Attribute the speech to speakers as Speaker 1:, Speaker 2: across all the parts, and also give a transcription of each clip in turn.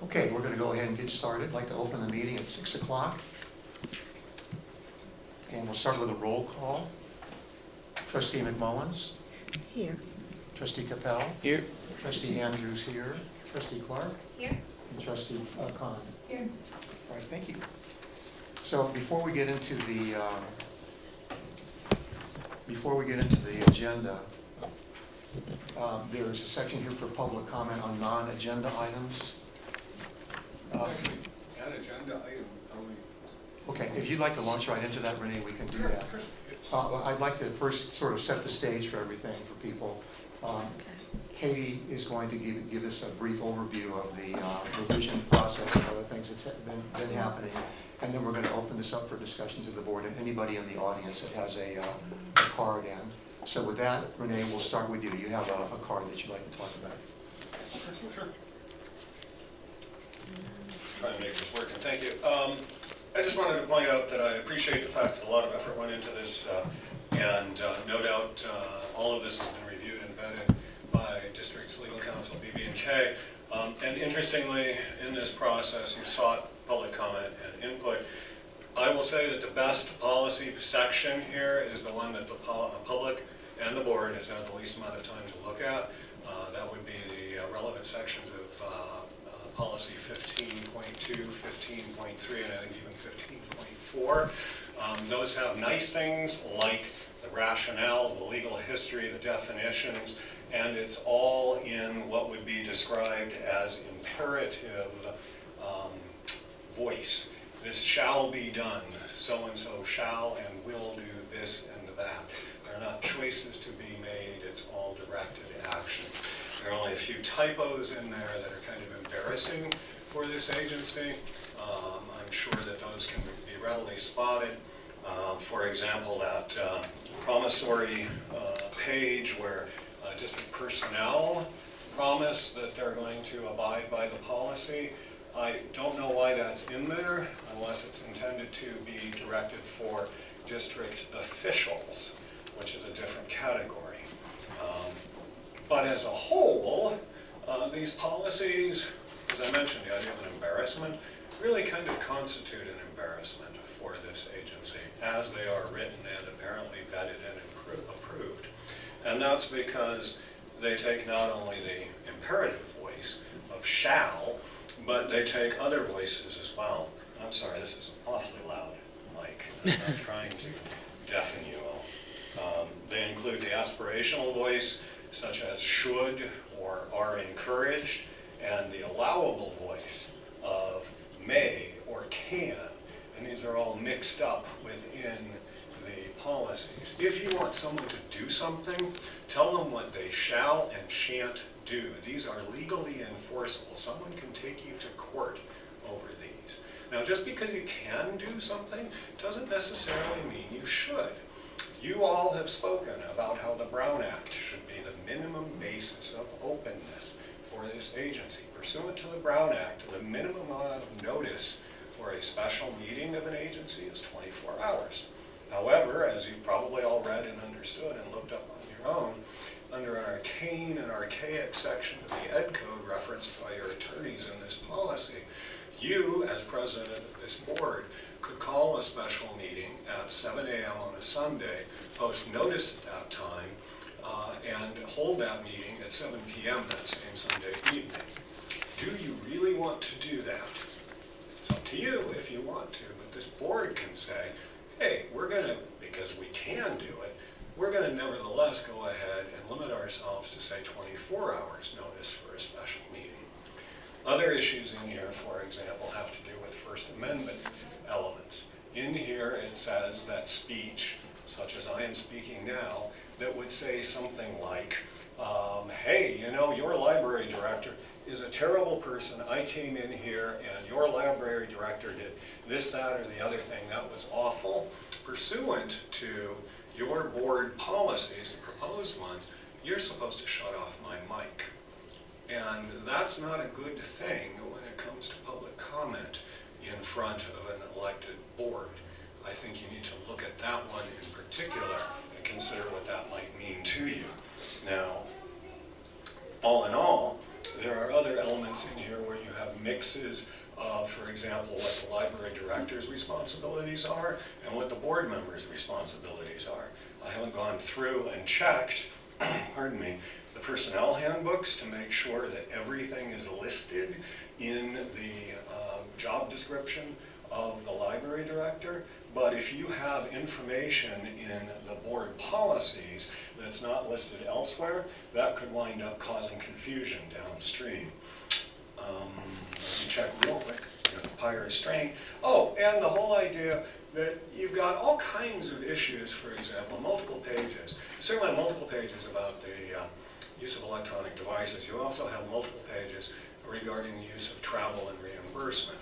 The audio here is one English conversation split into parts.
Speaker 1: Okay, we're going to go ahead and get started. I'd like to open the meeting at 6 o'clock. And we'll start with a roll call. Trustee McMullins.
Speaker 2: Here.
Speaker 1: Trustee Capel.
Speaker 3: Here.
Speaker 1: Trustee Andrews here. Trustee Clark.
Speaker 2: Here.
Speaker 1: And Trustee Khan.
Speaker 2: Here.
Speaker 1: All right, thank you. So before we get into the agenda, there is a section here for public comment on non-agenda items.
Speaker 4: An agenda item only.
Speaker 1: Okay, if you'd like to launch right into that, Renee, we can do that. I'd like to first sort of set the stage for everything for people. Katie is going to give us a brief overview of the revision process and other things that's been happening. And then we're going to open this up for discussions of the board and anybody in the audience that has a card in. So with that, Renee, we'll start with you. You have a card that you'd like to talk about.
Speaker 4: Sure. Try and make this work, and thank you. I just wanted to point out that I appreciate the fact that a lot of effort went into this, and no doubt all of this has been reviewed and vetted by District's Legal Counsel, BB&K. And interestingly, in this process, you sought public comment and input. I will say that the best policy section here is the one that the public and the board has had the least amount of time to look at. That would be the relevant sections of policy 15.2, 15.3, and I think even 15.4. Those have nice things like the rationale, the legal history, the definitions, and it's all in what would be described as imperative voice. This shall be done, so-and-so shall and will do this and that. They're not choices to be made, it's all directed action. There are only a few typos in there that are kind of embarrassing for this agency. I'm sure that those can be readily spotted. For example, that promissory page where district personnel promise that they're going to abide by the policy. I don't know why that's in there unless it's intended to be directed for district officials, which is a different category. But as a whole, these policies, as I mentioned, the idea of an embarrassment, really kind of constitute an embarrassment for this agency as they are written and apparently vetted and approved. And that's because they take not only the imperative voice of shall, but they take other voices as well. I'm sorry, this is awfully loud, Mike. I'm not trying to deafen you all. They include the aspirational voice, such as should or are encouraged, and the allowable voice of may or can. And these are all mixed up within the policies. If you want someone to do something, tell them what they shall and shan't do. These are legally enforceable. Someone can take you to court over these. Now, just because you can do something doesn't necessarily mean you should. You all have spoken about how the Brown Act should be the minimum basis of openness for this agency. Pursuant to the Brown Act, the minimum amount of notice for a special meeting of an agency is 24 hours. However, as you've probably all read and understood and looked up on your own, under an arcane and archaic section of the Ed Code referenced by your attorneys in this policy, you, as president of this board, could call a special meeting at 7 a.m. on a Sunday, post notice at that time, and hold that meeting at 7 p.m. that same Sunday evening. Do you really want to do that? It's up to you if you want to, but this board can say, hey, we're going to, because we can do it, we're going to nevertheless go ahead and limit ourselves to, say, 24 hours notice for a special meeting. Other issues in here, for example, have to do with First Amendment elements. In here it says that speech, such as I am speaking now, that would say something like, hey, you know, your library director is a terrible person. I came in here and your library director did this, that, or the other thing. That was awful. Pursuant to your board policies, the proposed ones, you're supposed to shut off my mic. And that's not a good thing when it comes to public comment in front of an elected board. I think you need to look at that one in particular and consider what that might mean to you. Now, all in all, there are other elements in here where you have mixes of, for example, what the library director's responsibilities are and what the board members' responsibilities are. I haven't gone through and checked, pardon me, the personnel handbooks to make sure that everything is listed in the job description of the library director. But if you have information in the board policies that's not listed elsewhere, that could wind up causing confusion downstream. Let me check real quick. Fire restraint. Oh, and the whole idea that you've got all kinds of issues, for example, multiple pages. Certainly multiple pages about the use of electronic devices. You also have multiple pages regarding the use of travel and reimbursement.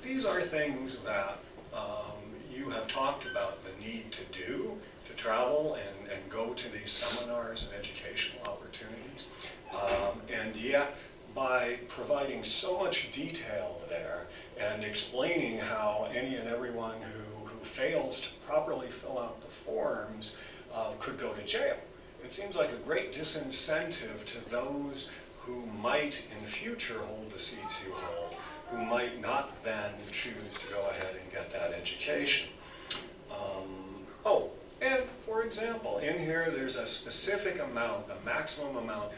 Speaker 4: These are things that you have talked about the need to do, to travel and go to these seminars and educational opportunities. And yet, by providing so much detail there and explaining how any and everyone who fails to properly fill out the forms could go to jail. It seems like a great disincentive to those who might in future hold the seats you hold, who might not then choose to go ahead and get that education. Oh, and for example, in here there's a specific amount, a maximum amount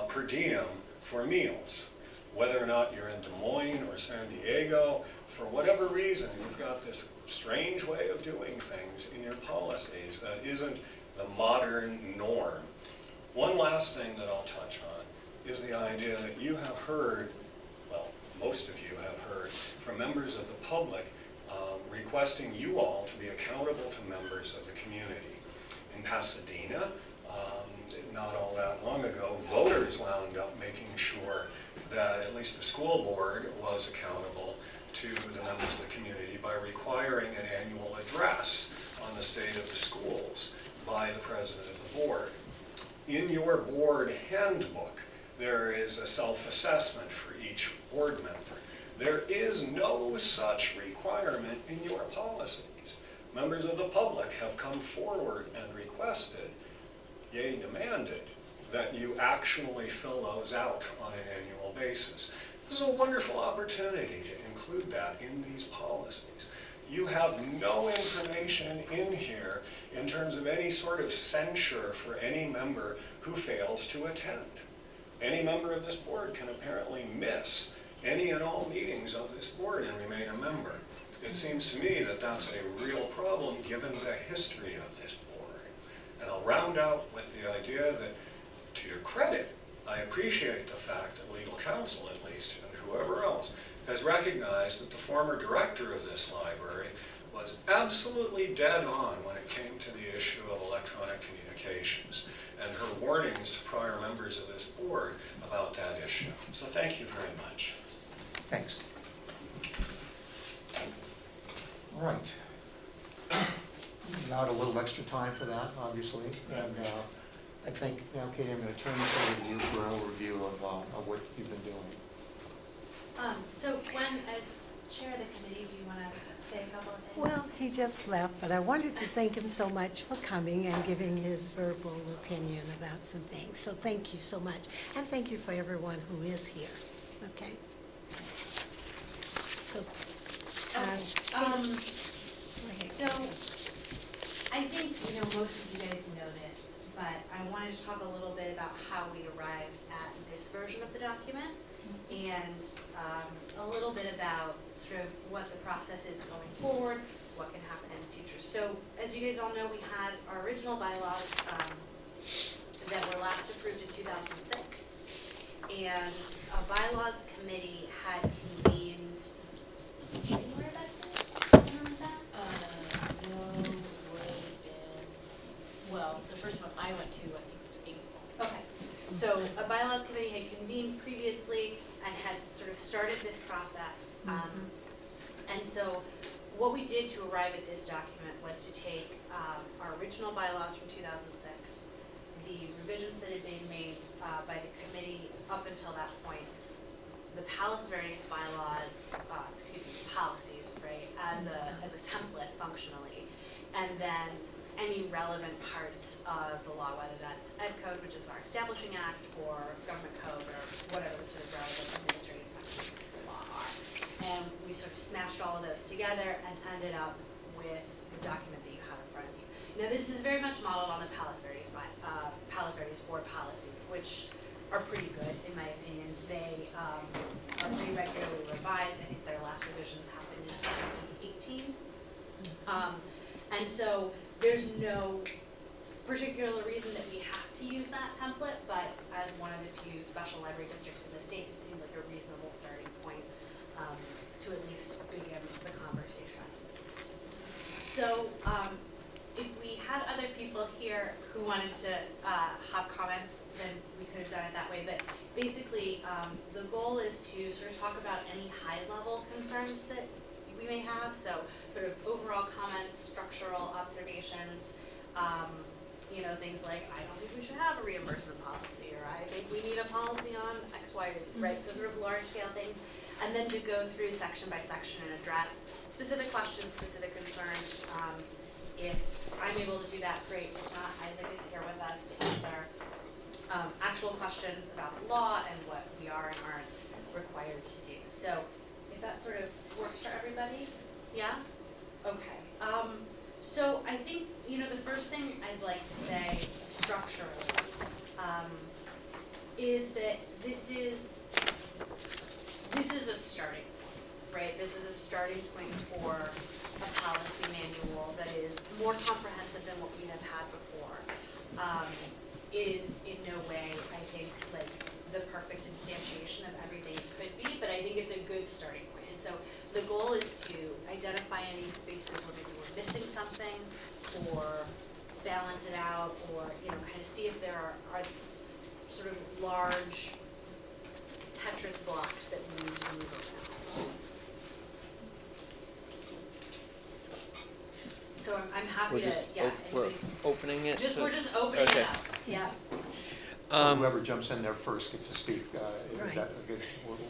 Speaker 4: per diem for meals. Whether or not you're in Des Moines or San Diego, for whatever reason, you've got this strange way of doing things in your policies that isn't the modern norm. One last thing that I'll touch on is the idea that you have heard, well, most of you have heard, from members of the public requesting you all to be accountable to members of the community. In Pasadena, not all that long ago, voters wound up making sure that at least the school board was accountable to the members of the community by requiring an annual address on the state of the schools by the president of the board. In your board handbook, there is a self-assessment for each board member. There is no such requirement in your policies. Members of the public have come forward and requested, yea, demanded, that you actually fill those out on an annual basis. This is a wonderful opportunity to include that in these policies. You have no information in here in terms of any sort of censure for any member who fails to attend. Any member of this board can apparently miss any and all meetings of this board and remain a member. It seems to me that that's a real problem given the history of this board. And I'll round out with the idea that, to your credit, I appreciate the fact that legal counsel, at least, and whoever else, has recognized that the former director of this library was absolutely dead on when it came to the issue of electronic communications, and her warnings to prior members of this board about that issue. So thank you very much.
Speaker 1: Thanks. All right. Not a little extra time for that, obviously, and I think now, Katie, I'm going to turn this over to you for an overview of what you've been doing.
Speaker 2: So Gwen, as chair of the committee, do you want to say a couple of things?
Speaker 3: Well, he just left, but I wanted to thank him so much for coming and giving his verbal opinion about some things. So thank you so much. And thank you for everyone who is here. Okay? So,
Speaker 2: So I think, most of you guys know this, but I wanted to talk a little bit about how we arrived at this version of the document and a little bit about sort of what the process is going forward, what can happen in the future. So as you guys all know, we had our original bylaws that were last approved in 2006, and a bylaws committee had convened January of that year? Something like that?
Speaker 5: No, would have been, well, the first one I went to, I think, was April.
Speaker 2: Okay, so a bylaws committee had convened previously and had sort of started this process. And so what we did to arrive at this document was to take our original bylaws from 2006, the revisions that had been made by the committee up until that point, the Palace variance bylaws, policies, right, as a template functionally, and then any relevant parts of the law, whether that's Ed Code, which is our establishing act, or government code, or whatever the sort of relevant administrative section. sort of smashed all of those together and ended up with the document that you have in front of you. Now, this is very much modeled on the Palos Verdes board policies, which are pretty good, in my opinion. They are pretty regularly revised. I think their last revisions happened in 2018. And so there's no particular reason that we have to use that template, but as one of the few special library districts in the state, it seemed like a reasonable starting point to at least begin the conversation. So if we had other people here who wanted to have comments, then we could have done it that way. But basically, the goal is to sort of talk about any high-level concerns that we may have. So sort of overall comments, structural observations, things like, I don't think we should have a reimbursement policy, or I think we need a policy on X, Y, or Z, right? So sort of large-scale things. And then to go through section by section and address specific questions, specific concerns. If I'm able to do that, great. If not, Isaac is here with us to answer actual questions about the law and what we are and aren't required to do. So if that sort of works for everybody, yeah? Okay. So I think, the first thing I'd like to say structurally is that this is a starting point, right? This is a starting point for a policy manual that is more comprehensive than what we have had before. It is in no way, I think, like the perfect instantiation of everything it could be, but I think it's a good starting point. And so the goal is to identify any spaces where maybe we're missing something, or balance it out, or kind of see if there are sort of large Tetris blocks that we need to move around. So I'm happy to,
Speaker 6: we're opening it.
Speaker 2: we're just opening
Speaker 6: Okay.
Speaker 2: it up. Yeah.
Speaker 1: So whoever jumps in there first gets to speak. Is that a good?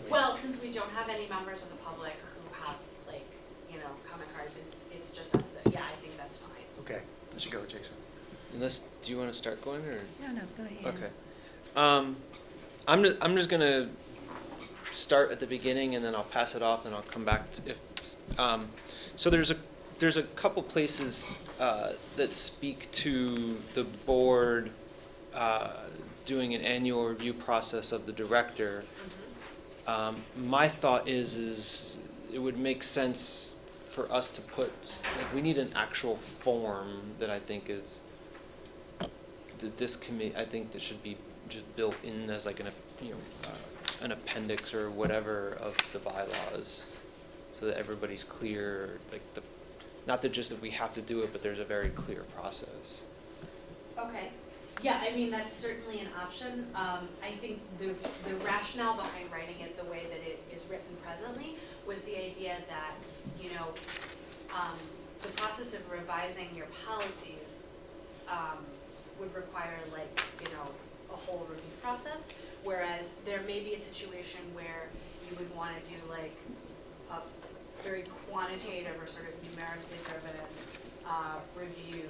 Speaker 2: Well, since we don't have any members of the public who have comment cards, it's just us. So yeah, I think that's fine.
Speaker 1: Okay, let's go, Jason.
Speaker 6: Unless, do you want to start going, or?
Speaker 3: No, go ahead.
Speaker 6: Okay. I'm just gonna start at the beginning, and then I'll pass it off, and I'll come back to if. So there's a couple places that speak to the board doing an annual review process of the director. My thought is it would make sense for us to put, we need an actual form that I think is, this committee, I think that should be just built in as like an appendix or whatever of the bylaws, so that everybody's clear, not that just that we have to do it, but there's a very clear process.
Speaker 2: Okay. Yeah, I mean, that's certainly an option. I think the rationale behind writing it the way that it is written presently was the idea that, the process of revising your policies would require a whole review process, whereas there may be a situation where you would want to do a very quantitative or sort of numerically driven review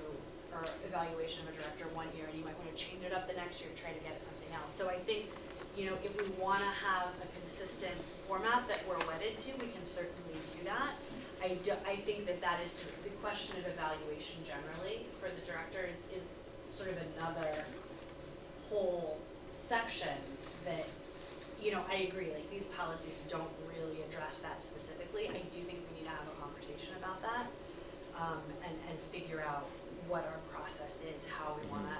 Speaker 2: or evaluation of a director one year, and you might want to change it up the next year and try to get at something else. So I think, if we want to have a consistent format that we're wedded to, we can certainly do that. I think that is sort of the question of evaluation generally for the director is sort of another whole section that, I agree, these policies don't really address that specifically. I do think we need to have a conversation about that and figure out what our process is, how we want to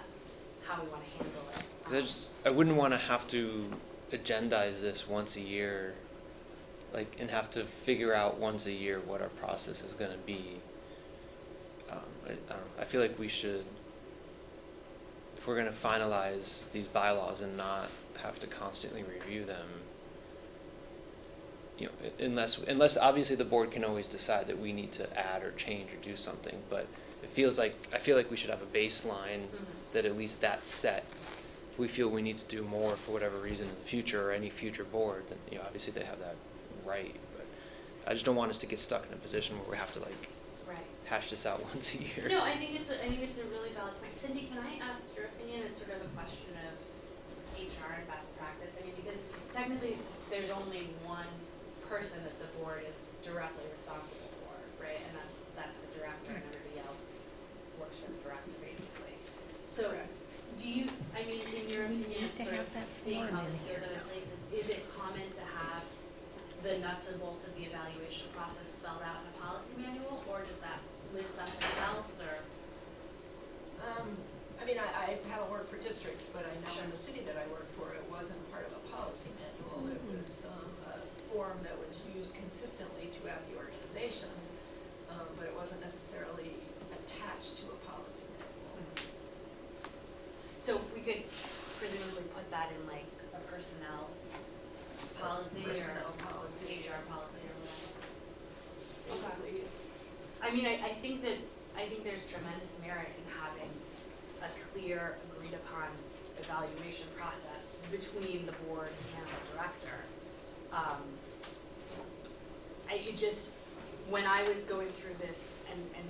Speaker 2: handle it.
Speaker 6: I wouldn't want to have to agendize this once a year, and have to figure out once a year what our process is going to be. I don't know. I feel like we should, if we're going to finalize these bylaws and not have to constantly review them, unless obviously the board can always decide that we need to add or change or do something, but I feel like we should have a baseline that at least that's set. If we feel we need to do more for whatever reason in the future, or any future board, then obviously they have that right. But I just don't want us to get stuck in a position where we have to hash this out once a year.
Speaker 2: No, I think it's a really valid point. Cindy, can I ask your opinion as sort of a question of HR and best practice? I mean, because technically there's only one person that the board is directly responsible for, right? And that's the director, and everybody else works for the director, basically. So,
Speaker 5: Correct.
Speaker 2: do you, I mean, in your
Speaker 3: We
Speaker 2: opinion,
Speaker 3: need to
Speaker 2: sort
Speaker 3: have
Speaker 2: of
Speaker 3: that
Speaker 2: seeing
Speaker 3: form
Speaker 2: how
Speaker 3: in
Speaker 2: this
Speaker 3: here,
Speaker 2: goes other
Speaker 3: though.
Speaker 2: places, is it common to have the nuts and bolts of the evaluation process spelled out in a policy manual, or does that live someplace else, or?
Speaker 7: I mean, I haven't worked for districts, but I know in the city that I worked for, it wasn't part of a policy manual. It was a form that was used consistently throughout the organization, but it wasn't necessarily attached to a policy manual.
Speaker 2: So we could presumably put that in like a personnel policy or
Speaker 7: Personnel policy.
Speaker 2: HR policy or whatever.
Speaker 7: Basically,
Speaker 2: I mean, I think there's tremendous merit in having a clear, agreed upon evaluation process between the board and the director. When I was going through this and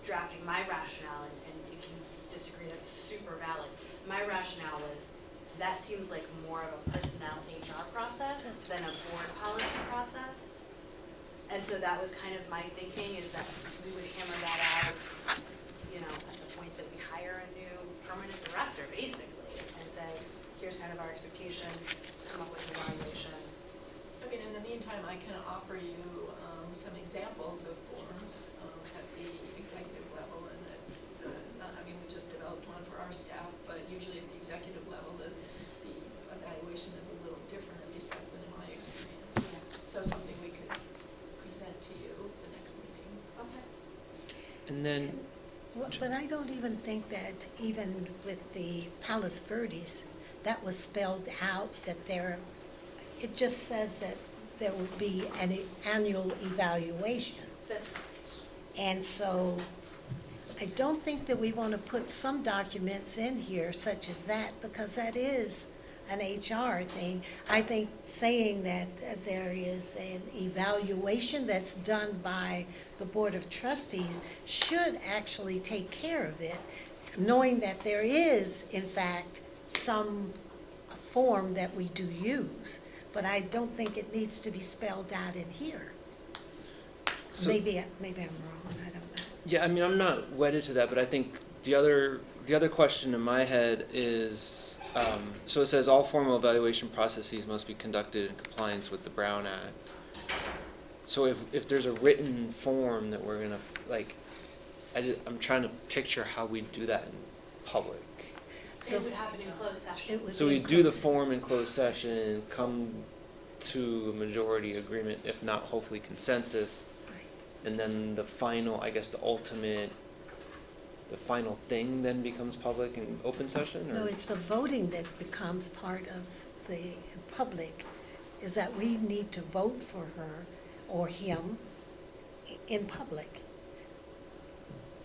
Speaker 2: drafting my rationale, and if you disagree, that's super valid. My rationale was, that seems like more of a personnel HR process than a board policy process. And so that was kind of my thinking, is that we would hammer that out, you know, at the point that we hire a new permanent director, basically, and say, here's kind of our expectations, come up with an evaluation.
Speaker 7: I mean, in the meantime, I can offer you some examples of forms at the executive level, and I mean, we just developed one for our staff, but usually at the executive level, the evaluation is a little different, at least that's been in my experience. So something we could present to you the next meeting.
Speaker 2: Okay.
Speaker 6: And then,
Speaker 3: But I don't even think that even with the Palos Verdes, that was spelled out, that it just says that there will be an annual evaluation.
Speaker 2: That's right.
Speaker 3: And so I don't think that we want to put some documents in here such as that, because that is an HR thing. I think saying that there is an evaluation that's done by the Board of Trustees should actually take care of it, knowing that there is, in fact, some form that we do use, but I don't think it needs to be spelled out in here.
Speaker 6: So-
Speaker 3: Maybe I'm wrong, I don't know.
Speaker 6: yeah, I mean, I'm not wedded to that, but I think the other question in my head is, so it says all formal evaluation processes must be conducted in compliance with the Brown Act. So if there's a written form that we're gonna, like, I'm trying to picture how we do that in public.
Speaker 2: It would happen in closed session.
Speaker 3: It would
Speaker 6: So
Speaker 3: be
Speaker 6: we
Speaker 3: in
Speaker 6: do the
Speaker 3: closed-
Speaker 6: form in closed session, come to a majority agreement, if not hopefully consensus,
Speaker 3: Right.
Speaker 6: and then the final, I guess, the final thing then becomes public and open session, or?
Speaker 3: No, it's the voting that becomes part of the public, is that we need to vote for her or him in public.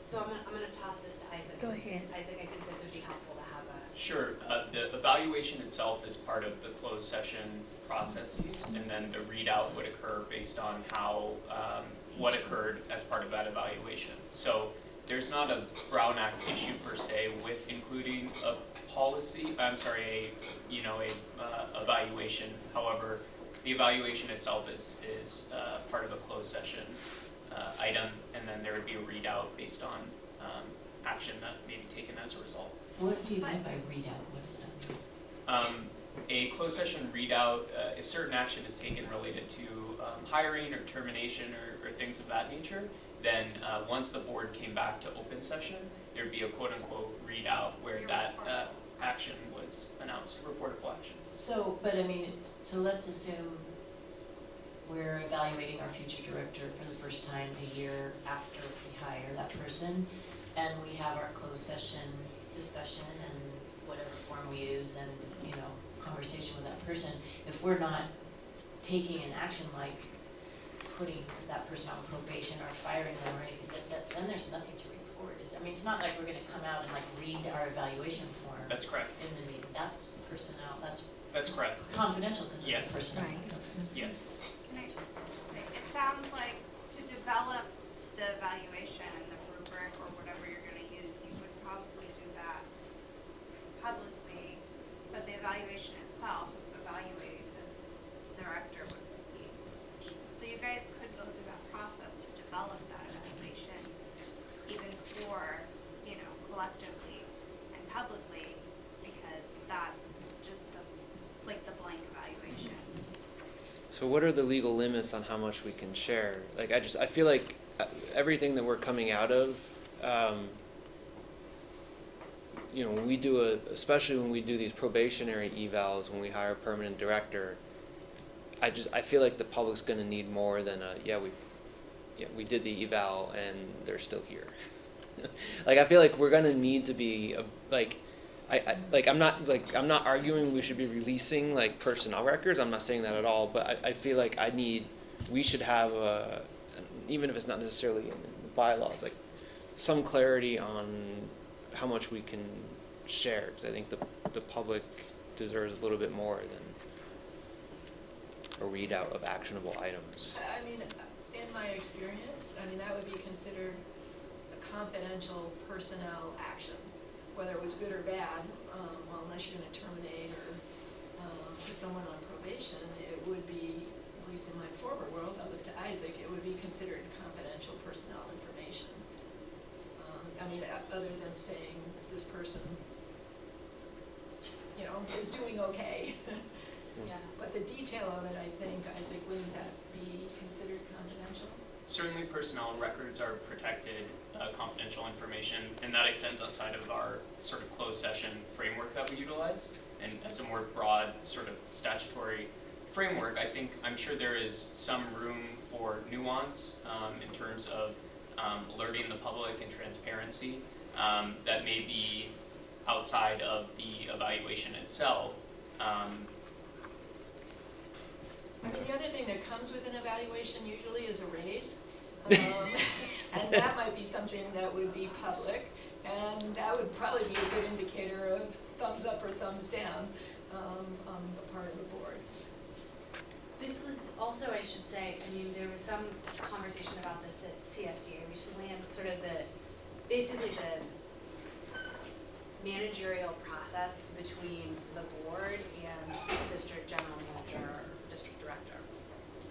Speaker 2: So I'm gonna toss this to Isaac.
Speaker 3: Go ahead.
Speaker 2: Isaac, I think this would be helpful to have a.
Speaker 8: Sure, the evaluation itself is part of the closed session processes, and then the readout would occur based on how, what occurred as part of that evaluation. So there's not a Brown Act issue per se with including a policy, a evaluation. However, the evaluation itself is part of a closed session item, and then there would be a readout based on action that may be taken as a result.
Speaker 5: What do you mean by readout? What does that mean?
Speaker 8: A closed session readout, if certain action is taken related to hiring or termination or things of that nature, then once the board came back to open session, there'd be a quote-unquote readout where that action was announced, reportable action.
Speaker 5: So, but I mean, so let's assume we're evaluating our future director for the first time a year after we hire that person, and we have our closed session discussion and whatever form we use and, conversation with that person. If we're not taking an action like putting that person on probation or firing them or anything, then there's nothing to report. I mean, it's not like we're gonna come out and like read our evaluation form
Speaker 8: That's correct.
Speaker 5: in the meeting. That's personnel, that's
Speaker 8: That's correct.
Speaker 5: confidential because
Speaker 8: Yes.
Speaker 5: it's personnel.
Speaker 3: Right.
Speaker 8: Yes.
Speaker 9: It sounds like to develop the evaluation and the rubric or whatever you're gonna use, you would probably do that publicly, but the evaluation itself, evaluating this director would be in closed session.
Speaker 6: So what are the legal limits on how much we can share? Like, I feel like everything that we're coming out of, when we do especially when we do these probationary evals, when we hire a permanent director, I feel like the public's gonna need more than we did the eval and they're still here. Like, I feel like we're gonna need to be, I'm not arguing we should be releasing, like, personnel records, I'm not saying that at all, but I feel like we should have even if it's not necessarily in the bylaws, like, some clarity on how much we can share, because I think the public deserves a little bit more than a readout of actionable items.
Speaker 7: I mean, in my experience, that would be considered a confidential personnel action, whether it was good or bad. Well, unless you're gonna terminate or put someone on probation, it would be, at least in my former world, I'll look to Isaac, it would be considered confidential personnel information. Other than saying this person, is doing okay.
Speaker 2: Yeah.
Speaker 7: But the detail of it, I think, Isaac, wouldn't that be considered confidential?
Speaker 8: Certainly personnel records are protected, confidential information, and that extends outside of our sort of closed session framework that we utilize. And as a more broad sort of statutory framework, I'm sure there is some room for nuance in terms of alerting the public and transparency that may be outside of the evaluation itself.
Speaker 7: The other thing that comes with an evaluation usually is a raise. And that might be something that would be public, and that would probably be a good indicator of thumbs up or thumbs down on the part of the board.
Speaker 2: This was also, I should say, there was some conversation about this at CSDA recently, and sort of basically the managerial process between the board and district general manager or district director.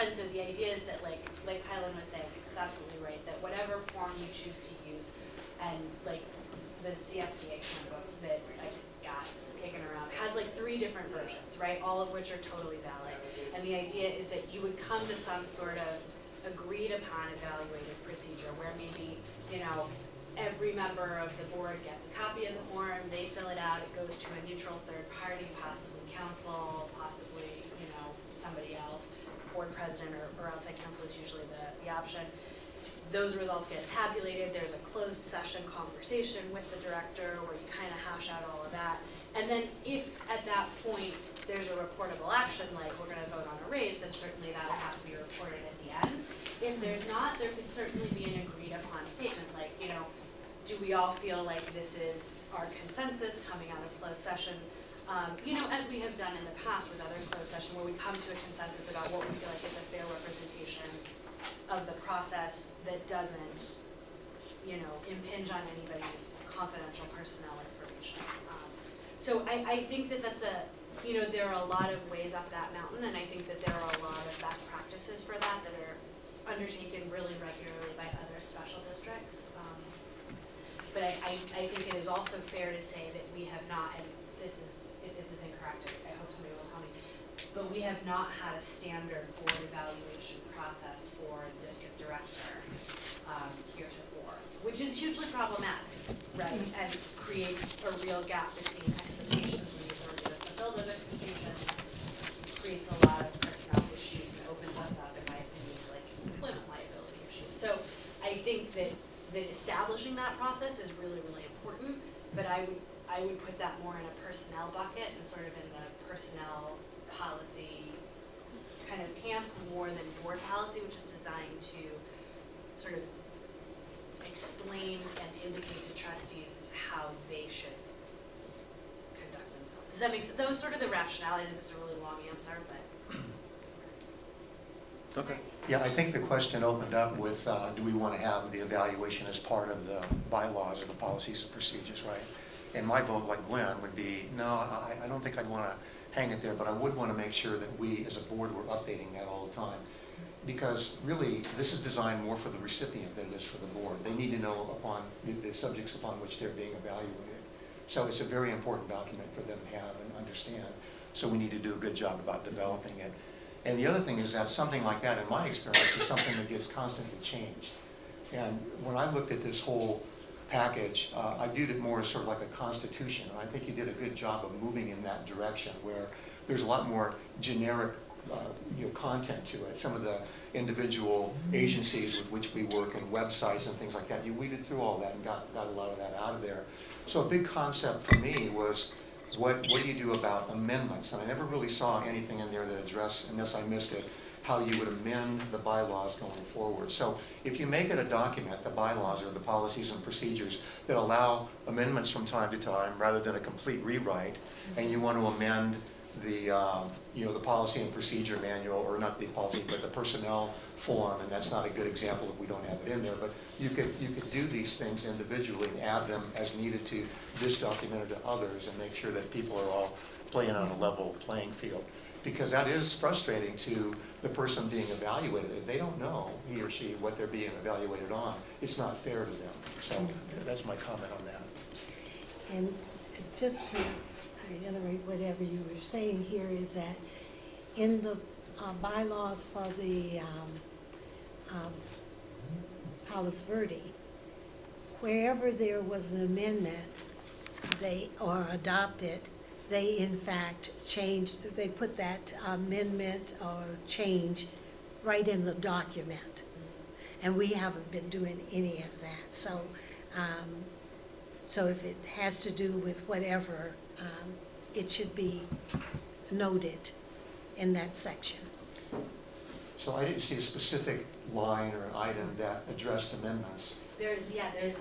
Speaker 2: And so the idea is that, like Kylan was saying, it's absolutely right, that whatever form you choose to use, and like the CSDA handbook that I got kicking around has like 3 different versions, right? All of which are totally valid. And the idea is that you would come to some sort of agreed upon evaluative procedure where maybe, every member of the board gets a copy of the form, they fill it out, it goes to a neutral third party, possibly counsel, possibly, somebody else, board president or outside counsel is usually the option. Those results get tabulated, there's a closed session conversation with the director where you kind of hash out all of that. And then if at that point there's a reportable action, like we're gonna vote on a raise, then certainly that would have to be reported at the end. If there's not, there could certainly be an agreed upon statement, like, do we all feel like this is our consensus coming out of closed session? As we have done in the past with other closed session, where we come to a consensus about what we feel like is a fair representation of the process that doesn't, impinge on anybody's confidential personnel information. So I think that's there are a lot of ways up that mountain, and I think that there are a lot of best practices for that are undertaken really regularly by other special districts. But I think it is also fair to say that we have not, and if this is incorrect, I hope somebody will tell me, but we have not had a standard board evaluation process for the district director heretofore, which is hugely problematic, right? And creates a real gap between expectations and the ability to fulfill those expectations, creates a lot of personnel issues, and opens us up, in my opinion, to like employment liability issues. So I think that establishing that process is really, really important, but I would put that more in a personnel bucket and sort of in the personnel policy kind of camp more than board policy, which is designed to sort of explain and indicate to trustees how they should conduct themselves. Does that make sense? That was sort of the rationale. I think it's a really long answer, but.
Speaker 6: Okay.
Speaker 1: Yeah, I think the question opened up with, do we want to have the evaluation as part of the bylaws or the policies and procedures, right? And my vote, like Gwen, would be, no, I don't think I'd want to hang it there, but I would want to make sure that we, as a board, were updating that all the time. Because really, this is designed more for the recipient than it is for the board. They need to know upon the subjects upon which they're being evaluated. So it's a very important document for them to have and understand. So we need to do a good job about developing it. And the other thing is that something like that, in my experience, is something that gets constantly changed. And when I looked at this whole package, I viewed it more as sort of like a constitution. And I think you did a good job of moving in that direction, where there's a lot more generic content to it. Some of the individual agencies with which we work and websites and things like that, you weeded through all that and got a lot of that out of there. So a big concept for me was, what do you do about amendments? And I never really saw anything in there that addressed, unless I missed it, how you would amend the bylaws going forward. So if you make it a document, the bylaws or the policies and procedures that allow amendments from time to time rather than a complete rewrite, and you want to amend the the policy and procedure manual, or not the policy, but the personnel form, and that's not a good example if we don't have it in there, but you could do these things individually and add them as needed to this document or to others, and make sure that people are all playing on a level playing field. Because that is frustrating to the person being evaluated. If they don't know, he or she, what they're being evaluated on, it's not fair to them. So that's my comment on that.
Speaker 3: And just to reiterate whatever you were saying here, is that in the bylaws for the Palos Verde, wherever there was an amendment, or adopted, they in fact changed, they put that amendment or change right in the document. And we haven't been doing any of that. So, so if it has to do with whatever, it should be noted in that section.
Speaker 1: So I didn't see a specific line or item that addressed amendments.
Speaker 2: There's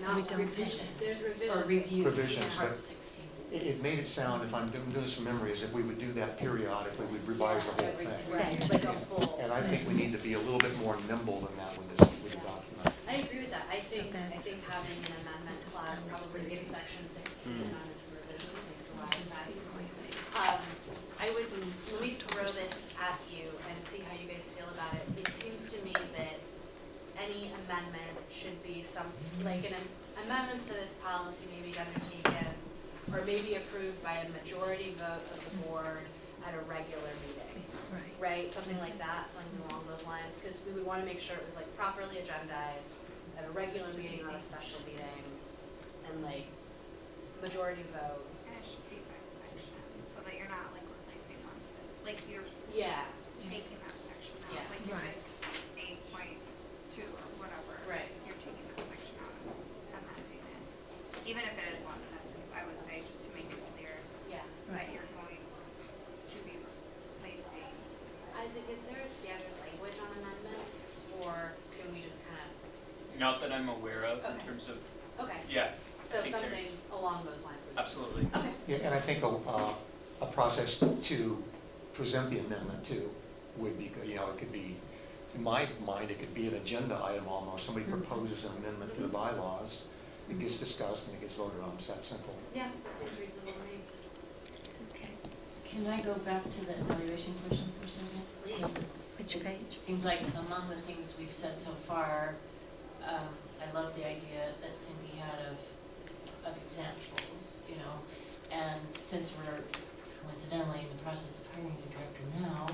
Speaker 2: not
Speaker 3: We don't have
Speaker 2: revision,
Speaker 3: that.
Speaker 2: there's revision.
Speaker 5: Or review.
Speaker 1: Provisions,
Speaker 5: Part
Speaker 1: but-
Speaker 5: 16.
Speaker 1: It made it sound, if I'm doing this from memory, as if we would do that periodically, we'd revise the whole thing.
Speaker 3: That's
Speaker 2: Like a
Speaker 3: right.
Speaker 2: full.
Speaker 1: And I think we need to be a little bit more nimble than that with the document.
Speaker 2: I agree with that, I
Speaker 3: So
Speaker 2: think
Speaker 3: that's-
Speaker 2: having an amendment
Speaker 3: this is
Speaker 2: clause
Speaker 3: Palos
Speaker 2: probably gives
Speaker 3: Verdes.
Speaker 2: section 16 amendments and revisions makes a lot of
Speaker 3: Let's see
Speaker 2: sense.
Speaker 3: where they-
Speaker 2: I would, let me throw this at you and see how you guys feel about it. It seems to me that any amendment should be amendments to this policy may be undertaken or may be approved by a majority vote of the board at a regular meeting.
Speaker 3: Right.
Speaker 2: Right, something like that, something along those lines, because we would want to make sure it was like properly agendized at a regular meeting or a special meeting, and like majority vote.
Speaker 9: And it should be by section, so that you're not like replacing one, like you're
Speaker 2: Yeah,
Speaker 9: taking that section out.
Speaker 2: Yeah.
Speaker 9: Like if
Speaker 3: Right.
Speaker 9: it's 8.2 or whatever.
Speaker 2: Right.
Speaker 9: You're taking that section out and amending it. Even if it is one sentence, I would say, just to make it clear
Speaker 2: yeah.
Speaker 9: that
Speaker 3: Right.
Speaker 9: you're going to be replacing.
Speaker 2: Isaac, is there a standard language on amendments, or can we just kind
Speaker 8: Not that I'm aware of in
Speaker 2: Okay.
Speaker 8: terms of,
Speaker 2: of, okay,
Speaker 8: yeah,
Speaker 2: so
Speaker 8: I think
Speaker 2: something
Speaker 8: there's,
Speaker 2: along those lines? would be-
Speaker 8: absolutely.
Speaker 2: Okay,
Speaker 1: Yeah, and I think a process to present the amendment to would be good. It could be, in my mind, it could be an agenda item almost. Somebody proposes an amendment to the bylaws, it gets discussed and it gets voted on. It's that simple.
Speaker 2: yeah, that seems reasonable to me.
Speaker 3: Okay.
Speaker 5: Can I go back to the evaluation question for a second?
Speaker 2: Please.
Speaker 5: 'Cause it's-
Speaker 3: Which
Speaker 5: it
Speaker 3: page?
Speaker 5: Seems like among the things we've said so far, I love the idea that Cindy had of examples, and since we're coincidentally in the process of hiring a director now,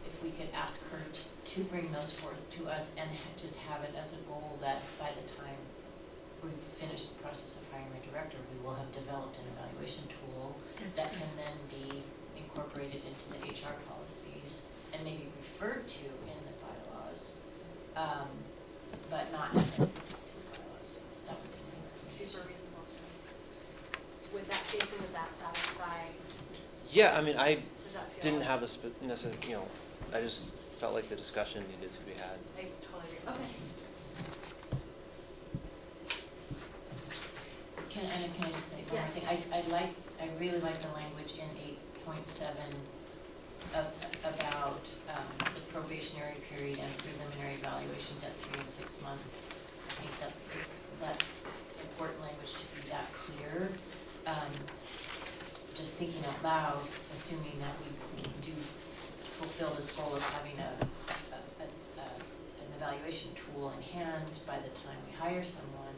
Speaker 5: if we could ask her to bring those forth to us and just have it as a goal that by the time we finish the process of hiring a director, we will have developed an evaluation tool that can then be incorporated into the HR policies and maybe referred to in the bylaws, but not added to the bylaws. That was
Speaker 2: Super reasonable to me. Would that, Jason, would that satisfy,
Speaker 6: Yeah, I mean, I
Speaker 2: does that feel?
Speaker 6: didn't have I just felt like the discussion needed to be had.
Speaker 2: I totally agree, okay.
Speaker 5: Can I just say one more thing? I really like the language in 8.7 about the probationary period and preliminary evaluations at 3 and 6 months. I think that important language to be that clear. Just thinking out loud, assuming that we do fulfill this goal of having an evaluation tool in hand by the time we hire someone,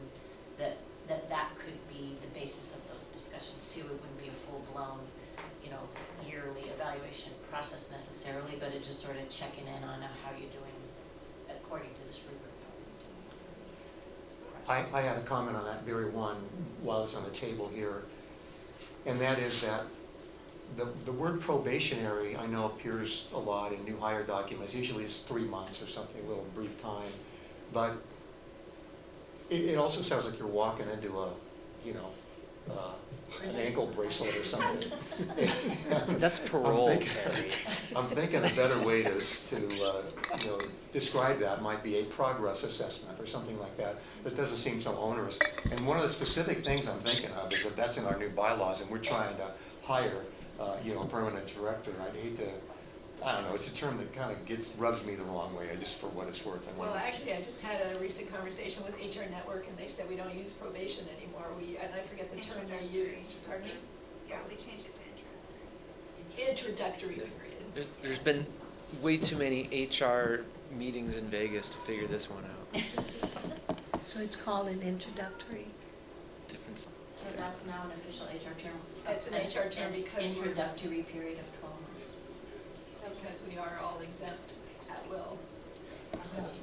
Speaker 5: that could be the basis of those discussions too. It wouldn't be a full-blown you know, yearly evaluation process necessarily, but it just sort of checking in on how you're doing according to this rubric.
Speaker 1: I had a comment on that very one while it's on the table here, and that is that the word probationary, I know appears a lot in new hire documents. Usually it's 3 months or something, a little brief time, but it also sounds like you're walking into a, you know, an ankle bracelet or something.
Speaker 6: That's parole,
Speaker 1: I'm
Speaker 6: Terry.
Speaker 1: thinking a better way to describe that might be a progress assessment or something like that. That doesn't seem so onerous. And one of the specific things I'm thinking of is that that's in our new bylaws, and we're trying to hire, a permanent director. I'd hate to, I don't know, it's a term that kind of rubs me the wrong way, just for what it's worth.
Speaker 7: Well, actually, I just had a recent conversation with HR Network, and they said we don't use probation anymore. And I forget the term they used. Pardon me?
Speaker 9: Yeah, we changed it to
Speaker 7: Introductory period.
Speaker 6: There's been way too many HR meetings in Vegas to figure this one out.
Speaker 3: So it's called an introductory.
Speaker 6: Different.
Speaker 5: So that's now an official HR term?
Speaker 7: It's an HR term because we're-
Speaker 5: Introductory period of 12 months.
Speaker 7: Because we are all exempt at will.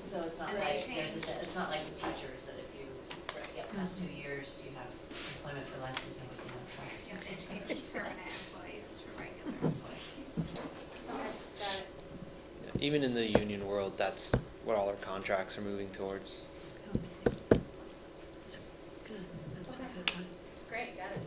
Speaker 5: So it's not
Speaker 9: And
Speaker 5: like,
Speaker 9: they
Speaker 5: it's not like the teachers that if you get past 2 years, you have employment for life, there's nobody can fire
Speaker 9: you
Speaker 5: you.
Speaker 9: have to change permanent employees to regular employees.
Speaker 2: Okay, got it.
Speaker 6: Yeah, even in the union world, that's what all our contracts are moving towards.
Speaker 3: Okay. That's good, that's a good one,
Speaker 2: Great, got it.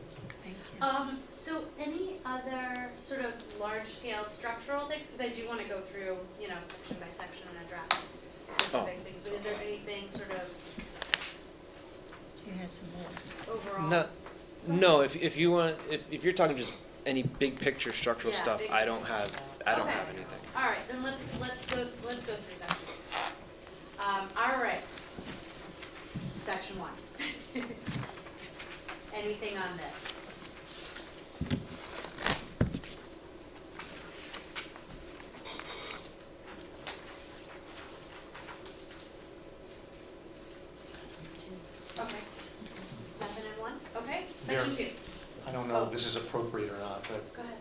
Speaker 3: thank you.
Speaker 2: So any other sort of large-scale structural things, because I do want to go through, section by section and address specific things, but is there anything sort of
Speaker 3: You had some more.
Speaker 2: overall?
Speaker 6: No, if you want, if you're talking just any big picture structural
Speaker 2: Yeah,
Speaker 6: stuff,
Speaker 2: big
Speaker 6: I don't have
Speaker 2: Okay.
Speaker 6: anything.
Speaker 2: All right, then let's go through that. All right. Section 1. Anything on this?
Speaker 5: That's number 2.
Speaker 2: Okay. Nothing in 1? Okay,
Speaker 1: There-
Speaker 2: section 2.
Speaker 1: I don't know if this is appropriate or not, but
Speaker 2: Go ahead.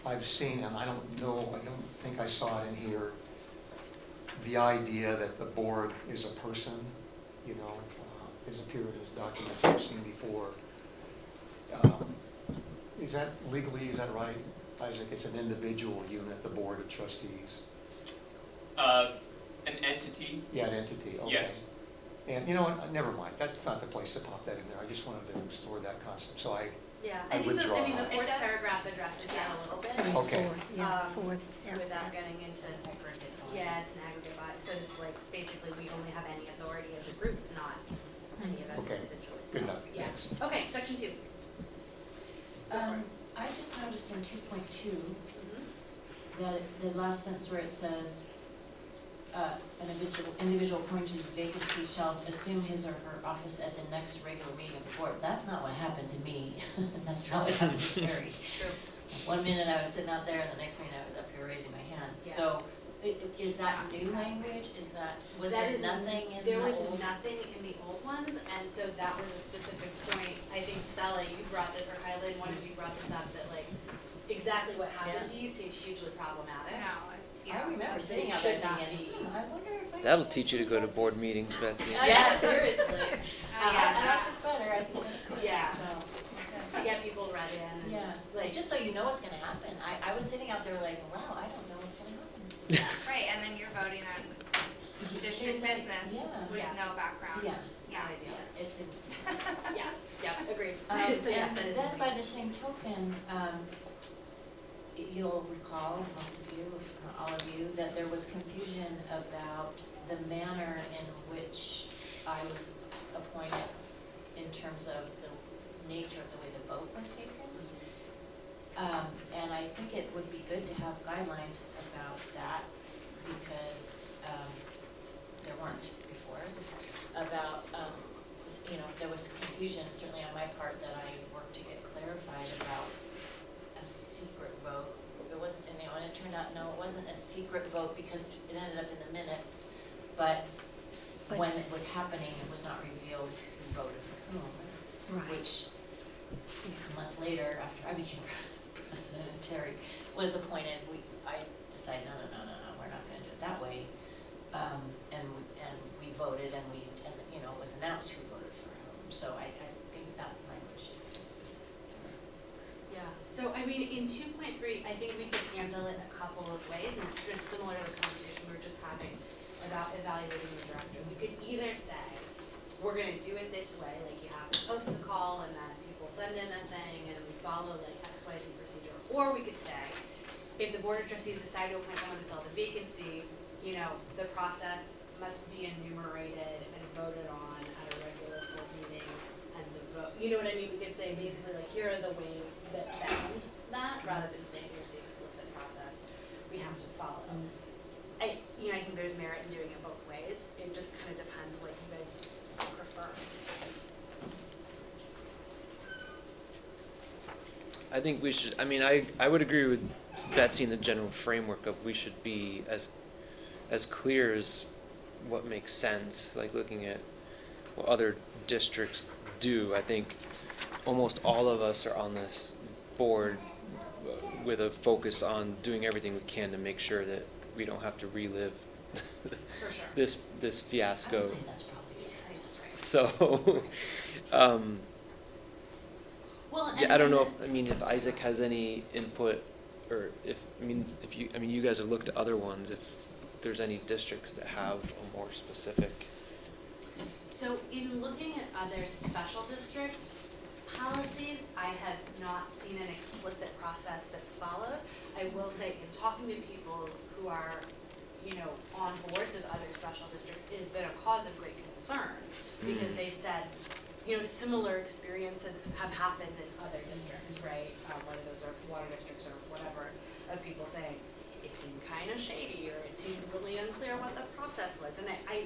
Speaker 1: I've seen, and I don't think I saw it in here, the idea that the board is a person, has appeared as documents I've seen before. Is that legally, is that right, Isaac? It's an individual unit, the board of trustees?
Speaker 8: An entity,
Speaker 1: Yeah, an entity, okay.
Speaker 8: Yes.
Speaker 1: And, never mind, that's not the place to pop that in there. I just wanted to explore that concept, so
Speaker 2: Yeah,
Speaker 1: I
Speaker 2: I think the
Speaker 1: withdraw.
Speaker 2: the
Speaker 9: It
Speaker 2: fourth
Speaker 9: does-
Speaker 2: paragraph addresses that a little bit.
Speaker 1: Okay.
Speaker 3: Fourth paragraph.
Speaker 2: Without getting into,
Speaker 5: Aggregate volume.
Speaker 2: yeah, it's an aggregate body, so it's like, basically, we only have any authority as a group, not any of us
Speaker 1: Okay.
Speaker 2: individually. So,
Speaker 1: Good enough,
Speaker 2: yeah.
Speaker 1: thanks.
Speaker 2: Okay, section 2.
Speaker 5: I just noticed in 2.2
Speaker 2: Mhm.
Speaker 5: that the last sentence where it says, an individual appointed to the vacancy shall assume his or her office at the next regular meeting of the board. That's not what happened to me. That's not what happened to Terry.
Speaker 2: Sure.
Speaker 5: 1 minute I was sitting out there, and the next minute I was up here raising my hand.
Speaker 2: Yeah.
Speaker 5: So, is that new language? Was
Speaker 2: That
Speaker 5: there
Speaker 2: is-
Speaker 5: nothing in the
Speaker 2: There was
Speaker 5: old?
Speaker 2: nothing in the old ones, and so that was a specific point. I think Stella, you brought this, or Kylie, one of you brought this up, that like, exactly what happened to you seems hugely problematic.
Speaker 5: I remember sitting out
Speaker 2: Should
Speaker 5: there
Speaker 2: not
Speaker 5: thinking,
Speaker 2: be.
Speaker 5: I wonder if I.
Speaker 6: That'll teach you to go to board meetings, Betsy.
Speaker 2: Yeah, seriously.
Speaker 5: I like this better, I think that's good.
Speaker 2: Yeah.
Speaker 5: So,
Speaker 2: To get people read in. and,
Speaker 5: yeah,
Speaker 2: Like,
Speaker 5: just so you know what's gonna happen. I was sitting out there like, wow, I don't know what's gonna happen.
Speaker 9: Right, and then you're voting on district business
Speaker 5: Yeah.
Speaker 9: with
Speaker 2: Yeah.
Speaker 9: no background.
Speaker 5: Yeah,
Speaker 9: Yeah.
Speaker 5: yeah, it didn't seem.
Speaker 2: yeah, agreed. So yes,
Speaker 5: And
Speaker 2: that is.
Speaker 5: then by the same token, you'll recall, most of you, if not all of you, that there was confusion about the manner in which I was appointed in terms of the nature of the way the vote was taken. And I think it would be good to have guidelines about that, because there weren't before, about, there was confusion, certainly on my part, that I worked to get clarified about a secret vote. It wasn't, and it turned out, no, it wasn't a secret vote because it ended up in the minutes, but
Speaker 3: But-
Speaker 5: when it was happening, it was not revealed who voted for whom,
Speaker 3: Right.
Speaker 5: which
Speaker 3: Yeah.
Speaker 5: a month later, after I became Terry was appointed, I decided, no, we're not gonna do it that way. And we voted and it was announced who voted for whom, so I think that language is specific.
Speaker 2: Yeah, so I mean, in 2.3, I think we could handle it a couple of ways, and it's just similar to the conversation we were just having about evaluating the director. We could either say, we're gonna do it this way, like you have to post a call and then people send in a thing and we follow like X, Y, Z procedure. Or we could say, if the board of trustees decide to appoint someone to fill the vacancy, the process must be enumerated and voted on at a regular board meeting and the vote, you know what I mean? We could say basically like, here are the ways that bound that, rather than saying here's the explicit process we have to follow. I think there's merit in doing it both ways. It just kind of depends what you guys prefer.
Speaker 6: I think we should, I would agree with Betsy in the general framework of we should be as clear as what makes sense, like looking at what other districts do. I think almost all of us are on this board with a focus on doing everything we can to make sure that we don't have to relive
Speaker 2: For sure.
Speaker 6: this
Speaker 5: I
Speaker 6: fiasco.
Speaker 5: would say that's probably the highest rate.
Speaker 6: So,
Speaker 2: Well,
Speaker 6: yeah, I don't know if Isaac has any input, or if you guys have looked at other ones, if there's any districts that have a more specific.
Speaker 2: So in looking at other special district policies, I have not seen an explicit process that's followed. I will say, in talking to people who are, on boards of other special districts, it has been a cause of great concern, because they said, similar experiences have happened in other districts, right? Whether those are water districts or whatever, of people saying, it seemed kind of shady, or it seemed really unclear what the process was. And I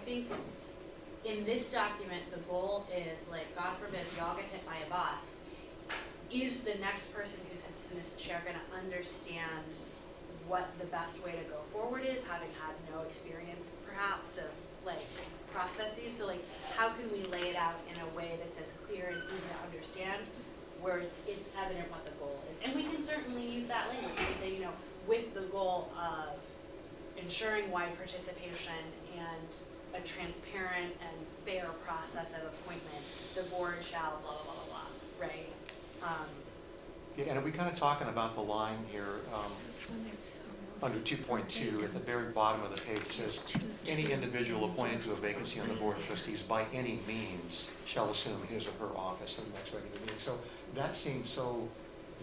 Speaker 2: think in this document, the goal is, like, God forbid we all get hit by a bus. Is the next person who sits in this chair gonna understand what the best way to go forward is, having had no experience perhaps of like processes? So like, how can we lay it out in a way that's as clear and easy to understand, where it's evident what the goal is? And we can certainly use that language. We can say, with the goal of ensuring wide participation and a transparent and fair process of appointment, the board shall blah, blah, blah, blah, right?
Speaker 1: Yeah, and are we kind of talking about the line here,
Speaker 3: This one is
Speaker 1: under
Speaker 3: almost
Speaker 1: 2.2, at the very bottom of the page, it says, any individual appointed to a vacancy on the Board of Trustees by any means shall assume his or her office in the next regular meeting. So that seems so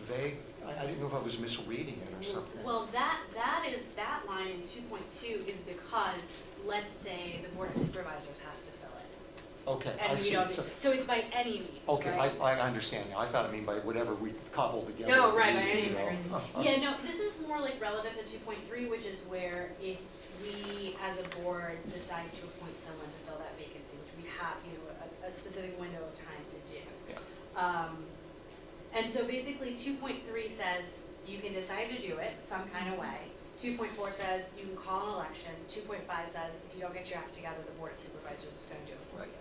Speaker 1: vague. I didn't know if I was misreading it or something.
Speaker 2: Well, that line in 2.2 is because, let's say, the Board of Supervisors has to fill it.
Speaker 1: Okay, I
Speaker 2: And we
Speaker 1: see.
Speaker 2: don't,
Speaker 1: So-
Speaker 2: so it's by any means,
Speaker 1: Okay,
Speaker 2: right?
Speaker 1: I understand now. I thought it mean by whatever we cobbled together.
Speaker 2: No, right, by
Speaker 1: you
Speaker 2: any
Speaker 1: know.
Speaker 2: means. Yeah, no, this is more like relevant to 2.3, which is where if we, as a board, decide to appoint someone to fill that vacancy, which we have, a specific window of time to do.
Speaker 1: Yeah.
Speaker 2: And so basically, 2.3 says you can decide to do it some kind of way. 2.4 says you can call an election. 2.5 says if you don't get your act together, the Board of Supervisors is going to do it for you.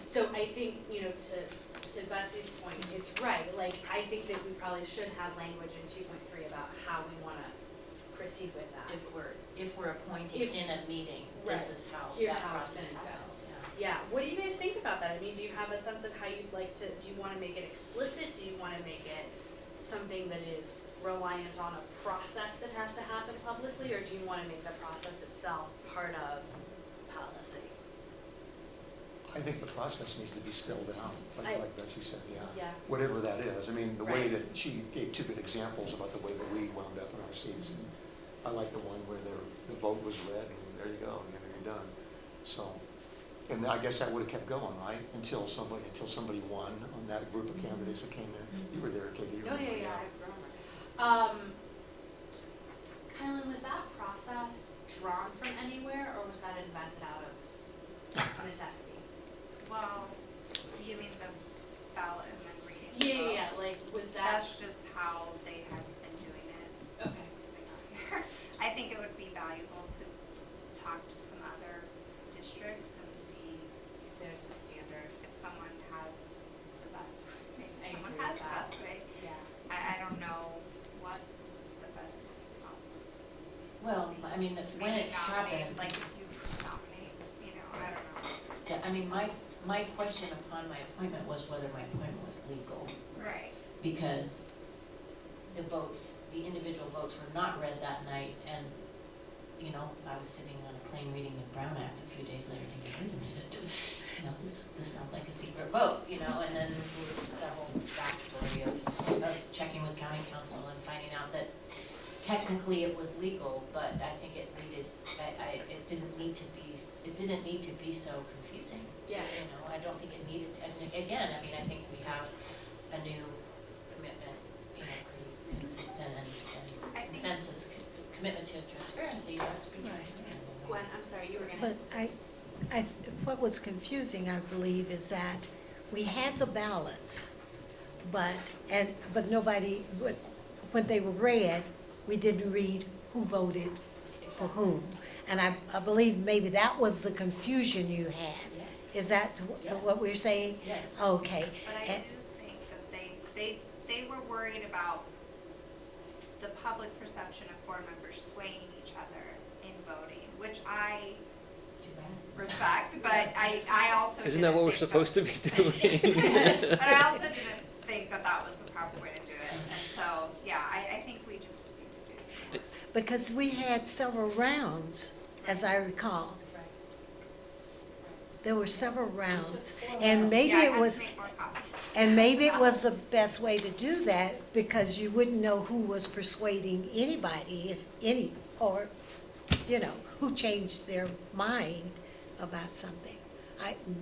Speaker 2: So I think, to Betsy's point, it's right. Like, I think that we probably should have language in 2.3 about how we want to proceed with that.
Speaker 5: If we're appointed in a meeting, this
Speaker 2: Right.
Speaker 5: is how
Speaker 2: Here's
Speaker 5: that
Speaker 2: how it's
Speaker 5: process
Speaker 2: gonna go.
Speaker 5: happens, yeah.
Speaker 2: Yeah, what do you guys think about that? I mean, do you have a sense of how you'd like to, do you want to make it explicit? Do you want to make it something that is reliant on a process that has to happen publicly? Or do you want to make the process itself part of policy?
Speaker 1: I think the process needs to be spelled out, like Betsy said, yeah.
Speaker 2: Yeah.
Speaker 1: Whatever that is. I mean, the way
Speaker 2: Right.
Speaker 1: that she gave two good examples about the way that we wound up in our seats. And I like the one where the vote was read, and there you go, you're done. So, and I guess that would have kept going, right? Until somebody won on that group of candidates that came in. You were there, Katie. you
Speaker 2: Oh,
Speaker 1: remember
Speaker 2: yeah,
Speaker 1: that.
Speaker 2: I remember. Kylan, was that process drawn from anywhere, or was that invented out of necessity?
Speaker 9: Well, you mean the ballot and then reading? the
Speaker 2: Yeah,
Speaker 9: vote?
Speaker 2: like, was that?
Speaker 9: That's just how they have been doing it
Speaker 2: Okay.
Speaker 9: since they got here. I think it would be valuable to talk to some other districts and see if there's a standard, if someone has the best way.
Speaker 2: I
Speaker 9: Someone
Speaker 2: agree
Speaker 9: has
Speaker 2: with
Speaker 9: the
Speaker 2: that.
Speaker 9: best way.
Speaker 2: Yeah.
Speaker 9: I don't know
Speaker 5: Well, I mean, when
Speaker 9: maybe
Speaker 5: it
Speaker 9: nominate,
Speaker 5: happened,
Speaker 9: like if you nominate, you know, I don't know.
Speaker 5: I mean, my question upon my appointment was whether my appointment was legal,
Speaker 9: Right.
Speaker 5: because the votes, the individual votes were not read that night, and, you know, I was sitting on a plane reading the Brown Act a few days later thinking, wait a minute, you know, this sounds like a secret vote, you know, and then there was that whole backstory of checking with county council and finding out that technically it was legal, but I think it needed, it didn't need to be so confusing.
Speaker 2: Yeah.
Speaker 5: You know, I don't think it needed, again, I mean, I think we have a new commitment, you know, pretty consistent
Speaker 9: I
Speaker 5: and
Speaker 9: think-
Speaker 5: consensus commitment to transparency, that's been.
Speaker 2: Gwen, I'm sorry, you were gonna.
Speaker 3: But what was confusing, I believe, is that we had the ballots, but nobody, when they were read, we didn't read who voted for whom. And I believe maybe that was the confusion you had.
Speaker 5: Yes.
Speaker 3: Is that what we're saying?
Speaker 5: Yes.
Speaker 3: Okay.
Speaker 9: But I do think that they were worried about the public perception of board members swaying each other in voting, which I
Speaker 5: Too bad.
Speaker 9: respect, but I also
Speaker 6: Isn't that what we're supposed to be doing?
Speaker 9: But I also didn't think that that was the proper way to do it, and so, yeah, I think we just need to do some more.
Speaker 3: Because we had several rounds, as I recall. There were several rounds, and maybe
Speaker 9: Yeah, I
Speaker 3: it
Speaker 9: had
Speaker 3: was,
Speaker 9: to make more copies.
Speaker 3: and maybe it was the best way to do that, because you wouldn't know who was persuading anybody, if any, or, you know, who changed their mind about something.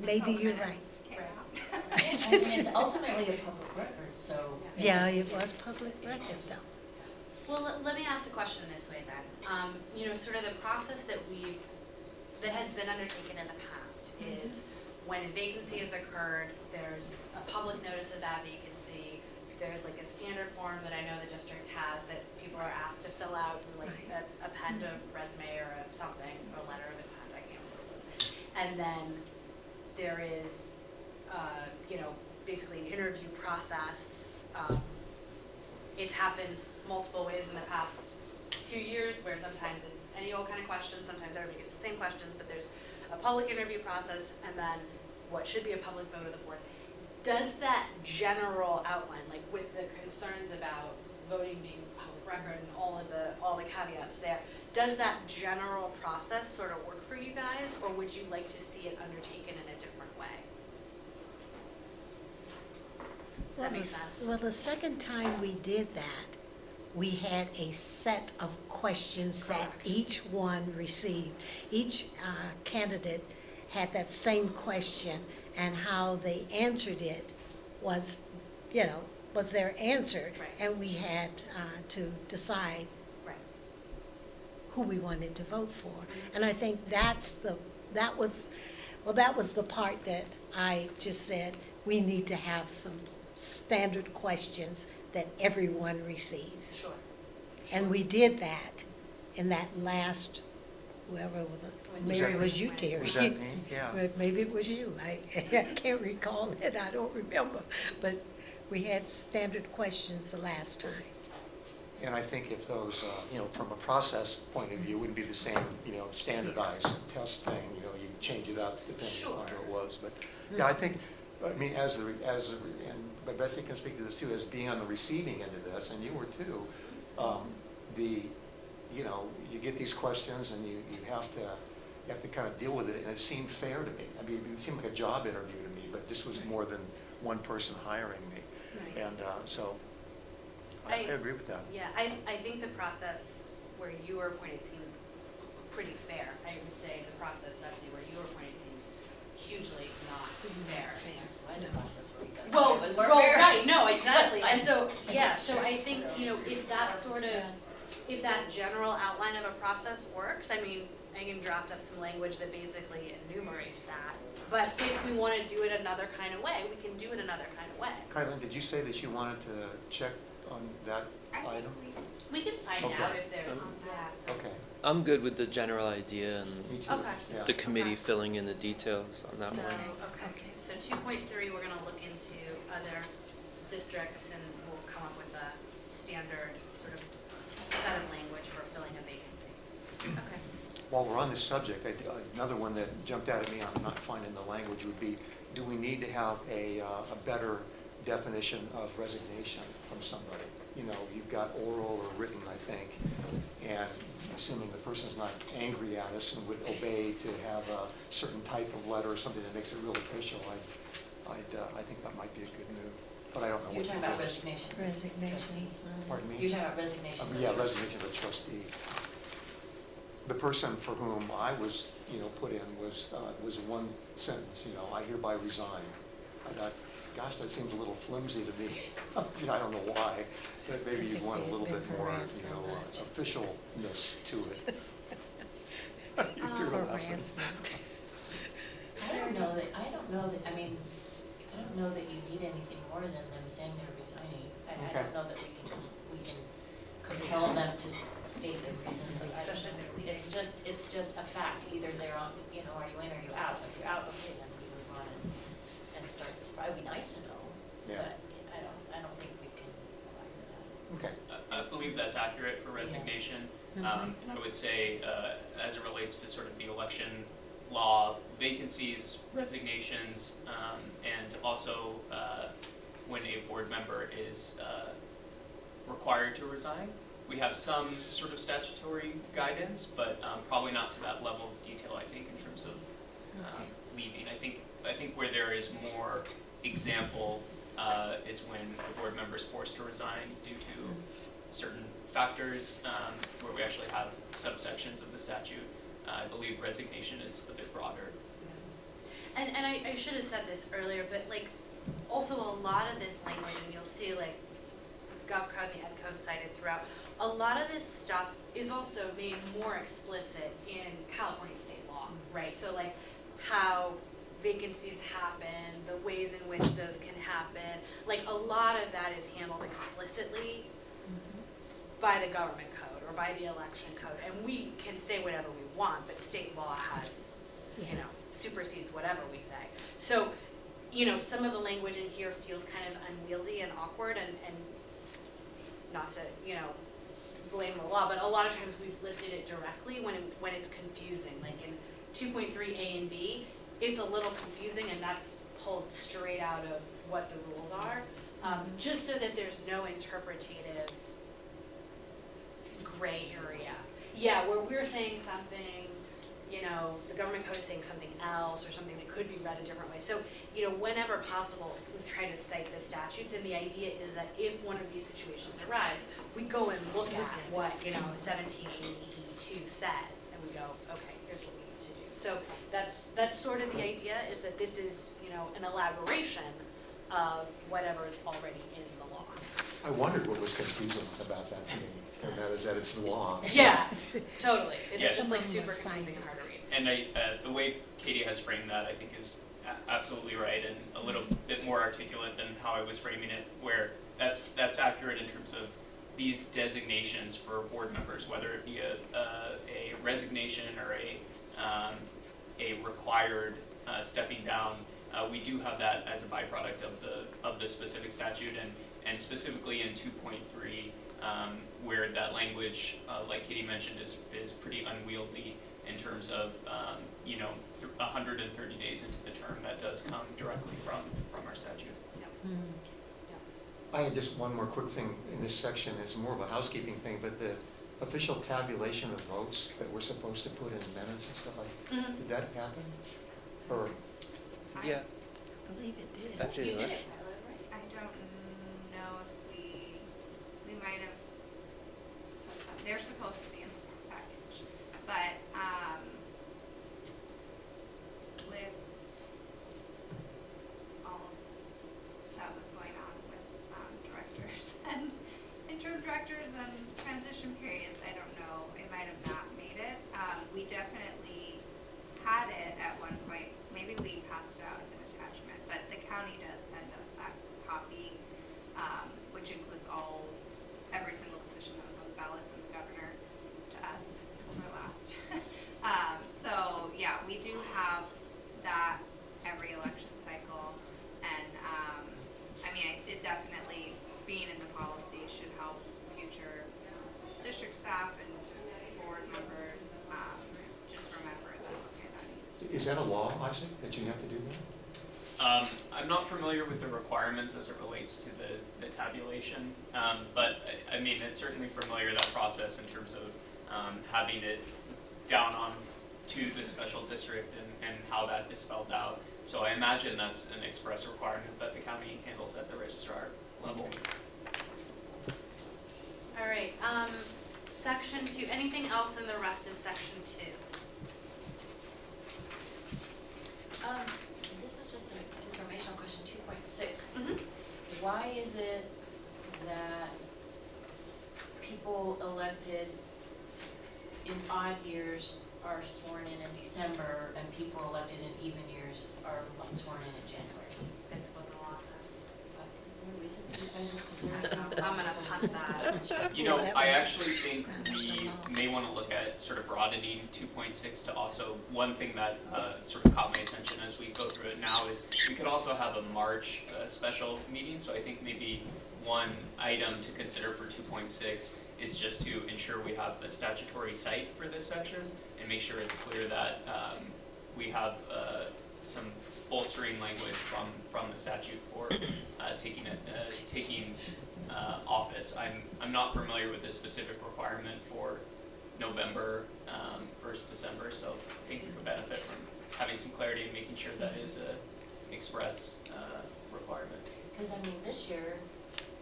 Speaker 3: Maybe
Speaker 9: Until the
Speaker 3: you're right.
Speaker 9: minutes came out.
Speaker 5: And it's ultimately a public record, so.
Speaker 3: Yeah, it was public record, though.
Speaker 2: Well, let me ask the question this way then. You know, sort of the process that has been undertaken in the past is when a vacancy has occurred, there's a public notice of that vacancy, there's like a standard form that I know the district has that people are asked to fill out and like append a resume or something, or a letter of intent, I can't remember what it was. And then there is, you know, basically an interview process. It's happened multiple ways in the past 2 years, where sometimes it's any old kind of questions, sometimes everybody gets the same questions, but there's a public interview process, and then what should be a public vote of the board. Does that general outline, like with the concerns about voting being public record and all the caveats there, does that general process sort of work for you guys, or would you like to see it undertaken in a different way? Does that make sense?
Speaker 3: Well, the second time we did that, we had a set of questions that
Speaker 2: Correct.
Speaker 3: each one received. Each candidate had that same question, and how they answered it was, you know, was their answer.
Speaker 2: Right.
Speaker 3: And we had to decide
Speaker 2: Right.
Speaker 3: who we wanted to vote for. And I think that was the part that I just said, we need to have some standard questions that everyone receives.
Speaker 2: Sure.
Speaker 3: And we did that in that last, whoever, maybe it was you, Terry.
Speaker 1: Was that me? Yeah.
Speaker 3: But maybe it was you. I can't recall it, I don't remember. But we had standard questions the last time.
Speaker 1: And I think if those, you know, from a process point of view, wouldn't be the same, you know, standardized test thing, you know, you change it up depending on who it was. But, yeah, I think, I mean, but Bessie can speak to this too, as being on the receiving end of this, and you were too, you know, you get these questions and you have to kind of deal with it, and it seemed fair to me. I mean, it seemed like a job interview to me, but this was more than one person hiring me.
Speaker 3: Right.
Speaker 1: And so, I agree with that.
Speaker 2: Yeah, I think the process where you were appointed seemed pretty fair. I would say the process, Betsy, where you were appointed seemed hugely not fair.
Speaker 5: That's why the process where you got.
Speaker 2: Well,
Speaker 5: it was more fair.
Speaker 2: right, no, exactly. And so, yeah, so I think, you know, if that general outline of a process works, I mean, I can draft up some language that basically enumerates that. But if we want to do it another kind of way, we can do it another kind of way.
Speaker 1: Kylan, did you say that you wanted to check on that
Speaker 9: I think
Speaker 1: item?
Speaker 2: We can find
Speaker 1: Okay.
Speaker 2: out if there's, yeah, some.
Speaker 1: Okay,
Speaker 6: I'm good with the general idea and
Speaker 1: me too.
Speaker 2: Okay.
Speaker 1: Yeah.
Speaker 6: the committee
Speaker 2: Okay.
Speaker 6: filling in the details on that
Speaker 2: So,
Speaker 6: one.
Speaker 2: okay,
Speaker 3: Okay.
Speaker 2: so 2.3, we're gonna look into other districts and we'll come up with a standard sort of set of language for filling a vacancy.
Speaker 1: while we're on this subject, another one that jumped out at me, I'm not finding the language, would be, do we need to have a better definition of resignation from somebody? You know, you've got oral or written, I think, and assuming the person's not angry at us and would obey to have a certain type of letter or something that makes it real official, I think that might be a good move, but I don't know
Speaker 5: You're
Speaker 1: what.
Speaker 5: talking about resignation.
Speaker 3: Resignations.
Speaker 1: Pardon me?
Speaker 5: You're talking about resignation.
Speaker 1: Yeah, resignation of a trustee. The person for whom I was, put in was one sentence, I hereby resign. I thought, gosh, that seems a little flimsy to me. I don't know why, but maybe you'd want a little bit more, officialness to it. You're laughing.
Speaker 3: Harassment.
Speaker 5: I don't know that, I mean, I don't know that you need anything more than them saying they're resigning. I
Speaker 1: Okay.
Speaker 5: don't know that we can compel them to state their reasons.
Speaker 2: Especially if they're leaving.
Speaker 5: It's just a fact, either they're on, are you in or are you out? If you're out, okay, then we move on and start, it's probably nice to know,
Speaker 1: Yeah.
Speaker 5: but I don't think we can require that.
Speaker 1: Okay,
Speaker 8: I believe that's accurate for resignation. And I would say, as it relates to sort of the election law, vacancies, resignations, and also when a board member is required to resign. We have some sort of statutory guidance, but probably not to that level of detail, I think, in terms of leaving. I think where there is more example is when a board member is forced to resign due to certain factors, where we actually have subsections of the statute. I believe resignation is a bit broader.
Speaker 2: And I should have said this earlier, but like, also a lot of this language, and you'll see like GovCon, the EdCo cited throughout, a lot of this stuff is also made more explicit in California state law, right? So like how vacancies happen, the ways in which those can happen, like a lot of that is handled explicitly by the government code or by the election code, and we can say whatever we want, but state law has, supersedes whatever we say. So, some of the language in here feels kind of unwieldy and awkward, and not to, blame the law, but a lot of times we've lifted it directly when it's confusing. Like in 2.3 A and B, it's a little confusing, and that's pulled straight out of what the rules are, just so that there's no interpretative gray area. Yeah, where we're saying something, the government code is saying something else, or something that could be read a different way. So, whenever possible, we try to cite the statutes, and the idea is that if one of these situations arise, we go and look at what, 1780E2 says, and we go, okay, here's what we need to do. So that's sort of the idea, is that this is, an elaboration of whatever is already in the law.
Speaker 1: I wondered what was confusing about that to me, and that is that it's law.
Speaker 2: Yeah, totally. It's
Speaker 8: Yes.
Speaker 2: just like
Speaker 3: Someone
Speaker 2: super
Speaker 3: was
Speaker 2: confusing
Speaker 3: citing.
Speaker 2: and hard to read.
Speaker 8: And the way Katie has framed that, I think, is absolutely right, and a little bit more articulate than how I was framing it, where that's accurate in terms of these designations for board members, whether it be a resignation or a required stepping down. We do have that as a byproduct of the specific statute, and specifically in 2.3, where that language, like Katie mentioned, is pretty unwieldy in terms of 130 days into the term. That does come directly from our statute.
Speaker 1: I had just one more quick thing in this section. It's more of a housekeeping thing, but the official tabulation of votes that we're supposed to put in minutes and stuff like, did that happen? Or,
Speaker 6: Yeah,
Speaker 3: I believe it did.
Speaker 6: after the
Speaker 2: You did
Speaker 6: election.
Speaker 2: it, Tyler, right?
Speaker 9: I don't know if we might have, they're supposed to be in the package, but, with all that was going on with, directors and interim directors and transition periods, I don't know, it might have not made it. We definitely had it at one point, maybe we passed it out as an attachment, but the county does send us that copy, which includes every single position that was on the ballot from the governor.
Speaker 1: Is that a law, Isaac, that you have to do that?
Speaker 8: I'm not familiar with the requirements as it relates to the tabulation, but I mean, it's certainly familiar, that process, in terms of having it down on to the special district and how that is spelled out. So I imagine that's an express requirement that the county handles at the registrar level.
Speaker 2: All right, section 2, anything else in the rest of section 2?
Speaker 5: This is just an informational question, 2.6.
Speaker 2: Mhm.
Speaker 5: Why is it that people elected in odd years are sworn in December, and people elected in even years are sworn in January?
Speaker 2: That's what the law says.
Speaker 5: Is there a reason you guys have to zero
Speaker 2: So
Speaker 5: sum?
Speaker 2: I'm gonna punt that.
Speaker 8: You know, I actually think we may want to look at sort of broadening 2.6 to also, one thing that sort of caught my attention as we go through it now is we could also have a March special meeting. So I think maybe one item to consider for 2.6 is just to ensure we have a statutory site for this section and make sure it's clear that we have some bolstering language from the statute for taking office. I'm not familiar with the specific requirement for November 1st December, so I think we could benefit from having some clarity and making sure that is a express requirement.
Speaker 5: Because I mean, this year,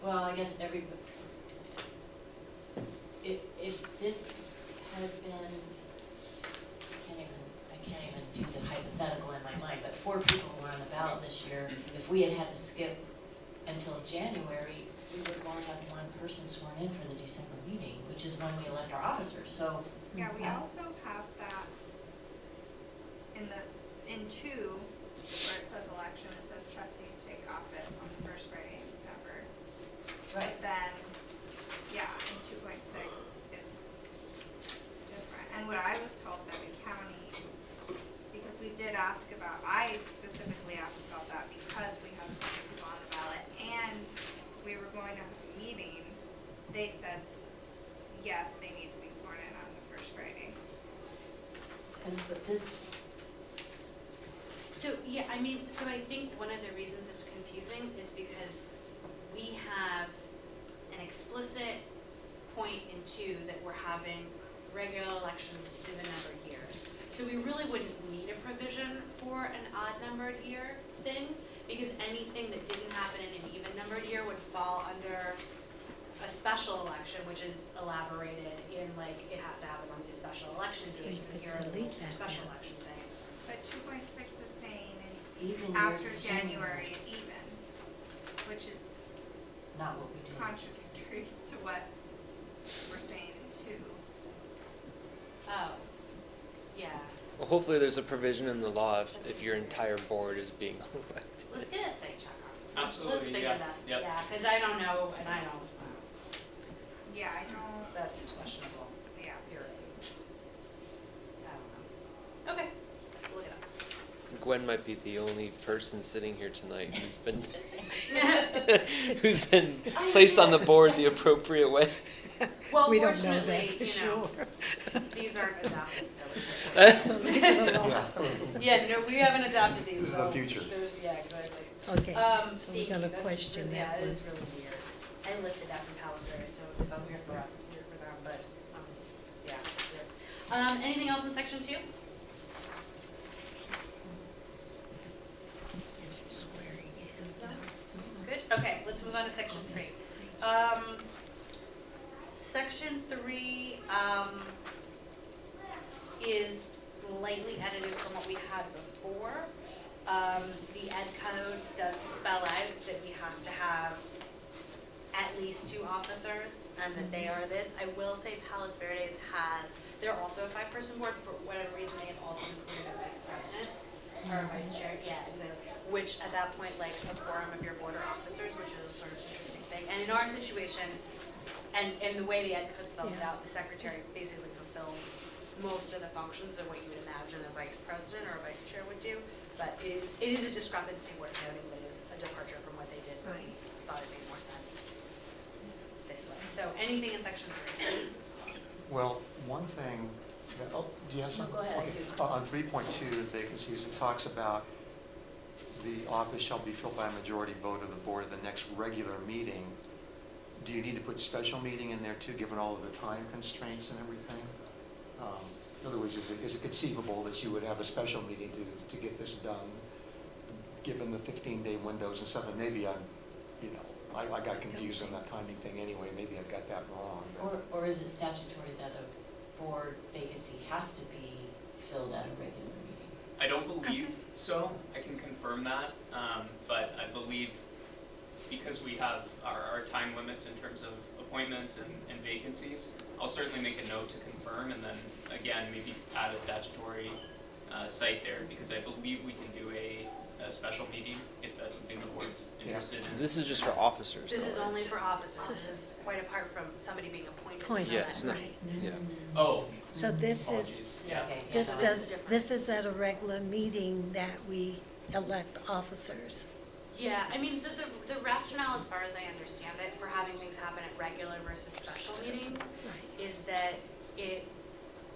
Speaker 5: well, I guess if this had been, I can't even do the hypothetical in my mind, but 4 people were on the ballot this year. If we had to skip until January, we would only have 1 person sworn in for the December meeting, which is when we elect our officers, so.
Speaker 9: Yeah, we also have that in 2, where it says election, it says trustees take office on the first Friday in December.
Speaker 5: Right.
Speaker 9: But then, yeah, in 2.6, it's different. And what I was told by the county, because we did ask about, I specifically asked about that because we have so many people on the ballot and we were going to have a meeting, they said, yes, they need to be sworn in on the first Friday.
Speaker 5: But this,
Speaker 2: So, yeah, I mean, so I think one of the reasons it's confusing is because we have an explicit point in 2 that we're having regular elections in a number of years. So we really wouldn't need a provision for an odd numbered year thing, because anything that didn't happen in an even numbered year would fall under a special election, which is elaborated in, like, it has to happen on these special election
Speaker 3: So you
Speaker 2: dates, and
Speaker 3: could
Speaker 2: here are the
Speaker 3: delete
Speaker 2: rules for
Speaker 3: that
Speaker 2: special
Speaker 3: then.
Speaker 2: election things.
Speaker 9: But 2.6 is saying
Speaker 5: even
Speaker 9: after
Speaker 5: years is
Speaker 9: January even, which is
Speaker 5: not what we did.
Speaker 9: contradictory to what we're saying is 2.
Speaker 2: Oh, yeah.
Speaker 6: Well, hopefully there's a provision in the law if your entire board is being elected.
Speaker 2: Let's get a site check on it.
Speaker 8: Absolutely,
Speaker 2: Let's figure
Speaker 8: yeah,
Speaker 2: that,
Speaker 8: yep.
Speaker 2: yeah, because I don't know, and I don't,
Speaker 9: Yeah, I don't,
Speaker 2: that seems questionable.
Speaker 9: yeah.
Speaker 2: You're right. I don't know. Okay, look it up.
Speaker 6: Gwen might be the only person sitting here tonight who's been who's been placed on the board the appropriate way.
Speaker 2: Well,
Speaker 3: We don't know that
Speaker 2: fortunately,
Speaker 3: for
Speaker 2: you know,
Speaker 3: sure.
Speaker 2: these aren't adopted, so it's.
Speaker 3: So leave it alone.
Speaker 1: Yeah.
Speaker 2: Yeah, no, we haven't adopted these,
Speaker 1: This is
Speaker 2: so.
Speaker 1: the future.
Speaker 2: Yeah, exactly.
Speaker 3: Okay, so we're
Speaker 2: thank you.
Speaker 3: gonna
Speaker 2: That's
Speaker 3: question
Speaker 2: really-
Speaker 3: that
Speaker 2: Yeah, it
Speaker 3: one.
Speaker 2: is really weird. I lifted that from Palisbury, so it's weird for us, it's weird for them, but, yeah, it's weird. Anything else in section 2?
Speaker 3: Swearing in.
Speaker 2: No? Good, okay, let's move on to section 3. Section 3, is lightly edited from what we had before. The ed code does spell out that we have to have at least 2 officers and that they are this. I will say Palos Verdes has, they're also a 5-person board, for whatever reason, they had also included a vice president or a vice chair, yeah, exactly. Which at that point, like, a quorum of your board are officers, which is a sort of interesting thing. And in our situation, and the way the ed code spells it
Speaker 3: Yeah.
Speaker 2: out, the secretary basically fulfills most of the functions of what you would imagine a vice president or a vice chair would do. But it is a discrepancy worth noting that is a departure from what they did. But we
Speaker 3: Right.
Speaker 2: thought it made more sense this way. So anything in section 3?
Speaker 1: Well, one thing Yeah, oh, do you have
Speaker 5: No,
Speaker 1: something?
Speaker 5: go ahead, I
Speaker 1: Okay.
Speaker 5: do.
Speaker 1: On 3.2, vacancies, it talks about the office shall be filled by a majority vote of the board at the next regular meeting. Do you need to put special meeting in there too, given all of the time constraints and everything? In other words, is it conceivable that you would have a special meeting to get this done, given the 15-day windows and stuff? And maybe I got confused on that timing thing anyway, maybe I got that wrong. but-
Speaker 5: Or is it statutory that a board vacancy has to be filled at a regular meeting?
Speaker 8: I don't believe so, I can confirm that, but I believe because we have our time limits in terms of appointments and vacancies, I'll certainly make a note to confirm, and then again, maybe add a statutory site there, because I believe we can do a special meeting if that's something the board's interested in.
Speaker 6: This is just for officers.
Speaker 2: This
Speaker 6: though,
Speaker 2: is
Speaker 6: right?
Speaker 2: only for officers, this is quite apart from somebody being appointed to
Speaker 3: Appointed,
Speaker 6: Yeah, it's not,
Speaker 3: Right.
Speaker 6: yeah.
Speaker 8: Oh,
Speaker 3: So this is,
Speaker 8: apologies, yeah.
Speaker 5: Okay,
Speaker 3: this
Speaker 5: yeah, no,
Speaker 3: does,
Speaker 2: different.
Speaker 3: this is at a regular meeting that we elect officers.
Speaker 2: Yeah, I mean, so the rationale, as far as I understand it, for having things happen at regular versus special meetings
Speaker 3: Right.
Speaker 2: is that it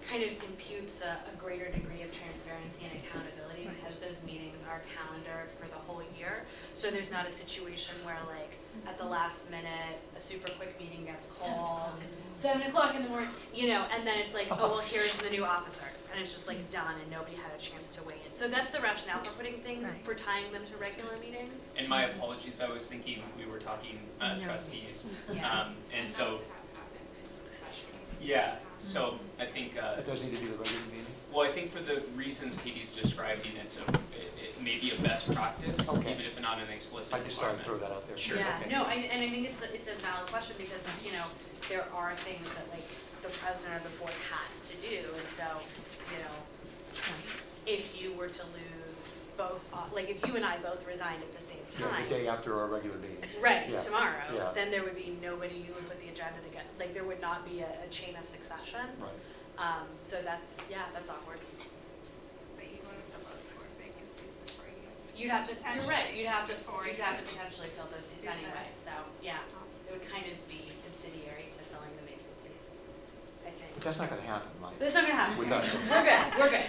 Speaker 2: kind of imputes a greater degree of transparency and accountability
Speaker 3: Right.
Speaker 2: because those meetings are calendared for the whole year. So there's not a situation where like at the last minute, a super quick meeting gets called, 7 o'clock in the morning, and then it's like, oh, well, here's the new officers. And it's just like done and nobody had a chance to weigh in. So that's the rationale for putting things,
Speaker 3: Right.
Speaker 2: for tying them to regular meetings.
Speaker 8: And my apologies, I was thinking we were talking
Speaker 3: No.
Speaker 8: trustees.
Speaker 2: Yeah.
Speaker 8: And so, yeah, so I think,
Speaker 1: It does need to be the regular meeting?
Speaker 8: well, I think for the reasons Katie's describing, it may be a best practice,
Speaker 1: Okay.
Speaker 8: even if not an explicit
Speaker 1: I just thought I'd
Speaker 8: requirement.
Speaker 1: throw that out there.
Speaker 8: Sure.
Speaker 2: Yeah,
Speaker 1: Okay.
Speaker 2: no, and I think it's a valid question because, there are things that like the president of the board has to do. And so, if you were to lose both, like if you and I both resigned at the same
Speaker 1: Yeah,
Speaker 2: time.
Speaker 1: the day after our regular meeting.
Speaker 2: Right,
Speaker 1: Yeah,
Speaker 2: tomorrow,
Speaker 1: yeah.
Speaker 2: then there would be nobody you would put the agenda together, like there would not be a chain of succession.
Speaker 1: Right.
Speaker 2: So that's awkward.
Speaker 9: But you want to fill those board vacancies before you.
Speaker 2: You'd have to, you're right, you'd have to potentially fill those seats
Speaker 9: Do that.
Speaker 2: anyway, so, yeah. It would kind of be subsidiary to filling the vacancies, I think.
Speaker 1: But that's not gonna happen, Mike.
Speaker 2: But it's not gonna happen.
Speaker 1: With us.
Speaker 2: We're good.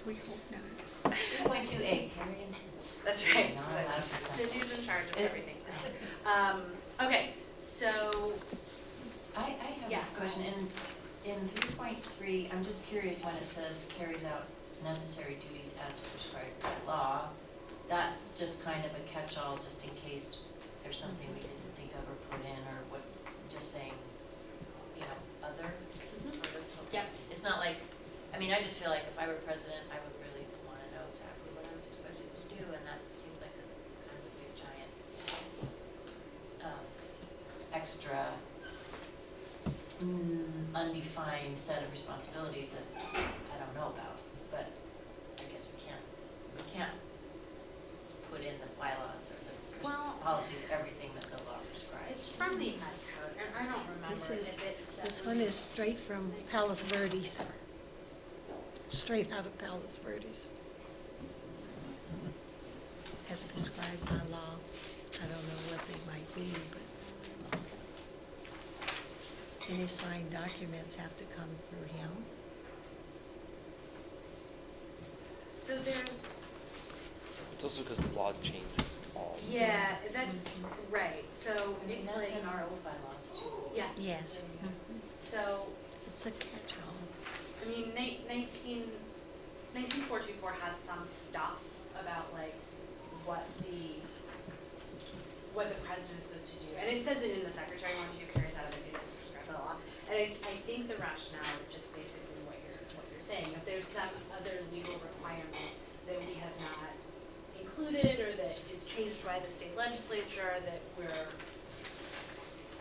Speaker 3: We hope not.
Speaker 5: 3.2A, Terry and
Speaker 2: That's right.
Speaker 5: No, I don't think so.
Speaker 2: Cindy's in charge of everything. Okay, so,
Speaker 5: I have
Speaker 2: Yeah.
Speaker 5: a question. In 3.3, I'm just curious when it says carries out necessary duties as prescribed by law. That's just kind of a catch-all, just in case there's something we didn't think of or put in, or what, just saying, other sort of.
Speaker 2: Yep.
Speaker 5: It's not like, I just feel like if I were president, I would really want to know exactly what I was expected to do, and that seems like a kind of a big giant extra undefined set of responsibilities that I don't know about, but I guess we can't put in the bylaws or the
Speaker 2: Well,
Speaker 5: policies, everything that the law prescribes.
Speaker 2: it's from the Ed Code, and I don't remember
Speaker 3: This
Speaker 2: if
Speaker 3: is,
Speaker 2: it says.
Speaker 3: this one is straight from Palos Verdes. Straight out of Palos Verdes. As prescribed by law. I don't know what they might be, but any signed documents have to come through him.
Speaker 2: So there's,
Speaker 6: It's also because the law changes all. the time.
Speaker 2: yeah, that's right, so it's
Speaker 5: That's
Speaker 2: like,
Speaker 5: in our old bylaws too.
Speaker 2: yeah,
Speaker 3: Yes,
Speaker 2: so,
Speaker 3: it's a catch-all.
Speaker 2: I mean, 19424 has some stuff about like what the president is supposed to do. And it says it in the secretary one too, carries out of the duties prescribed by law. And I think the rationale is just basically what you're saying. If there's some other legal requirement that we have not included or that is changed by the state legislature that we're,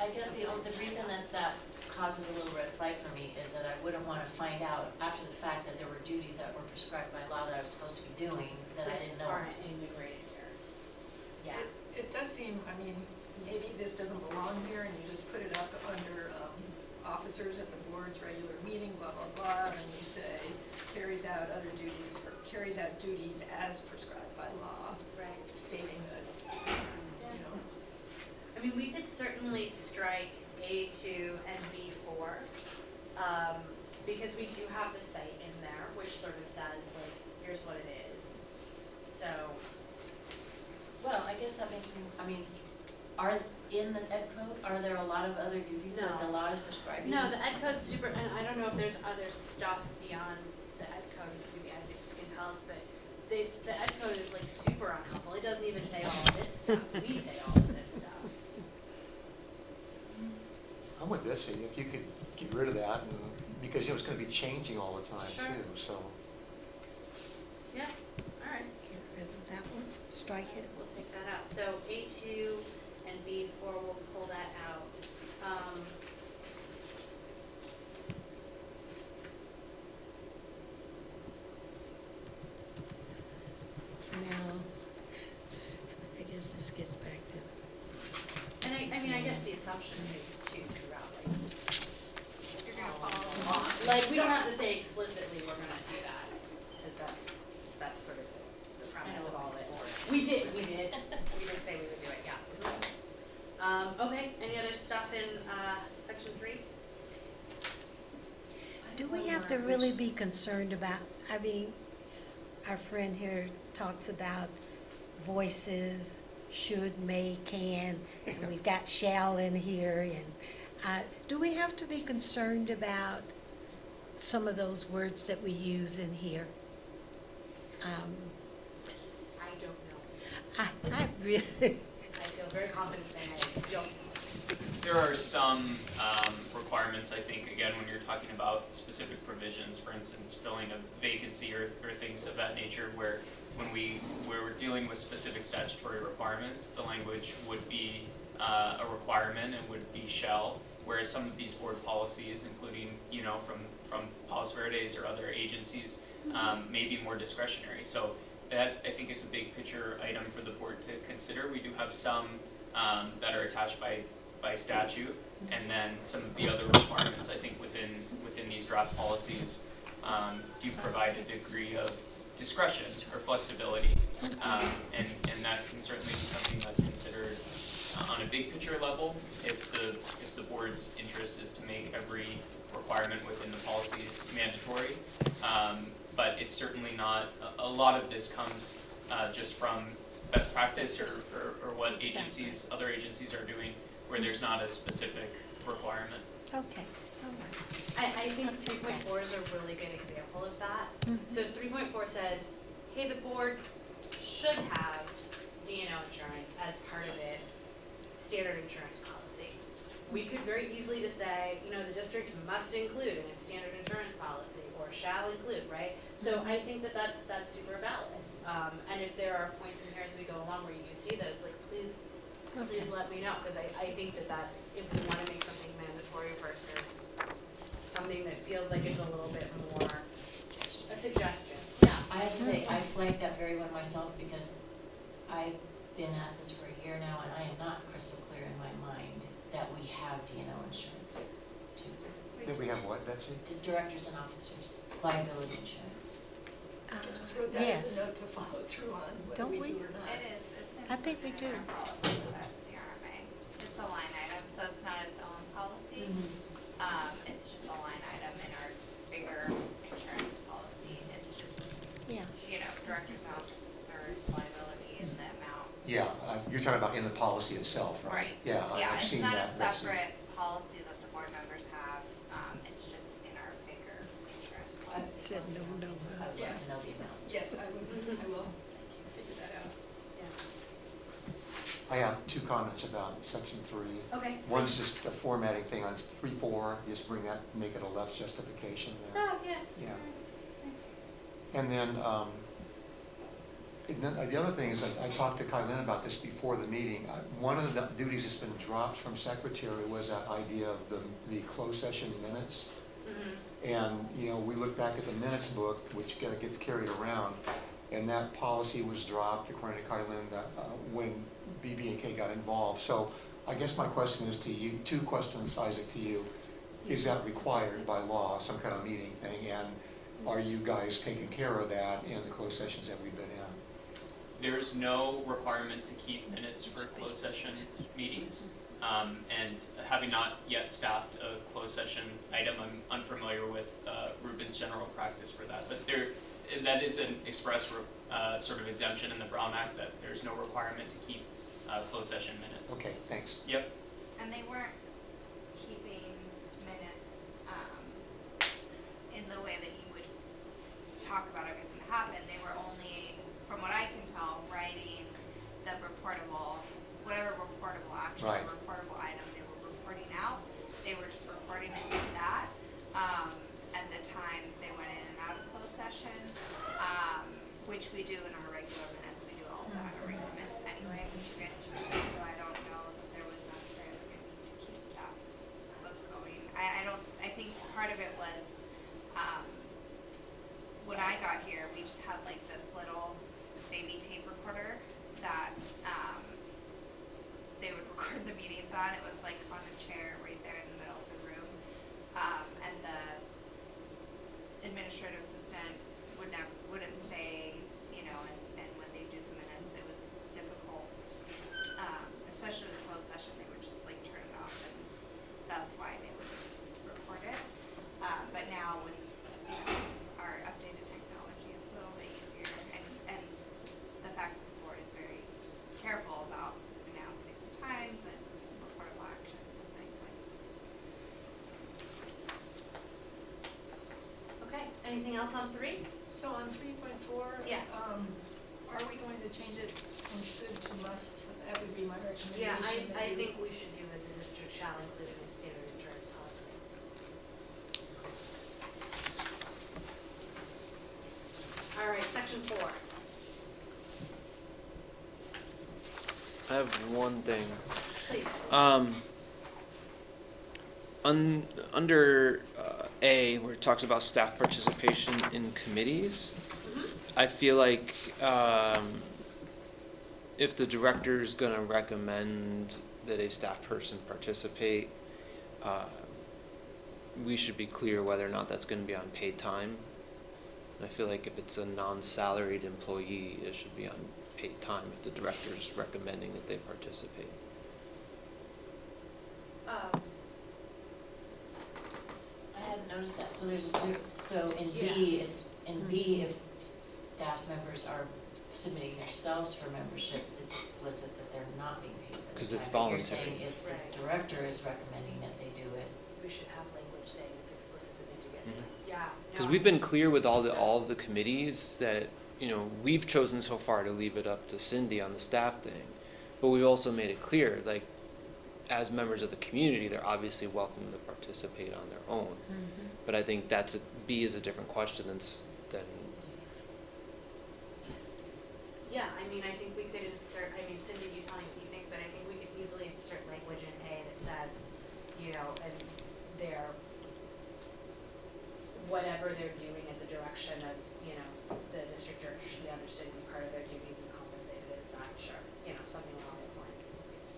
Speaker 5: I guess the reason that causes a little red flag for me is that I wouldn't want to find out after the fact that there were duties that were prescribed by law that I was supposed to be doing that I didn't know.
Speaker 2: aren't enumerated here. Yeah.
Speaker 7: It does seem, maybe this doesn't belong here, and you just put it up under officers at the board's regular meeting, blah, blah, blah, and you say carries out other duties, or carries out duties as prescribed by law,
Speaker 2: Right.
Speaker 7: stating that,
Speaker 2: I mean, we could certainly strike A2 and B4, because we do have the site
Speaker 5: I mean, are, in the ed code, are there a lot of other duties that the
Speaker 2: No.
Speaker 5: law is prescribing?
Speaker 2: No, the ed code's super, and I don't know if there's other stuff beyond the ed code, maybe Isaac can tell us, but the ed code is like super unhelpful. It doesn't even say all of this stuff. We say all of this stuff.
Speaker 1: I'm with Betsy, if you could get rid of that, and, because, you know, it's gonna be changing all the time
Speaker 2: Sure.
Speaker 1: too, so.
Speaker 2: Yeah, all right.
Speaker 3: Get rid of that one, strike it.
Speaker 2: We'll take that out. So A2 and B4, we'll pull that out.
Speaker 3: Now, I guess this gets back to,
Speaker 2: And
Speaker 3: What's his
Speaker 2: I mean, I
Speaker 3: name?
Speaker 2: guess the assumption is too throughout, like,
Speaker 9: You're gonna
Speaker 2: follow
Speaker 9: follow
Speaker 2: the
Speaker 9: along.
Speaker 2: law. Like, we don't have to say explicitly we're gonna do that, because that's sort of the premise of all it. We did say we would do it, yeah. Okay, any other stuff in, section 3?
Speaker 3: do we have to really be concerned about, I mean, our friend here talks about voices, should, may, can, and we've got shall in here, and, do we have to be concerned about some of those words that we use in here?
Speaker 2: I don't know.
Speaker 3: I really,
Speaker 2: I feel very confident saying I don't know.
Speaker 8: There are some requirements, I think, again, when you're talking about specific provisions, for instance, filling a vacancy or things of that nature, where we're dealing with specific statutory requirements, the language would be a requirement and would be shall, whereas some of these board policies, including, you know, from Palos Verdes or other agencies, may be more discretionary. So that, I think, is a big picture item for the board to consider. We do have some that are attached by statute, and then some of the other requirements, I think, within these draft policies do provide a degree of discretion or flexibility, and that can certainly be something that's considered on a big picture level if the board's interest is to make every requirement within the policies mandatory. But it's certainly not, a lot of this comes just from best practice or what agencies, other agencies are doing, where there's not a specific requirement.
Speaker 3: okay, all right.
Speaker 2: I think
Speaker 3: I'll take that.
Speaker 2: 3.4 is a really good example of that.
Speaker 3: Mhm.
Speaker 2: So 3.4 says, hey, the board should have D&O insurance as part of its standard insurance policy. We could very easily just say, you know, the district must include in its standard insurance policy, or shall include, right? So I think that that's super valid. And if there are points in here as we go along where you see those, like, please let me know, because I think that that's, if we want to make something mandatory versus something that feels like it's a little bit more a suggestion.
Speaker 5: Yeah, I have to say, I flagged that very one myself because I've been at this for a year now and I am not crystal clear in my mind that we have D&O insurance to
Speaker 1: Then we have what, Betsy?
Speaker 5: directors and officers, liability insurance.
Speaker 7: I just wrote that as
Speaker 3: Yes.
Speaker 7: a note to follow through on whether
Speaker 3: Don't
Speaker 7: we
Speaker 3: we?
Speaker 7: do or not.
Speaker 9: It is, it's
Speaker 3: I think we
Speaker 9: included in
Speaker 3: do.
Speaker 9: our policy with SDRMA. It's a line item, so it's not its own policy. It's just a line item in our bigger insurance policy. It's just,
Speaker 3: Yeah,
Speaker 9: you know, director's and officers liability and the amount.
Speaker 1: Yeah, you're talking about in the policy itself, right? Yeah,
Speaker 9: Yeah,
Speaker 1: I've
Speaker 9: it's
Speaker 1: seen
Speaker 9: not a
Speaker 1: that, Betsy.
Speaker 9: separate policy that the board members have. It's just in our bigger insurance
Speaker 3: I
Speaker 9: policy.
Speaker 3: said no, no,
Speaker 5: I would
Speaker 7: Yeah.
Speaker 5: like to know the amount.
Speaker 7: Yes, I will figure that out.
Speaker 1: I have two comments about section 3.
Speaker 2: Okay.
Speaker 1: One's just a formatting thing on 3.4, just bring that, make it a left justification there.
Speaker 2: Oh, yeah.
Speaker 1: Yeah. And then the other thing is, I talked to Kylen about this before the meeting. One of the duties that's been dropped from secretary was that idea of the closed session minutes. And, you know, we look back at the minutes book, which gets carried around, and that policy was dropped, according to Kylen, when BB&K got involved. So I guess my question is to you, two questions, Isaac, to you. Is that required by law, some kind of meeting thing? And are you guys taking care of that in the closed sessions that we've been in?
Speaker 8: There is no requirement to keep minutes for closed session meetings. And having not yet staffed a closed session item, I'm unfamiliar with Ruben's general practice for that. But that is an express sort of exemption in the Brown Act, that there's no requirement to keep closed session minutes.
Speaker 1: Okay, thanks.
Speaker 8: Yep.
Speaker 9: And they weren't keeping minutes, in the way that you would talk about everything that happened. They were only, from what I can tell, writing the reportable, whatever reportable action,
Speaker 1: Right.
Speaker 9: or reportable item they were reporting out. They were just reporting it with that, and the times they went in and out of closed session, which we do in our regular minutes. We do all that in our regular minutes anyway, which you guys do. So I don't know that there was necessarily a need to keep that book going. I think part of it was, when I got here, we just had like this little baby tape recorder that, they would record the meetings on. It was like on a chair right there in the middle of the room. And the administrative assistant wouldn't stay, you know, and when they do the minutes, it was difficult. Especially in the closed session, they would just like turn it off, and that's why they would record it. But now with, you know, our updated technology, it's a little bit easier, and the fact that the board is very careful about announcing the times and reportable actions and things like that.
Speaker 2: Okay, anything else on 3?
Speaker 7: So on 3.4,
Speaker 2: Yeah.
Speaker 7: are we going to change it from should to must? That would be my recommendation.
Speaker 2: Yeah,
Speaker 7: that
Speaker 2: I
Speaker 7: you-
Speaker 2: think we should do it, the district shall include in its standard insurance policy. All right, section 4.
Speaker 6: I have one thing.
Speaker 2: Please.
Speaker 6: Under A, where it talks about staff participation in committees, I feel like if the director's gonna recommend that a staff person participate, we should be clear whether or not that's gonna be on paid time. And I feel like if it's a non-salaried employee, it should be on paid time if the director's recommending that they participate.
Speaker 5: I hadn't noticed that, so there's so in B, it's, in B, if staff members are submitting themselves for membership, it's explicit that they're not being paid for the
Speaker 6: 'Cause it's
Speaker 5: time. But
Speaker 6: voluntary.
Speaker 5: You're saying if
Speaker 2: Right.
Speaker 5: the director is recommending that they do it,
Speaker 2: We should have language saying it's explicit that they do get
Speaker 6: Mhm.
Speaker 2: it. Yeah.
Speaker 6: Because
Speaker 2: no.
Speaker 6: we've been clear with all of the committees that, you know, we've chosen so far to leave it up to Cindy on the staff thing. But we've also made it clear, like, as members of the community, they're obviously welcome to participate on their own. But I think B is a different question than
Speaker 2: Yeah, I mean, I think we could insert, I mean, Cindy, you tell me what you think, but I think we could easily insert language in A that says, you know, and they're, whatever they're doing at the direction of, you know, the district director should be understood to be part of their duties and compensated as such, or, you know, something along those lines.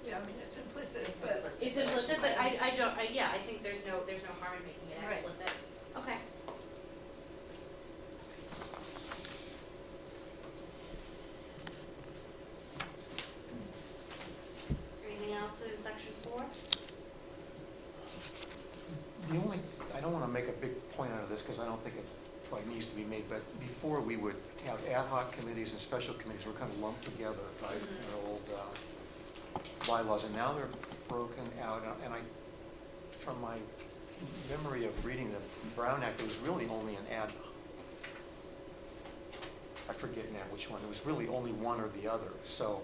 Speaker 7: Yeah, I mean, it's implicit,
Speaker 2: It's
Speaker 7: but.
Speaker 2: implicit. It's implicit, but I don't, yeah, I think there's no harm in making it
Speaker 7: Right.
Speaker 2: explicit. Okay. Anything else in section 4?
Speaker 1: The only, I don't want to make a big point out of this because I don't think it probably needs to be made, but before we would have ad hoc committees and special committees were kind of lumped together, right? In our old bylaws, and now they're broken out. And I, from my memory of reading the Brown Act, it was really only an ad, I forget now which one, it was really only one or the other. So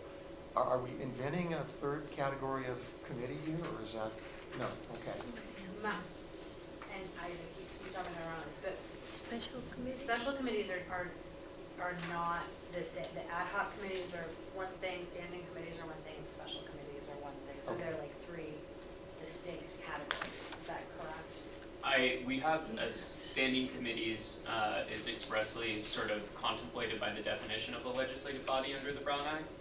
Speaker 1: are we inventing a third category of committee here, or is that, no, okay.
Speaker 2: Ma, and Isaac, you tell me they're wrong, but
Speaker 3: Special committee?
Speaker 2: special committees are not the same. The ad hoc committees are one thing, standing committees are one thing, and special committees are one thing. So
Speaker 1: Okay.
Speaker 2: they're like 3 distinct categories. Is that correct?
Speaker 8: We have as standing committees is expressly sort of contemplated by the definition of the legislative body under the Brown Act.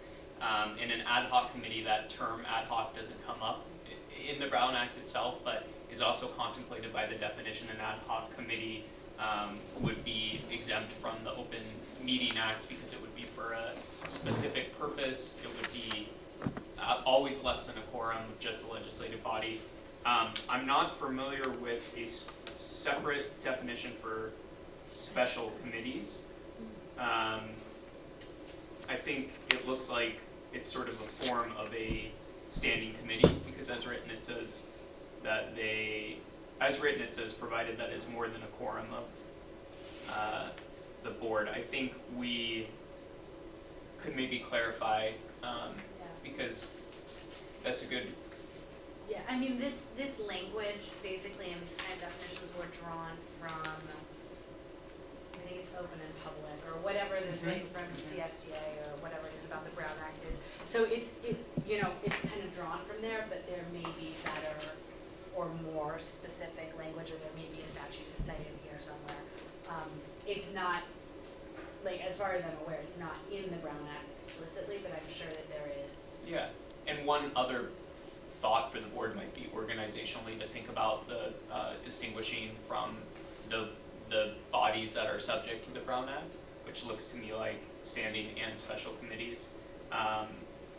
Speaker 8: In an ad hoc committee, that term ad hoc doesn't come up in the Brown Act itself, but is also contemplated by the definition. An ad hoc committee would be exempt from the Open Meeting Act because it would be for a specific purpose. It would be always less than a quorum of just the legislative body. I'm not familiar with a separate definition for special committees. I think it looks like it's sort of a form of a standing committee, because as written it says that provided that is more than a quorum of the board. I think we could maybe clarify, because that's a good,
Speaker 2: Yeah, I mean, this language, basically, and these kind of definitions were drawn from, I think it's open and public, or whatever the thing from CSDA, or whatever it is about the Brown Act is. So it's kind of drawn from there, but there may be better or more specific language, or there may be a statute to say in here somewhere. It's not, like, as far as I'm aware, it's not in the Brown Act explicitly, but I'm sure that there is.
Speaker 8: yeah. And one other thought for the board might be organizationally to think about the distinguishing from the bodies that are subject to the Brown Act, which looks to me like standing and special committees,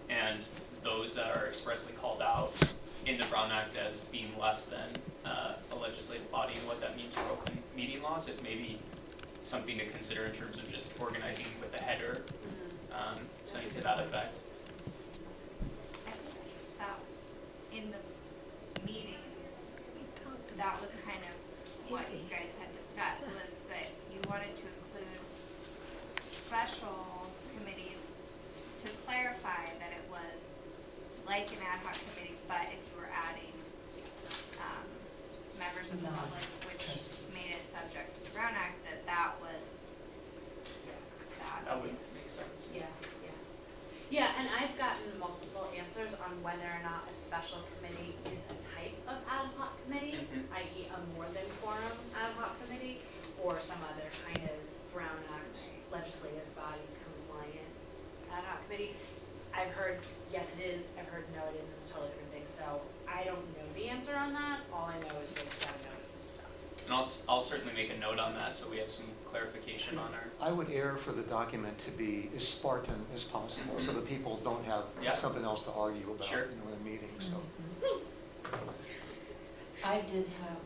Speaker 8: and those that are expressly called out in the Brown Act as being less than a legislative body, and what that means for open meeting laws. It may be something to consider in terms of just organizing with a header, something to that effect.
Speaker 9: I think that in the meetings,
Speaker 3: We talked
Speaker 9: that
Speaker 3: about
Speaker 9: was
Speaker 3: it.
Speaker 9: kind of what you
Speaker 3: Easy.
Speaker 9: guys had discussed, was that you wanted to include special committees to clarify that it was like an ad hoc committee, but if you were adding members of the public, which
Speaker 5: Trustees.
Speaker 9: made it subject to the Brown Act, that was that.
Speaker 8: That would make sense.
Speaker 2: Yeah, yeah. Yeah, and I've gotten multiple answers on whether or not a special committee is a type of ad hoc committee, i.e. a more than quorum ad hoc committee, or some other kind of Brown Act legislative body compliant ad hoc committee. I've heard, yes it is, I've heard no it isn't, it's totally different thing, so I don't know the answer on that. All I know is they've got to notice some stuff.
Speaker 8: And I'll certainly make a note on that, so we have some clarification on our.
Speaker 1: I would err for the document to be as Spartan as possible, so that people don't have
Speaker 8: Yeah.
Speaker 1: something else to argue about,
Speaker 8: Sure.
Speaker 1: in a meeting, so.
Speaker 5: I did have,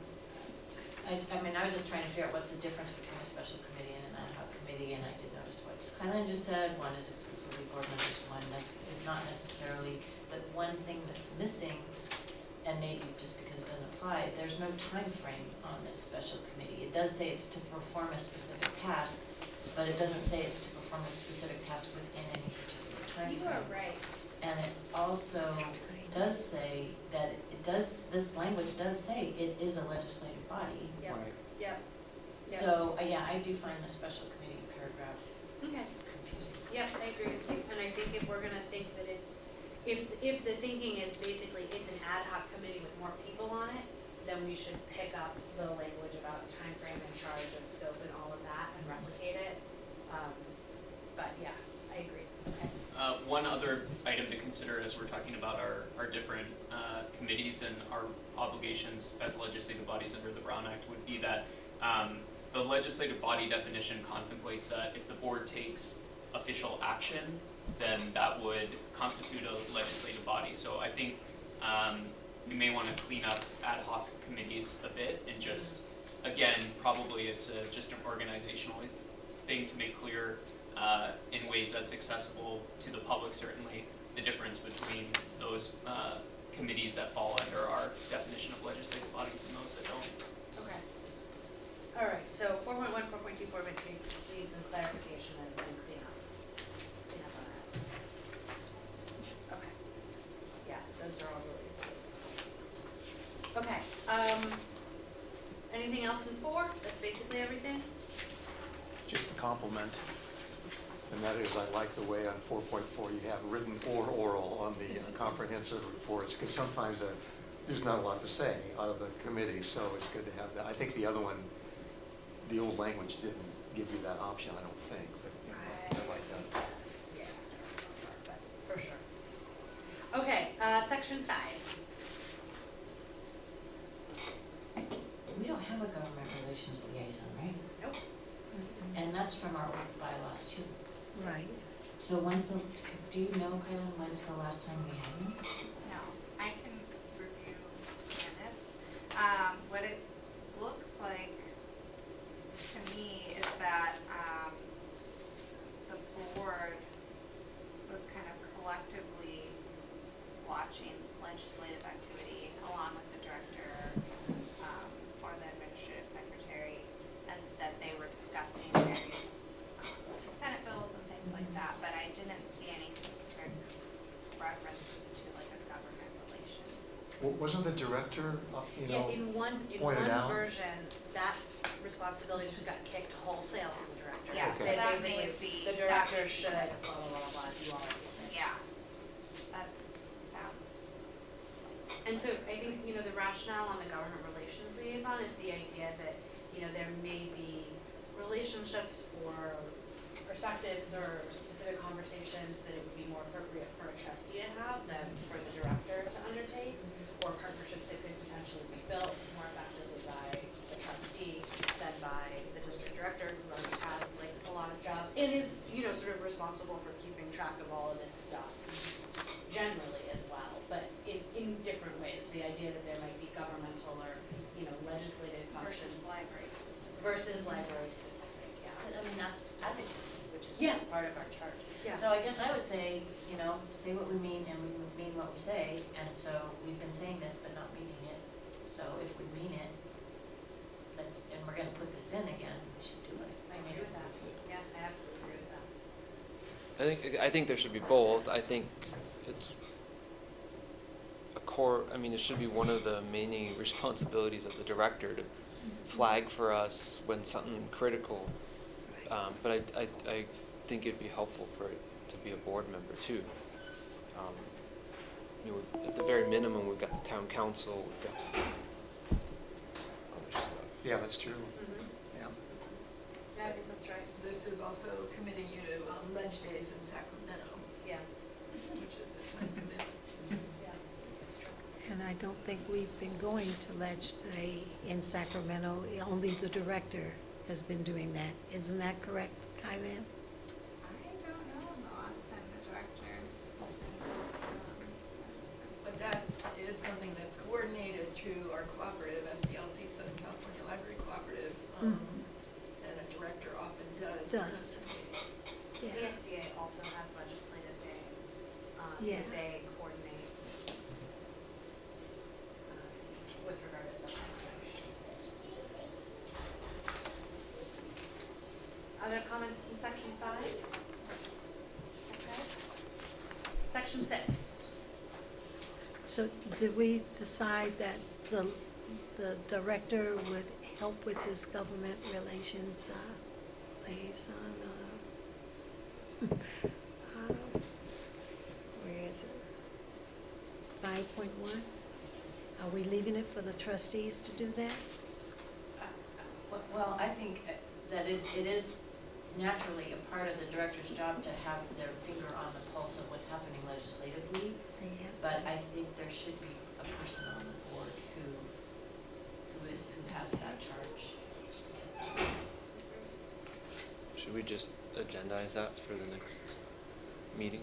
Speaker 5: I mean, I was just trying to figure out what's the difference between a special committee and an ad hoc committee, and I did notice what Kylan just said, one is exclusively board members, one is not necessarily, but one thing that's missing, and maybe just because it doesn't apply, there's no time frame on this special committee. It does say it's to perform a specific task, but it doesn't say it's to perform a specific task within any particular time
Speaker 2: You
Speaker 5: frame.
Speaker 2: are right.
Speaker 5: And it also does say that this language does say it is a legislative body.
Speaker 2: Yep,
Speaker 1: Right.
Speaker 2: yep, yep.
Speaker 5: So, yeah, I do find the special committee paragraph
Speaker 2: Okay.
Speaker 5: confusing.
Speaker 2: Yep, I agree with you, and I think if we're gonna think that it's, if the thinking is basically it's an ad hoc committee with more people on it, then we should pick up the language about time frame and charge and scope and all of that and replicate it. But yeah, I agree. Okay.
Speaker 8: One other item to consider as we're talking about our different committees and our obligations as legislative bodies under the Brown Act would be that the legislative body definition contemplates that if the board takes official action, then that would constitute a legislative body. So I think we may want to clean up ad hoc committees a bit and just, again, probably it's just an organizational thing to make clear in ways that's accessible to the public, certainly, the difference between those committees that fall under our definition of legislative bodies and those that don't.
Speaker 2: Okay. All right, so 4.1, 4.2, 4.3 needs some clarification and clean up on that. Okay. Yeah, those are all really good. Okay, anything else in 4? That's basically everything?
Speaker 1: Just a compliment, and that is I like the way on 4.4 you have written or oral on the comprehensive reports, because sometimes there's not a lot to say out of the committee, so it's good to have that. I think the other one, the old language didn't give you that option, I don't think, but you know, I like that.
Speaker 2: Yeah, but for sure. Okay, section 5.
Speaker 5: We don't have a government relations liaison, right?
Speaker 2: Nope.
Speaker 5: And that's from our old bylaws too.
Speaker 3: Right.
Speaker 5: So do you know, Kylan, when's the last time we had one?
Speaker 9: No, I can review minutes. What it looks like to me is that the board was kind of collectively legislative activity along with the director, or the administrative secretary, and that they were discussing various Senate bills and things like that, but I didn't see any specific references to like a government relations.
Speaker 1: Wasn't the director, you
Speaker 2: Yeah,
Speaker 1: know,
Speaker 2: in one
Speaker 1: pointed out?
Speaker 2: version, that responsibility just got kicked wholesale to the director.
Speaker 9: Yeah,
Speaker 1: so
Speaker 2: Say
Speaker 9: that
Speaker 2: basically,
Speaker 9: may be-
Speaker 2: the
Speaker 9: that
Speaker 2: director
Speaker 9: may be
Speaker 2: should
Speaker 9: what-
Speaker 2: blah, blah, blah, blah, do all of these things.
Speaker 9: Yeah. That sounds
Speaker 2: And so I think, you know, the rationale on the government relations liaison is the idea that, you know, there may be relationships or perspectives or specific conversations that it would be more appropriate for a trustee to have than for the director to undertake, or partnerships that could potentially be built more effectively by the trustee than by the district director, who already has like a lot of jobs and is, you know, sort of responsible for keeping track of all of this stuff generally as well, but in different ways. The idea that there might be governmental or, you know, legislative functions
Speaker 9: versus library specific.
Speaker 2: versus library specific, yeah.
Speaker 5: I mean, that's advocacy, which is
Speaker 2: Yeah.
Speaker 5: part of our charge.
Speaker 2: Yeah.
Speaker 5: So I guess I would say, you know, say what we mean and we mean what we say, and so we've been saying this but not meaning it. So if we mean it, and we're gonna put this in again, we should do it.
Speaker 2: I agree with that. Yeah, I absolutely agree with that.
Speaker 6: I think there should be both. I think it's a core, I mean, it should be one of the main responsibilities of the director to flag for us when something critical. But I think it'd be helpful for it to be a board member too. You know, at the very minimum, we've got the town council, we've got other stuff.
Speaker 1: yeah, that's true,
Speaker 2: Mm-hmm.
Speaker 1: yeah.
Speaker 2: Yeah, I think that's right.
Speaker 7: This is also committing you to Ledge Days in Sacramento,
Speaker 2: Yeah,
Speaker 7: which is a time commitment.
Speaker 2: yeah, that's true.
Speaker 3: And I don't think we've been going to Ledge Day in Sacramento. Only the director has been doing that. Isn't that correct, Kylan?
Speaker 9: I don't know the last time the director was in,
Speaker 7: But that is something that's coordinated through our cooperative, SCLC, Southern California Library Cooperative, and a director often does.
Speaker 3: Does. Yeah.
Speaker 2: CSDA also has legislative days,
Speaker 3: Yeah.
Speaker 2: that they coordinate, with regard to special issues. Other comments in section 5? Okay. Section 6.
Speaker 3: So did we decide that the director would help with this government relations liaison? Where is it? 5.1? Are we leaving it for the trustees to do that?
Speaker 5: Well, I think that it is naturally a part of the director's job to have their finger on the pulse of what's happening legislatively,
Speaker 3: They have
Speaker 5: but
Speaker 3: to-
Speaker 5: I think there should be a person on the board who has that charge specifically.
Speaker 6: Should we just agendize that for the next meeting?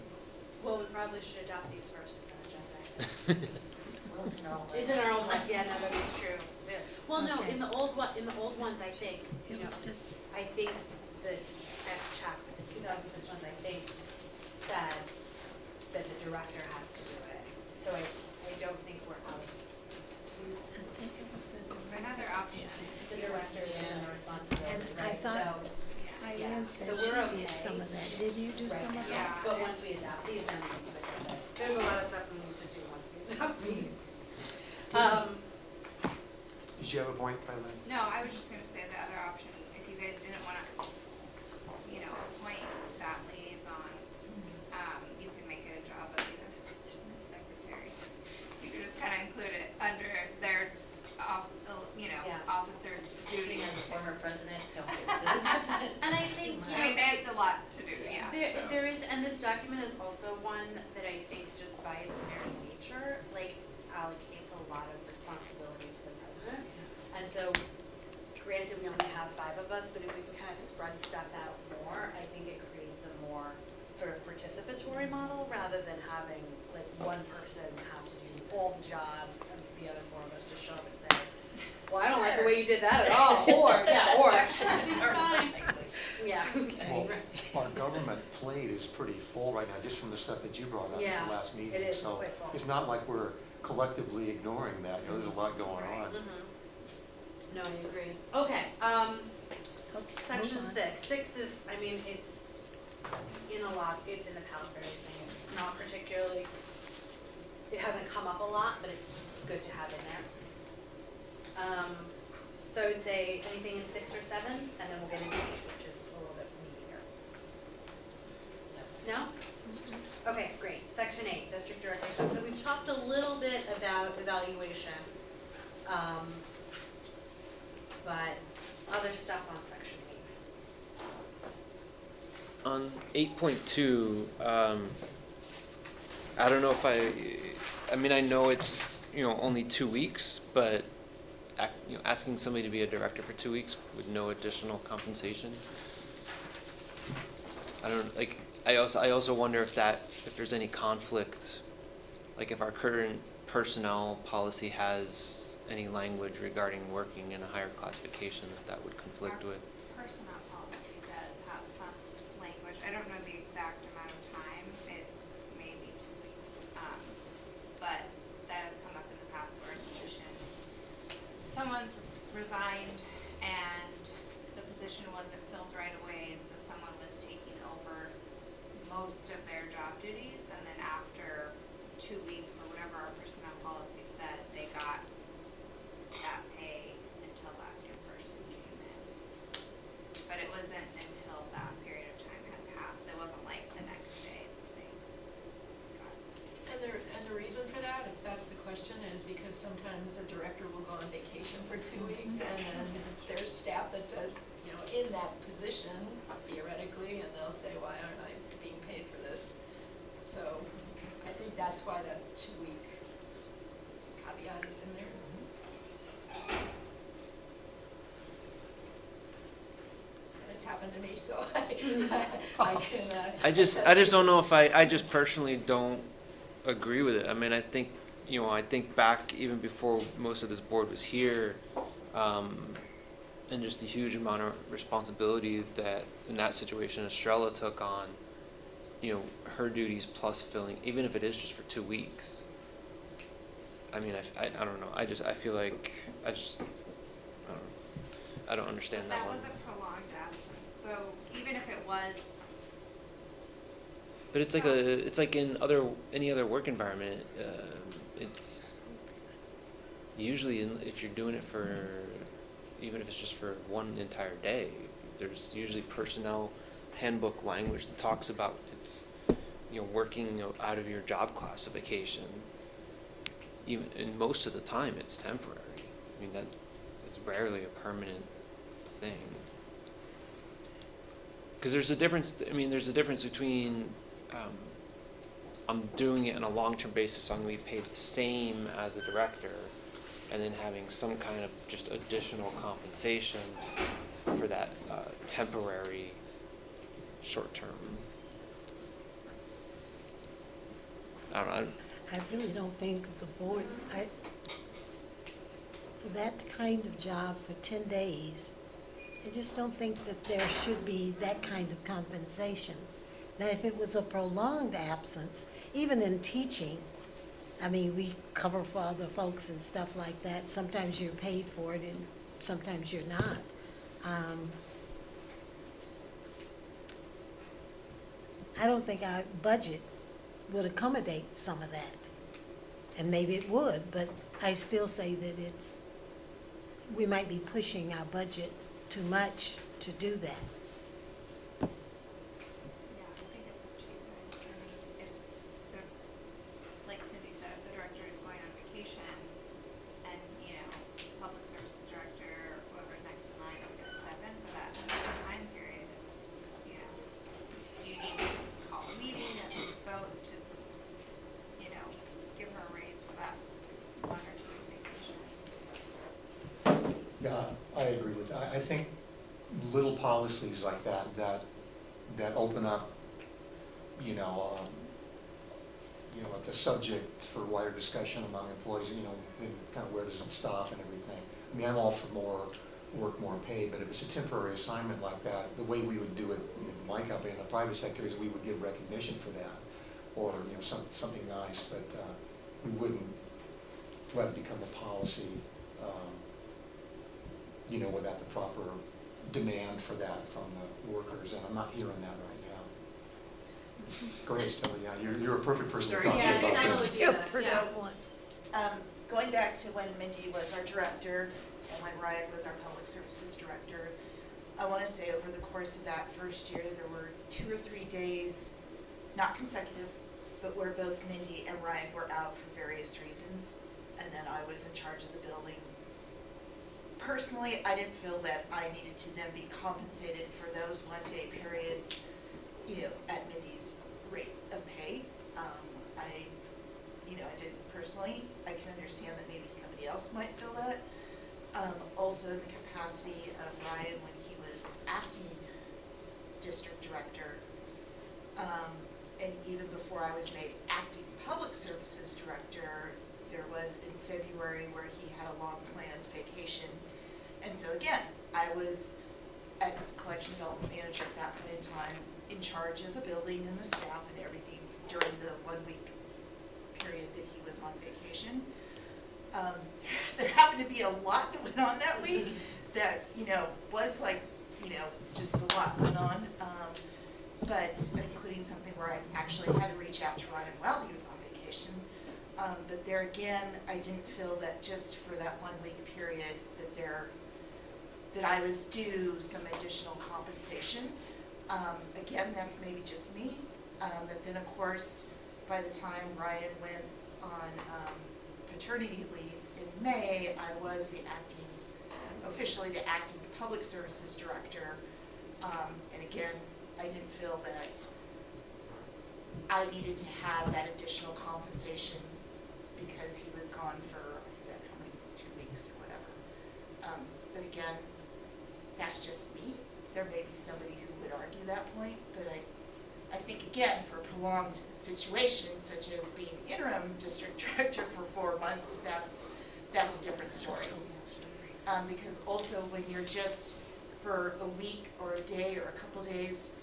Speaker 2: Well, we probably should adopt these first and then agendize.
Speaker 5: Well, it's in our own.
Speaker 2: It's in our old ones, yeah, no, that's true. Yeah. Well, no,
Speaker 3: Okay.
Speaker 2: in the old ones, I think, you
Speaker 3: It
Speaker 2: know,
Speaker 3: was to-
Speaker 2: I think that, I have to check, but the 2006 ones, I think, said that the director has to do it. So I don't think we're out.
Speaker 3: I think it was the director.
Speaker 9: Another
Speaker 3: that
Speaker 9: option.
Speaker 3: did that.
Speaker 2: The director is in the responsibility,
Speaker 3: And I
Speaker 2: right?
Speaker 3: thought-
Speaker 2: So,
Speaker 3: Eileen said
Speaker 2: So
Speaker 3: she
Speaker 2: we're
Speaker 3: did
Speaker 2: okay.
Speaker 3: some of that. Didn't you do some of
Speaker 9: Yeah.
Speaker 3: that?
Speaker 2: but once we adopt these, then we can switch it. There's a lot of stuff we need to do once we adopt these.
Speaker 1: Did you have a point, Kylan?
Speaker 9: No, I was just gonna say the other option, if you guys didn't wanna, you know, appoint that liaison, you could make it a job of either the president or the secretary. You could just kinda include it under their, you know,
Speaker 2: Yeah.
Speaker 9: officer
Speaker 5: Shooting
Speaker 9: duties.
Speaker 5: as a former president, don't give it to the president.
Speaker 2: And I think, you
Speaker 9: I mean,
Speaker 2: know,
Speaker 9: there's a lot to do, yeah.
Speaker 2: there is, and this document is also one that I think just by its very nature, like allocates a lot of responsibility to the president. And so, granted, we only have 5 of us, but if we can kind of spread stuff out more, I think it creates a more sort of participatory model rather than having like one person have to do all the jobs and the other 4 of us just show up and say, well, I don't like the way you did that at all, or, yeah, or. Seems fine. Yeah, okay.
Speaker 1: Well, our government plate is pretty full right now, just from the stuff that you brought up at
Speaker 2: Yeah,
Speaker 1: the last meeting.
Speaker 2: it is. It's
Speaker 1: So
Speaker 2: quite full.
Speaker 1: it's not like we're collectively ignoring that, you know, there's a lot going on.
Speaker 2: No, I agree. Okay,
Speaker 3: Okay,
Speaker 2: section
Speaker 3: move on.
Speaker 2: 6. 6 is, I mean, it's in a lot, it's in the Palisades thing. It's not particularly, it hasn't come up a lot, but it's good to have in there. So I would say anything in 6 or 7, and then we'll get into 8, which is a little bit meatier. No? Okay, great. Section 8, district director. So we've talked a little bit about evaluation, but other stuff on section 8.
Speaker 6: On 8.2, I don't know if I mean, I know it's, you know, only 2 weeks, but you know, asking somebody to be a director for 2 weeks with no additional compensation. I don't, like, I also wonder if there's any conflict, like if our current personnel policy has any language regarding working in a higher classification that would conflict with.
Speaker 9: Personnel policy does have some language. I don't know the exact amount of time. It may be 2 weeks. But that has come up in the past where a position, someone's resigned and the position wasn't filled right away, and so someone was taking over most of their job duties, and then after 2 weeks or whatever our personnel policy says, they got that pay until that new person came in. But it wasn't until that period of time had passed. It wasn't like the next day that they got it.
Speaker 7: And the reason for that, if that's the question, is because sometimes a director will go on vacation for 2 weeks, and then there's staff that says, you know, in that position, theoretically, and they'll say, why aren't I being paid for this? So I think that's why that 2-week caveat is in there. And it's happened to me, so I can.
Speaker 6: I just don't know if I just personally don't agree with it. I mean, I think, you know, I think back even before most of this board was here, and just the huge amount of responsibility that in that situation Estrella took on, you know, her duties plus filling, even if it is just for 2 weeks. I mean, I don't know. I feel like I don't understand that
Speaker 9: That
Speaker 6: one.
Speaker 9: was a prolonged absence, so even if it was,
Speaker 6: But it's like in any other work environment. It's usually if you're doing it for, even if it's just for one entire day, there's usually personnel handbook language that talks about it's, you know, working out of your job classification. Even, and most of the time it's temporary. I mean, that is rarely a permanent thing. Because there's a difference. I mean, there's a difference between I'm doing it on a long-term basis, so I'm going to be paid the same as a director, and then having some kind of just additional compensation for that temporary, short-term. I don't know.
Speaker 3: I really don't think the board, for that kind of job for 10 days, I just don't think that there should be that kind of compensation. Now, if it was a prolonged absence, even in teaching, I mean, we cover for other folks and stuff like that. Sometimes you're paid for it and sometimes you're not. I don't think our budget would accommodate some of that. And maybe it would, but I still say that we might be pushing our budget too much to do that.
Speaker 9: yeah, I think it's up to you guys. I mean, if the, like Cindy said, if the director is going on vacation and, you know, public services director or whoever's next in line is gonna step in for that time period, you know, do you need to call a meeting and vote to, you know, give her a raise for that 1 or 2 week vacation?
Speaker 1: Yeah, I agree with that. I think little policies like that open up, you know, the subject for wider discussion among employees, you know, and kind of where does it stop and everything. I mean, I'm all for more work, more pay, but if it's a temporary assignment like that, the way we would do it in my company, in the private sector, is we would give recognition for that, or, you know, something nice, but we wouldn't let it become a policy, you know, without the proper demand for that from the workers, and I'm not hearing that right now. Go ahead, Stella, yeah, you're a perfect person to
Speaker 10: Sorry.
Speaker 1: talk to
Speaker 2: Yeah,
Speaker 1: about
Speaker 2: Stella
Speaker 1: this.
Speaker 2: would do
Speaker 3: You're
Speaker 2: this.
Speaker 3: pretty
Speaker 10: So-
Speaker 3: one.
Speaker 10: Going back to when Mindy was our director and when Ryan was our public services director, I want to say over the course of that first year, there were 2 or 3 days, not consecutive, but where both Mindy and Ryan were out for various reasons, and then I was in charge of the building. Personally, I didn't feel that I needed to then be compensated for those 1-day periods, you know, at Mindy's rate of pay. I didn't personally. I can understand that maybe somebody else might feel that. Also, in the capacity of Ryan when he was acting district director, and even before I was made acting public services director, there was in February where he had a long planned vacation. And so again, I was, as collection development manager at that point in time, in charge of the building and the staff and everything during the 1-week period that he was on vacation. There happened to be a lot that went on that week that, you know, was like, you know, just a lot going on. But including something where I actually had to reach out to Ryan while he was on vacation. But there again, I didn't feel that just for that 1-week period that I was due some additional compensation. Again, that's maybe just me. But then of course, by the time Ryan went on paternity leave in May, I was officially the acting public services director. And again, I didn't feel that I needed to have that additional compensation because he was gone for, I forget how many, 2 weeks or whatever. But again, that's just me. There may be somebody who would argue that point, but I think again, for prolonged situations such as being interim district director for 4 months, that's a different story. Because also when you're just for a week or a day or a couple days,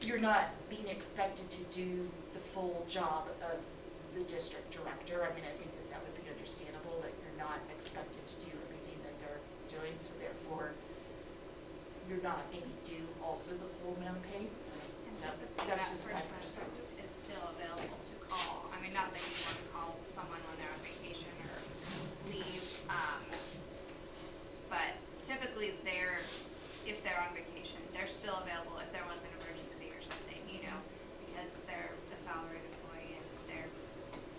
Speaker 10: you're not being expected to do the full job of the district director. I mean, I think that would be understandable, that you're not expected to do everything that they're doing, so therefore you're not maybe due also the full amount of pay. So that's just my perspective.
Speaker 9: Is still available to call. I mean, not that you want to call someone when they're on vacation or leave, but typically if they're on vacation, they're still available if there was an emergency or something, you know, because they're a salaried employee and they're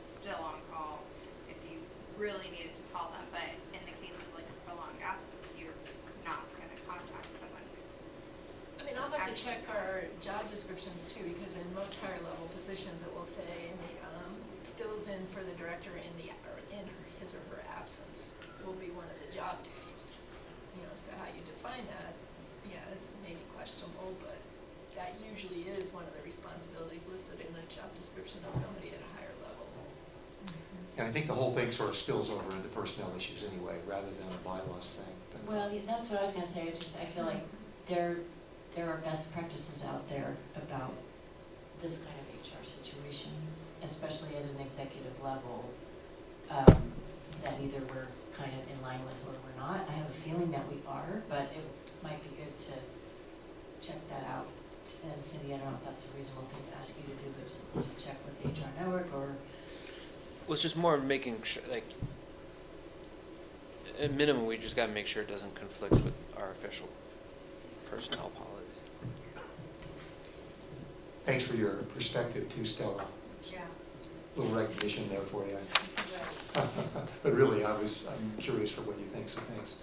Speaker 9: still on call if you really needed to call them. But in the case of like a prolonged absence, you're not going to contact someone who's
Speaker 7: I mean, I'll have to check our job descriptions too, because in most higher level positions, it will say, fills in for the director in his or her absence will be one of the job duties. You know, so how you define that, yeah, it's maybe questionable, but that usually is one of the responsibilities listed in the job description of somebody at a higher level.
Speaker 1: And I think the whole thing sort of spills over into personnel issues anyway, rather than a bylaws thing. But-
Speaker 5: Well, yeah, that's what I was gonna say, I feel like there are best practices out there about this kind of HR situation, especially at an executive level, that either we're kind of in line with or we're not. I have a feeling that we are, but it might be good to check that out. And Cindy, I don't know if that's a reasonable thing to ask you to do, but just to check with the HR network or.
Speaker 6: Well, it's just more making sure, like, at minimum, we just gotta make sure it doesn't conflict with our official personnel policies.
Speaker 1: Thanks for your perspective too, Stella.
Speaker 2: Yeah.
Speaker 1: Little recognition there for you. But really, I'm curious for what you think, so thanks.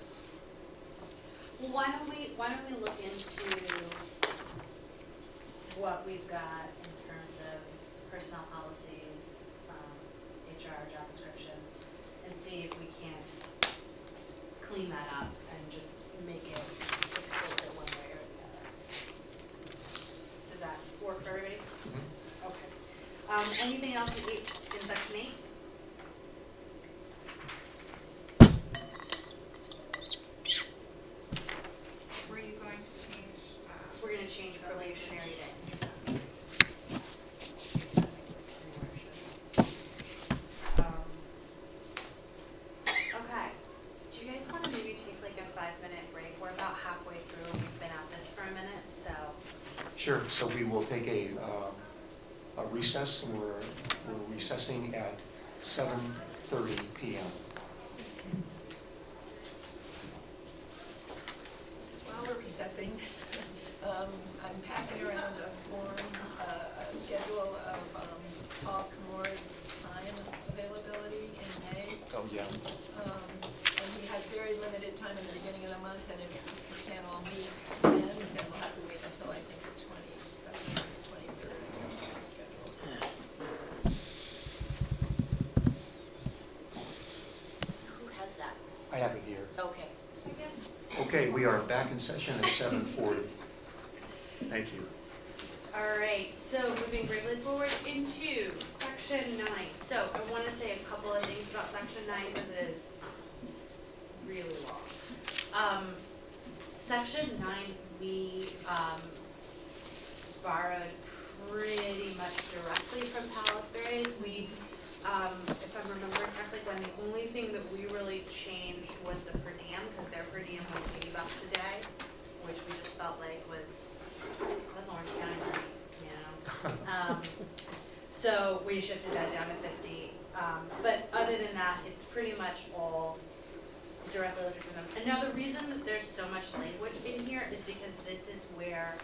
Speaker 2: Well, why don't we look into what we've got in terms of personnel policies, HR job descriptions, and see if we can't clean that up and just make it explicit one way or the other. Does that work for everybody? Okay. Anything else in section 8?
Speaker 9: Were you going to change?
Speaker 2: We're gonna change probationary day.
Speaker 1: Sure, so we will take a recess, and we're recessing at 7:30 PM.
Speaker 7: While we're recessing, I'm passing around a form, a schedule of Paul Camore's time availability in May.
Speaker 1: Oh, yeah.
Speaker 7: And he has very limited time in the beginning of the month, and if you can't all meet then we'll have to wait until I think the 22nd, 23rd, on the schedule.
Speaker 5: Who has that?
Speaker 1: I have it here.
Speaker 5: Okay.
Speaker 1: Okay, we are back in session at 7:40. Thank you.
Speaker 2: All right, so moving briefly forward into section 9. So I want to say a couple of things about section 9 because it is really long. Section 9, we borrowed pretty much directly from Palos Verdes. We, if I'm remembering correctly, when the only thing that we really changed was the per diem, because their per diem was $80 a day, which we just felt like was Orange County money, you know? So we shifted that down to 50. But other than that, it's pretty much all directly lifted from them. And now the reason that there's so much language in here is because this is where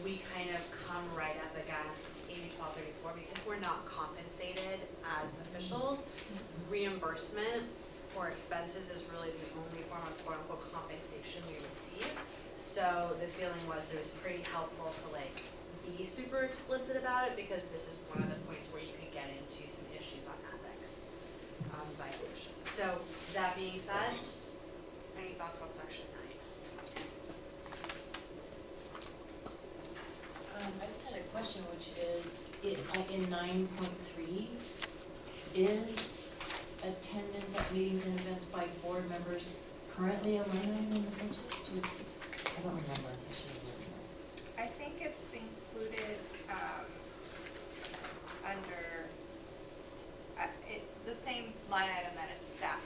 Speaker 2: we kind of come right up against AB 1234 because we're not compensated as officials. Reimbursement for expenses is really the only form of quote-unquote compensation we receive. So the feeling was it was pretty helpful to like be super explicit about it because this is one of the points where you can get into some issues on ethics violations. So that being said, any thoughts on section 9?
Speaker 5: I just had a question, which is, like in 9.3, is attendance at meetings and events by board members currently a line item in the budget? I don't remember.
Speaker 9: I think it's included, under, the same line item that its staff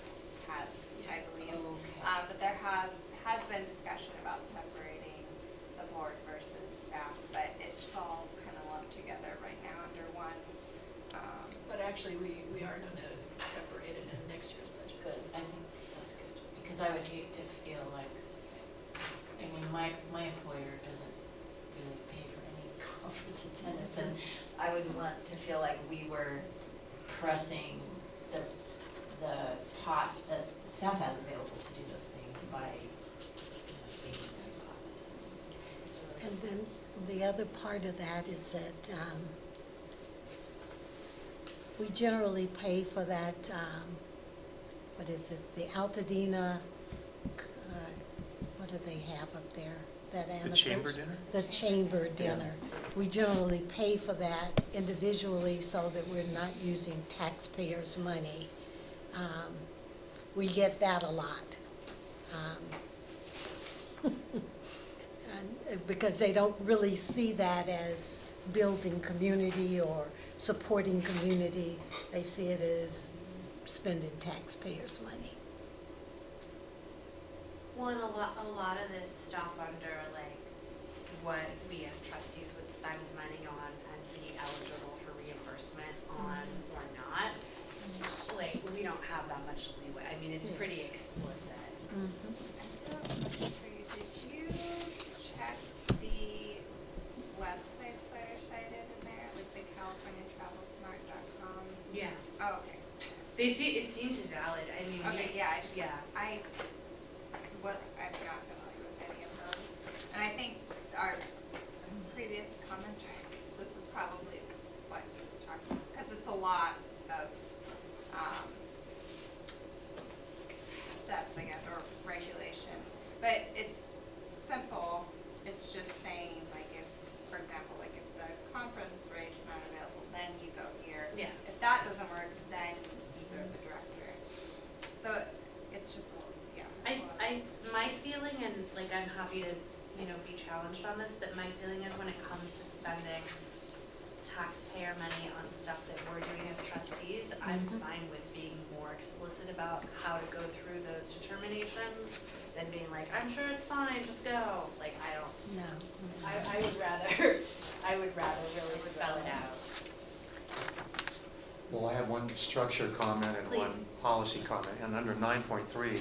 Speaker 9: has, I believe.
Speaker 5: Okay.
Speaker 9: But there has been discussion about separating the board versus staff, but it's all kind of lumped together right now under one.
Speaker 7: But actually, we are going to separate it in next year's budget.
Speaker 5: Good, I think that's good, because I would hate to feel like, I mean, my employer doesn't really pay for any conference attendance, and I would want to feel like we were pressing the pot that staff has available to do those things by, paying some pot.
Speaker 3: And then the other part of that is that we generally pay for that, what is it, the Altadena, what do they have up there? That
Speaker 6: The chamber dinner?
Speaker 3: The chamber dinner. We generally pay for that individually so that we're not using taxpayers' money. We get that a lot. And because they don't really see that as building community or supporting community. They see it as spending taxpayers' money.
Speaker 2: Well, and a lot of this stuff under like what we as trustees would spend money on and be eligible for reimbursement on or not, like we don't have that much leeway. I mean, it's pretty
Speaker 3: Yes.
Speaker 2: explicit.
Speaker 9: I still have a question for you. Did you check the websites that are cited in there, like the CaliforniaTravelSmart.com?
Speaker 2: Yeah.
Speaker 9: Oh, okay.
Speaker 2: It seems valid. I mean,
Speaker 9: Okay, yeah,
Speaker 2: yeah.
Speaker 9: I'm not familiar with any of those. And I think our previous commenter, this was probably what he was talking about, because it's a lot of, steps, I guess, or regulation. But it's simple, it's just saying, like, if, for example, like, if the conference rate's not available, then you go here.
Speaker 2: Yeah.
Speaker 9: If that doesn't work, then you go to the director. So it's just a little, yeah.
Speaker 2: My feeling, and like I'm happy to, be challenged on this, but my feeling is when it comes to spending taxpayer money on stuff that we're doing as trustees, I'm fine with being more explicit about how to go through those determinations than being like, I'm sure it's fine, just go. Like, I don't,
Speaker 3: No.
Speaker 7: I would rather, I would rather really spell it out.
Speaker 1: Well, I have one structure comment and one
Speaker 2: Please.
Speaker 1: policy comment, and under 9.3,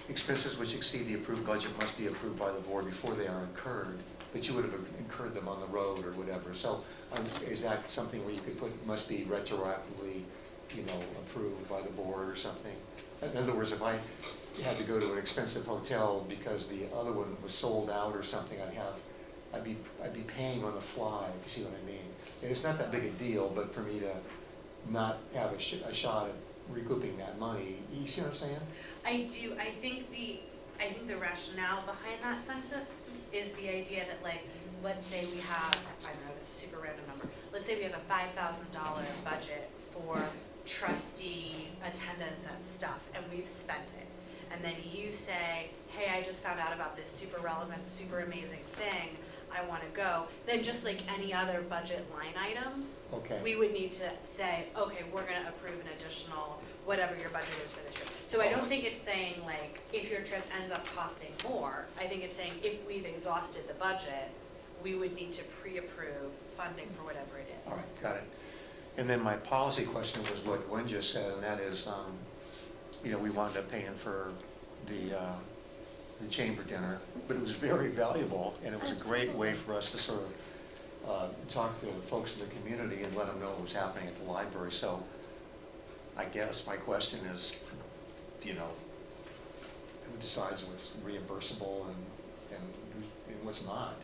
Speaker 1: expenses which exceed the approved budget must be approved by the board before they are incurred, but you would have incurred them on the road or whatever. So is that something where you could put, must be retroactively, approved by the board or something? In other words, if I had to go to an expensive hotel because the other one was sold out or something, I'd be paying on the fly, if you see what I mean. And it's not that big a deal, but for me to not have a shot at recouping that money, you see what I'm saying?
Speaker 2: I do, I think the rationale behind that sentence is the idea that, like, let's say we have, I don't know, this is a super random number, let's say we have a $5,000 budget for trustee attendance and stuff, and we've spent it. And then you say, hey, I just found out about this super relevant, super amazing thing, I wanna go. Then just like any other budget line item,
Speaker 1: Okay.
Speaker 2: we would need to say, okay, we're gonna approve an additional, whatever your budget is for this trip. So I don't think it's saying like, if your trip ends up costing more, I think it's saying if we've exhausted the budget, we would need to pre-approve funding for whatever it is.
Speaker 1: All right, got it. And then my policy question was what Gwen just said, and that is, we wound up paying for the chamber dinner, but it was very valuable, and it was a great way for us to sort of talk to the folks in the community and let them know what was happening at the library. So I guess my question is, who decides what's reimbursable and what's not?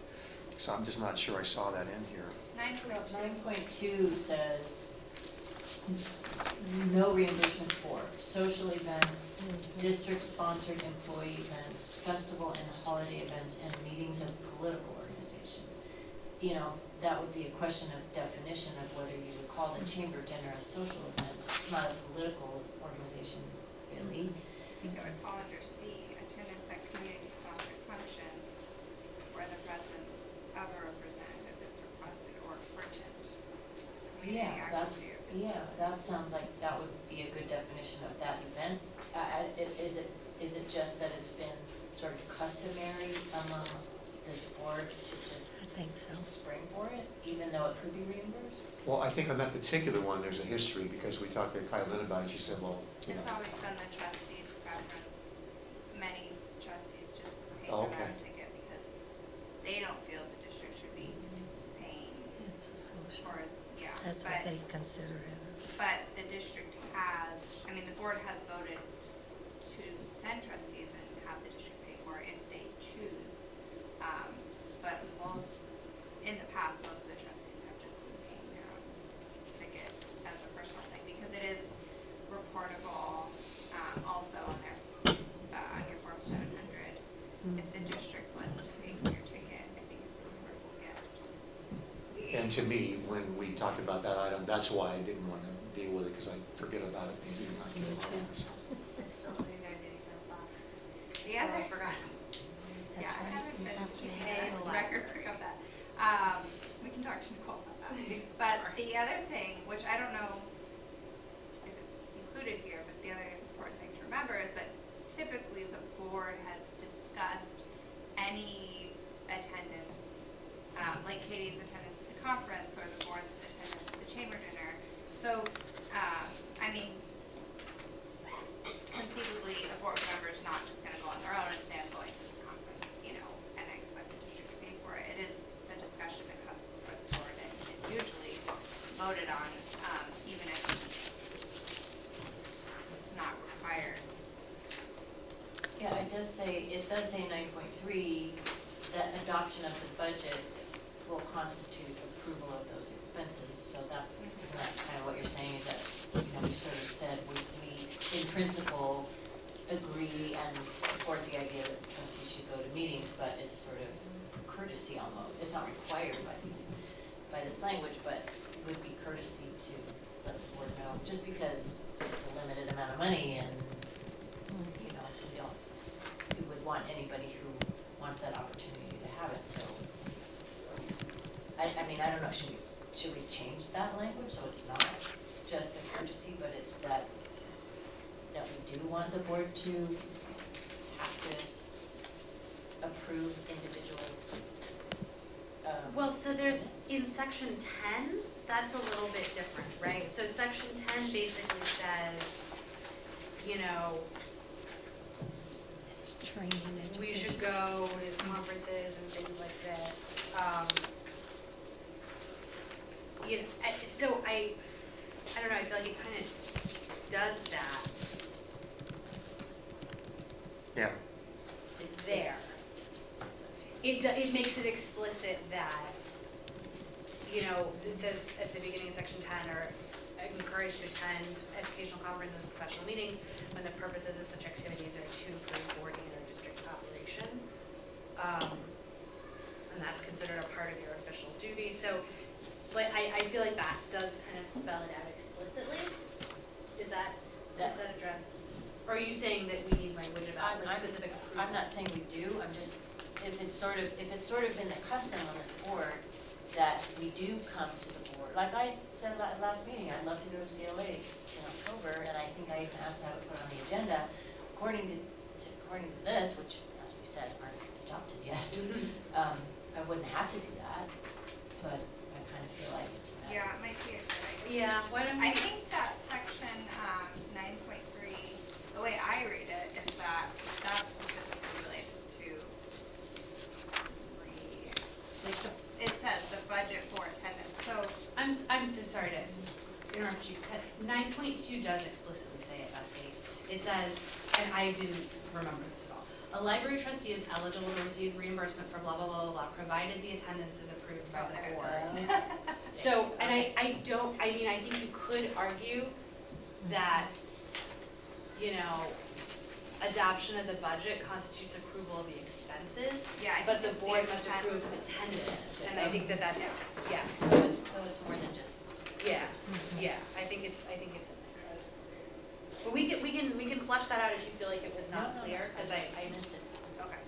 Speaker 1: So I'm just not sure I saw that in here.
Speaker 5: 9.2 says no reimbursement for social events, district-sponsored employee events, festival and holiday events, and meetings of political organizations. That would be a question of definition of whether you would call the chamber dinner a social event. It's not a political organization, really.
Speaker 9: I think it would fall under C, attendance at community-sponsored functions where the presence of a representative is requested or urgent.
Speaker 5: That sounds like that would be a good definition of that event. Is it just that it's been sort of customary among this board to just
Speaker 3: I think so.
Speaker 5: spring for it, even though it could be reimbursed?
Speaker 1: Well, I think on that particular one, there's a history, because we talked to Kylie about it, she said, well,
Speaker 9: It's always been the trustees' preference. Many trustees just pay
Speaker 1: Oh,
Speaker 9: for
Speaker 1: okay.
Speaker 9: that ticket because they don't feel the district should be paying
Speaker 3: It's a social,
Speaker 9: for,
Speaker 3: that's what they consider it.
Speaker 9: But the district has, the board has voted to send trustees and have the district pay for it if they choose. But in the past, most of the trustees have just been paying their own ticket as a personal thing, because it is reportable, also on your Form 700. If the district was to pay for your ticket, I think it's a reportable gift.
Speaker 1: and to me, when we talked about that item, that's why I didn't want to deal with it, because I forget about it maybe and not get it on.
Speaker 2: I still owe you guys $85.
Speaker 9: The other,
Speaker 2: I forgot.
Speaker 3: That's
Speaker 9: I
Speaker 3: right.
Speaker 9: haven't
Speaker 3: You
Speaker 9: been
Speaker 3: have to
Speaker 2: pay the
Speaker 9: record free of that. We can talk to Nicole about that. But the other thing, which I don't know if it's included here, but the other important thing to remember is that typically the board has discussed any attendance, like Katie's attendance at the conference or the board's attendance at the chamber dinner. So, conceivably, a board member is not just gonna go on their own and say, I'm going to this conference, and I expect the district to pay for it. It is a discussion that comes before the board and is usually voted on, even if not required.
Speaker 5: Yeah, it does say 9.3, that adoption of the budget will constitute approval of those expenses. So isn't that kind of what you're saying, is that, we sort of said we in principle agree and support the idea that trustees should go to meetings, but it's sort of courtesy almost. It's not required by this language, but it would be courtesy to let the board know, just because it's a limited amount of money and, we would want anybody who wants that opportunity to have it, so. I don't know, should we change that language so it's not just a courtesy, but that that we do want the board to have to approve individual,
Speaker 2: Well, so there's, in section 10, that's a little bit different, right? So section 10 basically says, you know,
Speaker 3: It's training and
Speaker 2: we
Speaker 3: education.
Speaker 2: should go to conferences and things like this. You know, so I don't know, I feel like it kind of does that
Speaker 1: Yeah,
Speaker 2: there. It makes it explicit that, you know, it says at the beginning of section 10, or encouraged to attend educational conferences and professional meetings when the purposes of such activities are to improve board and or district operations. And that's considered a part of your official duty. So, but I feel like that does kind of spell it out explicitly. Does that address, or are you saying that we need language about like specific approval?
Speaker 5: I'm not saying we do, I'm just, if it's sort of been the custom on this board that we do come to the board. Like I said last meeting, I'd love to go to CLA in October, and I think I even asked to have it put on the agenda. According to this, which, as we said, aren't adopted yet, I wouldn't have to do that, but I kind of feel like it's not.
Speaker 9: Yeah, it might be a good idea.
Speaker 2: Yeah, why don't we?
Speaker 9: I think that section 9.3, the way I read it is that that's specifically related to it says the budget for attendance. So
Speaker 2: I'm so sorry to interrupt you. 9.2 does explicitly say it, Betsy. It says, and I didn't remember this at all. A library trustee is eligible to receive reimbursement for blah, blah, blah, blah, blah, provided the attendance is approved by the board. So, and I mean, I think you could argue that, you know, adoption of the budget constitutes approval of the expenses.
Speaker 9: Yeah, I
Speaker 2: but
Speaker 9: think
Speaker 2: the
Speaker 9: it's the
Speaker 2: board must
Speaker 9: expense.
Speaker 2: approve of attendance, and I think that's, yeah,
Speaker 5: So it's more than just.
Speaker 2: yeah, yeah, I think it's in there. But we can flesh that out if you feel like it was not clear, because I
Speaker 5: missed it.
Speaker 2: okay.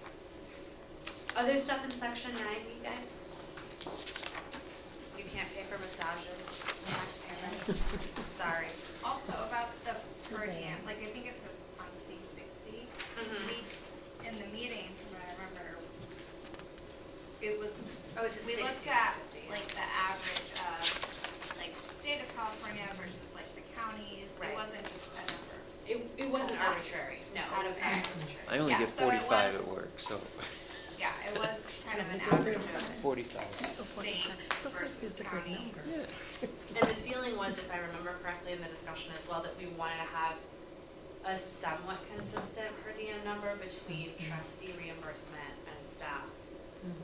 Speaker 2: Other stuff in section 9, you guys? You can't pay for massages, taxpayer. Sorry.
Speaker 9: also about the per
Speaker 3: bad.
Speaker 9: diem, like I think it says on C60,
Speaker 2: Mhm.
Speaker 9: we, in the meeting, from what I remember, it was,
Speaker 2: Oh, it's a
Speaker 9: we
Speaker 2: 60,
Speaker 9: looked at
Speaker 2: 50.
Speaker 9: like the average of like the state of California versus like the counties.
Speaker 2: Right.
Speaker 9: It wasn't just a number.
Speaker 2: It wasn't
Speaker 9: Out of-
Speaker 2: arbitrary, no,
Speaker 9: out
Speaker 2: it
Speaker 9: of
Speaker 2: was not
Speaker 9: hand.
Speaker 2: arbitrary.
Speaker 6: I only
Speaker 9: Yeah,
Speaker 6: get
Speaker 9: so it
Speaker 6: 45
Speaker 9: was-
Speaker 6: at work, so
Speaker 9: Yeah, it was kind of an
Speaker 3: Yeah,
Speaker 9: average of
Speaker 6: 45.
Speaker 3: Oh, 45. So 50 is a good number.
Speaker 2: And the feeling was, if I remember correctly in the discussion as well, that we wanted to have a somewhat consistent per diem number between trustee reimbursement and staff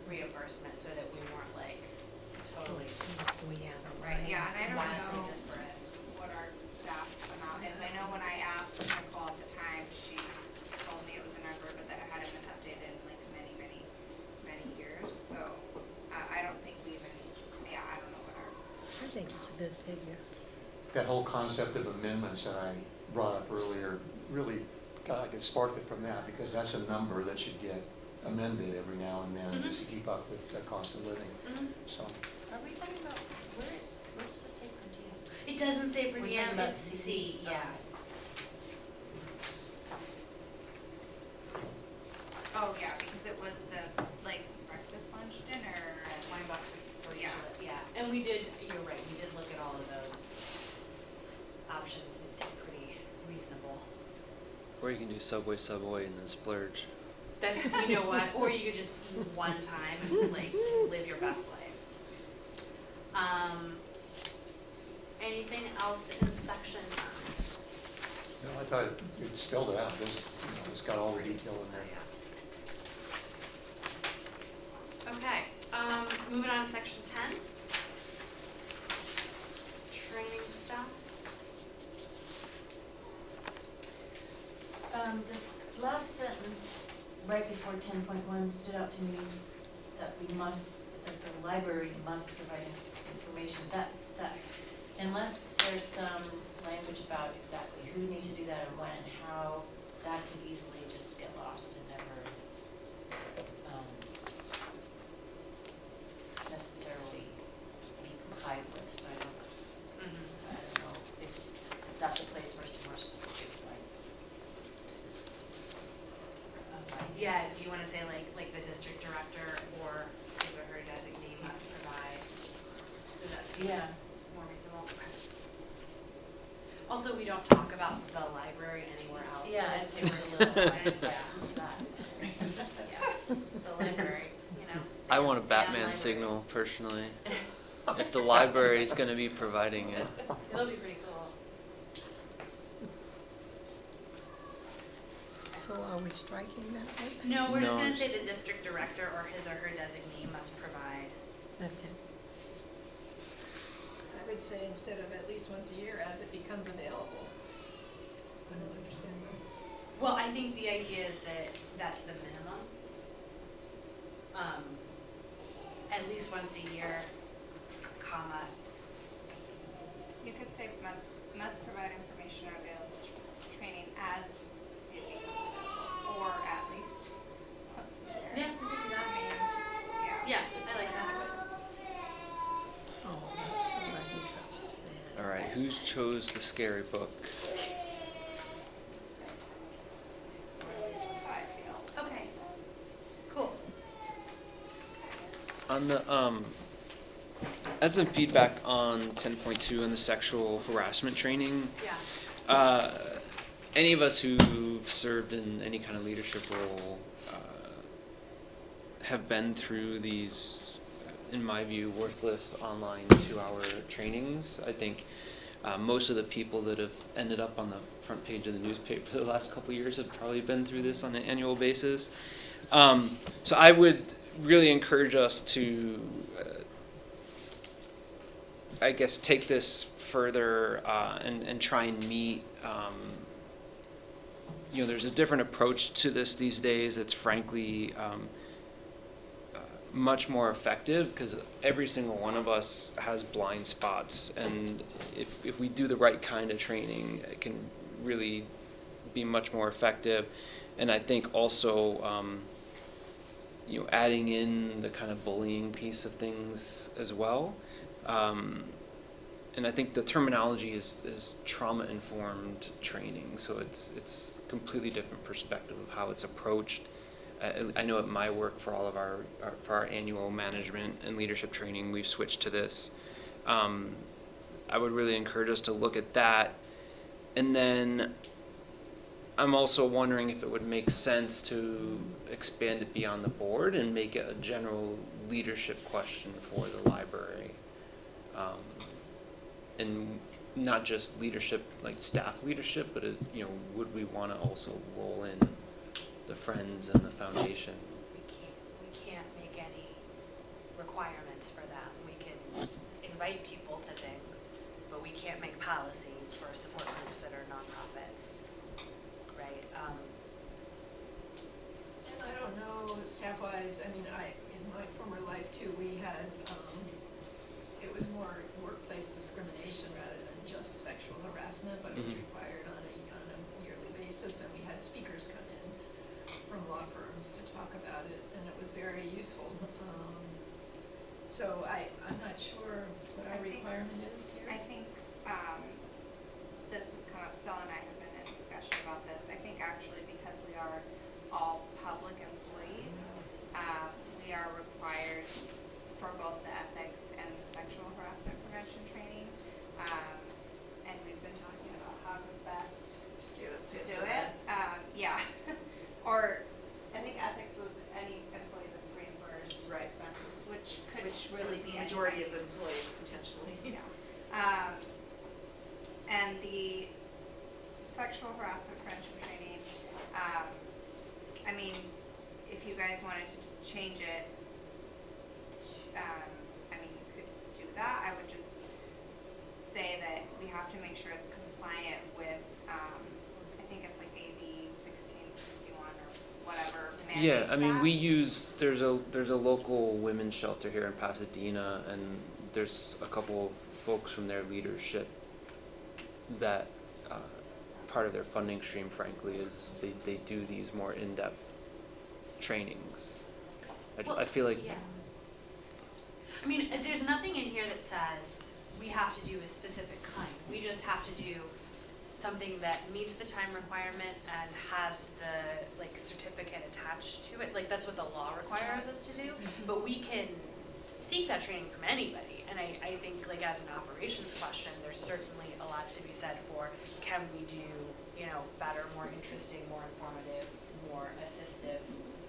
Speaker 2: reimbursement, so that we weren't like totally
Speaker 3: We have them,
Speaker 9: Right,
Speaker 3: right?
Speaker 9: yeah, and I don't
Speaker 2: wildly
Speaker 9: know
Speaker 2: disparate.
Speaker 9: what our staff amount is. I know when I asked Nicole at the time, she told me it was a number, but that it hadn't been updated in like many, many, many years. So I don't think we even, yeah, I don't know what our,
Speaker 3: I think it's a good figure.
Speaker 1: that whole concept of amendments that I brought up earlier really it sparked it from that, because that's a number that should get amended every now and then just to keep up with the cost of living, so.
Speaker 5: Are we talking about, where does it say per diem?
Speaker 2: It doesn't say per
Speaker 5: We're
Speaker 2: diem,
Speaker 5: talking about
Speaker 2: it's
Speaker 5: C.
Speaker 2: C, yeah.
Speaker 9: oh yeah, because it was the like breakfast, lunch, dinner, and
Speaker 2: $20 per
Speaker 9: Yeah.
Speaker 2: yeah, and we did, you're right, we did look at all of those options, it seemed pretty reasonable.
Speaker 6: Or you can do Subway and then splurge.
Speaker 2: That, you know what, or you could just eat one time and like live your best life. Anything else in section 9?
Speaker 1: No, I thought it spelled it out, it's got all the detail in there.
Speaker 2: Okay, moving on to section 10. Training stuff.
Speaker 5: This last sentence, right before 10.1, stood out to me, that that the library must provide information, that unless there's some language about exactly who needs to do that and when and how, that could easily just get lost and never necessarily be complied with, so I don't know if that's a place for some more specifics, like Yeah.
Speaker 2: more reasonable. Okay. Also, we don't talk about the library anywhere else.
Speaker 5: Yeah,
Speaker 2: It's
Speaker 5: it's
Speaker 2: a
Speaker 5: a little,
Speaker 2: yeah.
Speaker 5: who's that?
Speaker 2: Yeah, the library, you know.
Speaker 6: I want a
Speaker 2: Sam
Speaker 6: Batman
Speaker 2: Library.
Speaker 6: signal personally. If the library is going to be providing it.
Speaker 2: It'll be pretty cool.
Speaker 3: So are we striking that one?
Speaker 2: No, we're just
Speaker 6: No,
Speaker 2: gonna say
Speaker 6: just-
Speaker 2: the district director or his or her designee must provide.
Speaker 3: Okay.
Speaker 7: I would say instead of at least once a year, as it becomes available. I don't understand that.
Speaker 2: Well, I think the idea is that that's the minimum. At least once a year, comma,
Speaker 9: You could say must provide information or available training as it becomes available, or at least once a year.
Speaker 2: yeah, we can do that.
Speaker 9: I mean,
Speaker 2: Yeah, I like that.
Speaker 3: Oh, somebody's upset.
Speaker 6: All right, who's chose the scary book?
Speaker 9: Or at least that's how I feel.
Speaker 2: Okay, cool.
Speaker 6: On the I had some feedback on 10.2 on the sexual harassment training.
Speaker 2: Yeah.
Speaker 6: Any of us who've served in any kind of leadership role have been through these, in my view, worthless online 2-hour trainings. I think most of the people that have ended up on the front page of the newspaper for the last couple of years have probably been through this on an annual basis. So I would really encourage us to I guess take this further and try and meet. There's a different approach to this these days. It's frankly much more effective because every single one of us has blind spots, and if we do the right kind of training, it can really be much more effective. And I think also, adding in the kind of bullying piece of things as well. And I think the terminology is trauma-informed training, so it's completely different perspective of how it's approached. I know at my work for all of for our annual management and leadership training, we've switched to this. I would really encourage us to look at that, and then I'm also wondering if it would make sense to expand it beyond the board and make it a general leadership question for the library. And not just leadership, like staff leadership, but would we want to also roll in the Friends and the foundation?
Speaker 2: We can't make any requirements for that. We can invite people to things, but we can't make policy for support groups that are nonprofits, right?
Speaker 7: And I don't know, staff-wise, in my former life too, we had, it was more workplace discrimination rather than just sexual harassment, but it was
Speaker 6: Mhm.
Speaker 7: required on a yearly basis, and we had speakers come in from law firms to talk about it, and it was very useful. So I'm not sure what our requirement is here.
Speaker 9: I think, this has come up, Stella and I have been in discussion about this. I think actually because we are all public employees, we are required for both the ethics and the sexual harassment prevention training. And we've been talking about how to best do it. Yeah. Or, I think ethics was any employee that's reimbursed for
Speaker 10: Right.
Speaker 9: expenses, which could
Speaker 10: Which
Speaker 9: really
Speaker 10: was
Speaker 9: be
Speaker 10: the
Speaker 9: anybody.
Speaker 10: majority of the employees potentially.
Speaker 9: Yeah. And the sexual harassment prevention training, if you guys wanted to change it, you could do that. I would just say that we have to make sure it's compliant with, I think it's like AB 1661 or whatever mandates
Speaker 6: Yeah, I mean,
Speaker 9: that.
Speaker 6: there's a local women's shelter here in Pasadena, and there's a couple of folks from their leadership that part of their funding stream, frankly, is they do these more in-depth trainings. I feel like
Speaker 2: Yeah. There's nothing in here that says we have to do a specific kind. We just have to do something that meets the time requirement and has the certificate attached to it. That's what the law requires us to do. But we can seek that training from anybody, and I think like as an operations question, there's certainly a lot to be said for, can we do, you know, better, more interesting, more informative, more assistive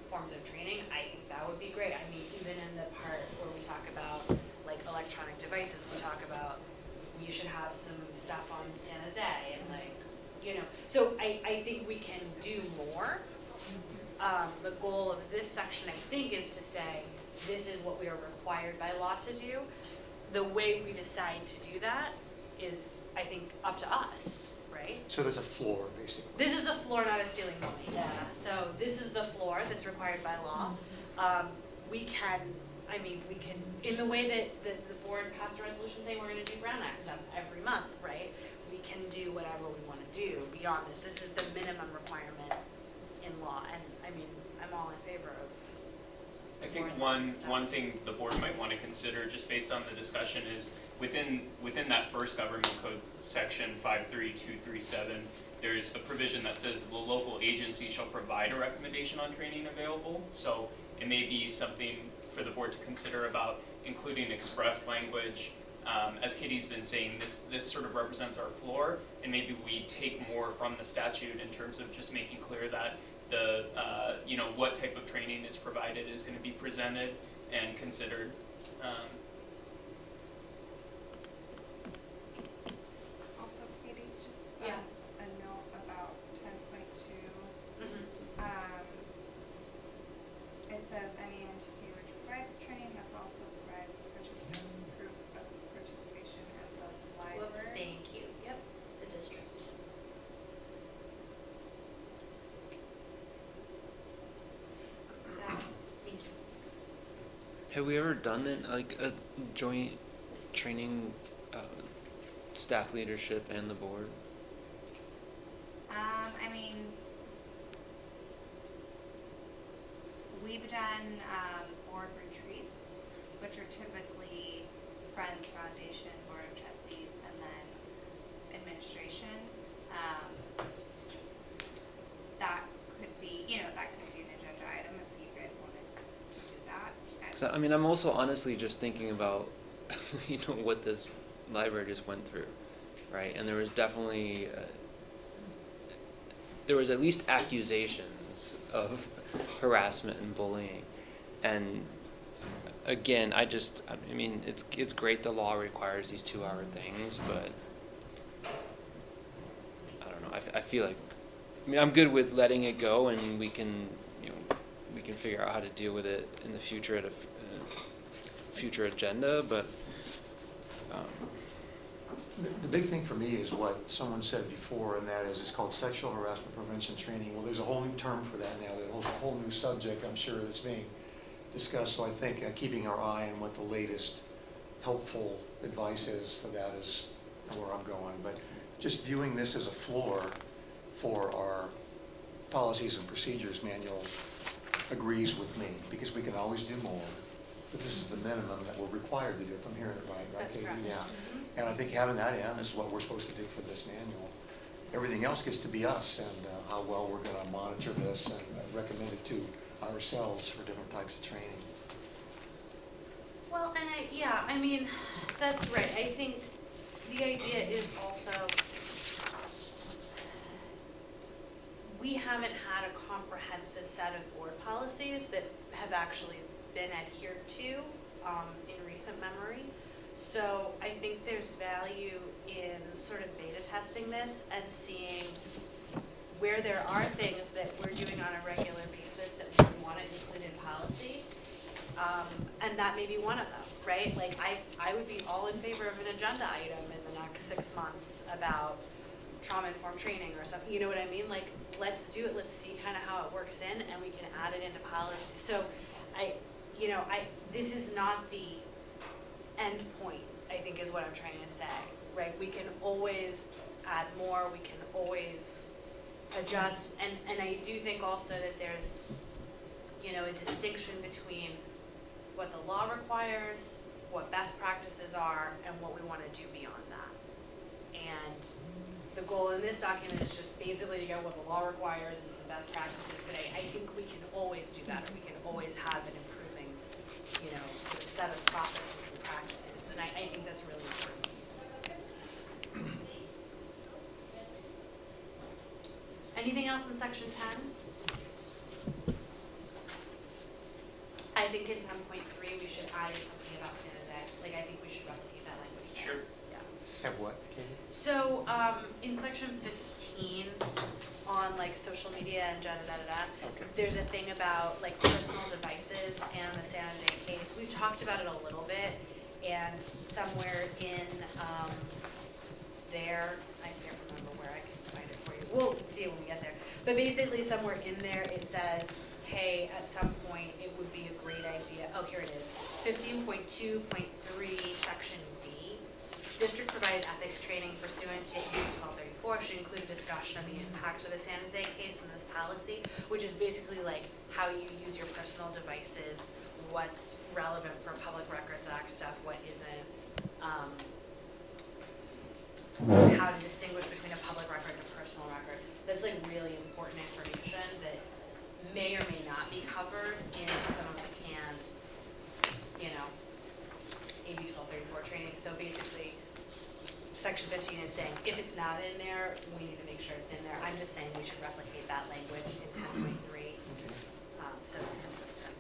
Speaker 2: forms of training? I think that would be great. I mean, even in the part where we talk about like electronic devices, we talk about we should have some stuff on San Jose and like, you know, so I think we can do more. The goal of this section, I think, is to say, this is what we are required by law to do. The way we decide to do that is, I think, up to us, right?
Speaker 1: So there's a floor, basically.
Speaker 2: This is the floor, not a ceiling only, yeah. So this is the floor that's required by law. We can, in the way that the board passed a resolution saying we're gonna do Brown Act stuff every month, right? We can do whatever we wanna do beyond this. This is the minimum requirement in law, and I'm all in favor of.
Speaker 8: I think
Speaker 2: more stuff.
Speaker 8: one thing the board might want to consider, just based on the discussion, is within that first government code section 53237, there's a provision that says the local agency shall provide a recommendation on training available. So it may be something for the board to consider about including express language. As Katie's been saying, this sort of represents our floor, and maybe we take more from the statute in terms of just making clear that the what type of training is provided is going to be presented and considered.
Speaker 9: Also, Katie, just
Speaker 2: Yeah.
Speaker 9: a note about 10.2. It says any entity which provides training must also provide participants proof of participation at the library.
Speaker 2: Whoops, thank you, yep, the district. Thank you.
Speaker 6: Have we ever done it, like a joint training, staff leadership and the board?
Speaker 9: We've done board retreats, which are typically Friends Foundation, Board of Trustees, and then administration. That could be, that could be an agenda item if you guys wanted to do that.
Speaker 6: 'Cause I'm also honestly just thinking about, what this library just went through, right? And there was definitely, there was at least accusations of harassment and bullying. And again, it's great the law requires these 2-hour things, but I don't know, I feel like, I'm good with letting it go, and we can figure out how to deal with it in the future at a future agenda, but
Speaker 1: The big thing for me is what someone said before, and that is, it's called sexual harassment prevention training. Well, there's a whole new term for that now, there's a whole new subject, I'm sure, that's being discussed. So I think keeping our eye on what the latest helpful advice is for that is where I'm going. But just viewing this as a floor for our policies and procedures manual agrees with me, because we can always do more. But this is the minimum that we're required to do, if I'm hearing it right,
Speaker 2: That's
Speaker 1: Katie?
Speaker 2: correct.
Speaker 1: Yeah. And I think having that in is what we're supposed to do for this manual. Everything else gets to be us, and how well we're gonna monitor this and recommend it to ourselves for different types of training.
Speaker 2: Well, and that's right. I think the idea is also, we haven't had a comprehensive set of board policies that have actually been adhered to in recent memory. So I think there's value in sort of beta testing this and seeing where there are things that we're doing on a regular basis that we want to include in policy. And that may be one of them, right? Like I would be all in favor of an agenda item in the next 6 months about trauma-informed training or something, you know what I mean? Like, let's do it, let's see kind of how it works in, and we can add it into policy. So this is not the end point, I think is what I'm trying to say, right? We can always add more, we can always adjust, and I do think also that there's, a distinction between what the law requires, what best practices are, and what we want to do beyond that. And the goal in this document is just basically to get what the law requires and some best practices, but I think we can always do better. We can always have an improving sort of set of processes and practices, and I think that's really important. Anything else in section 10? I think in 10.3, we should add something about San Jose, like, I think we should replicate that language.
Speaker 8: Sure.
Speaker 2: Yeah.
Speaker 1: Have what, Katie?
Speaker 2: So, in section 15, on like social media and
Speaker 1: Okay.
Speaker 2: there's a thing about like personal devices and the San Jose case. We've talked about it a little bit, and somewhere in, there, I can't remember where I can find it for you. We'll see when we get there. But basically, somewhere in there, it says, hey, at some point, it would be a great idea, oh, here it is, 15.2.3, section D. District provided ethics training pursuant to AB 1234 should include a discussion of the impacts of the San Jose case on this policy, which is basically like how you use your personal devices, what's relevant for Public Records Act stuff, what isn't, how to distinguish between a public record and a personal record. That's like really important information that may or may not be covered in some of the canned, AB 1234 training. So basically, section 15 is saying, if it's not in there, we need to make sure it's in there. I'm just saying we should replicate that language in 10.3, so it's consistent.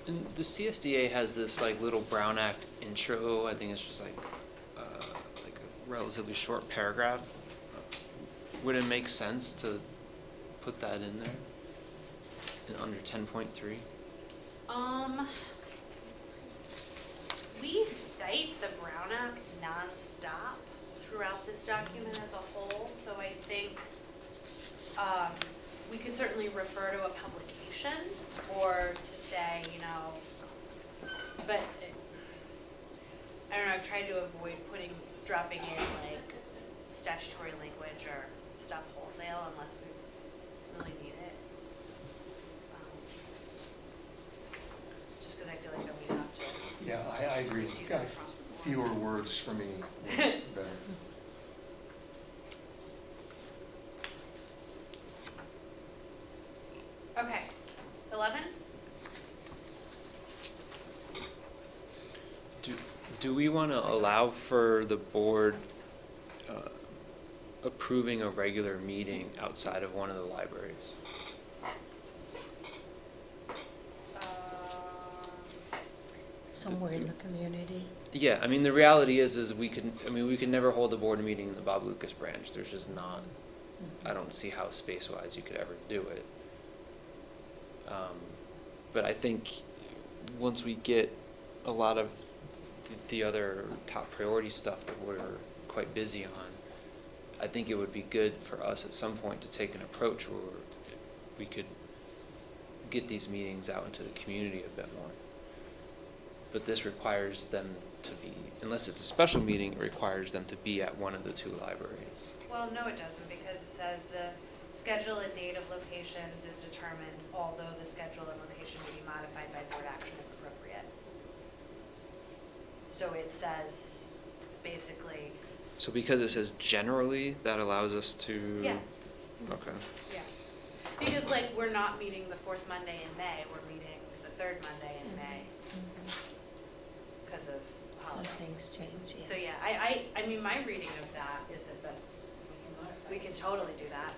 Speaker 6: And the CSDA has this like little Brown Act intro. I think it's just like a relatively short paragraph. Would it make sense to put that in there under 10.3?
Speaker 2: We cite the Brown Act nonstop throughout this document as a whole, so I think we could certainly refer to a publication or to say, but I don't know, I've tried to avoid dropping in like statutory language or stuff wholesale unless we really need it. Just because I feel like then we have to.
Speaker 1: Yeah, I agree.
Speaker 2: do
Speaker 1: You've
Speaker 2: that
Speaker 1: got
Speaker 2: across the board.
Speaker 1: fewer words for me, words better.
Speaker 2: Okay, 11?
Speaker 6: Do we want to allow for the board approving a regular meeting outside of one of the libraries?
Speaker 3: Somewhere in the community.
Speaker 6: Yeah, I mean, the reality is we could never hold a board meeting in the Bob Lucas branch. There's just not, I don't see how space-wise you could ever do it. But I think once we get a lot of the other top priority stuff that we're quite busy on, I think it would be good for us at some point to take an approach where we could get these meetings out into the community a bit more. But this requires them to be, unless it's a special meeting, it requires them to be at one of the two libraries.
Speaker 2: Well, no, it doesn't, because it says the schedule and date of locations is determined, although the schedule and location may be modified by board action if appropriate. So it says, basically,
Speaker 6: So because it says generally, that allows us to.
Speaker 2: Yeah.
Speaker 6: Okay.
Speaker 2: yeah. Because like, we're not meeting the fourth Monday in May, we're meeting the third Monday in May because of
Speaker 3: Some
Speaker 2: holiday.
Speaker 3: things change, yes.
Speaker 2: So yeah, I mean, my reading of that is that that's, we can totally do that.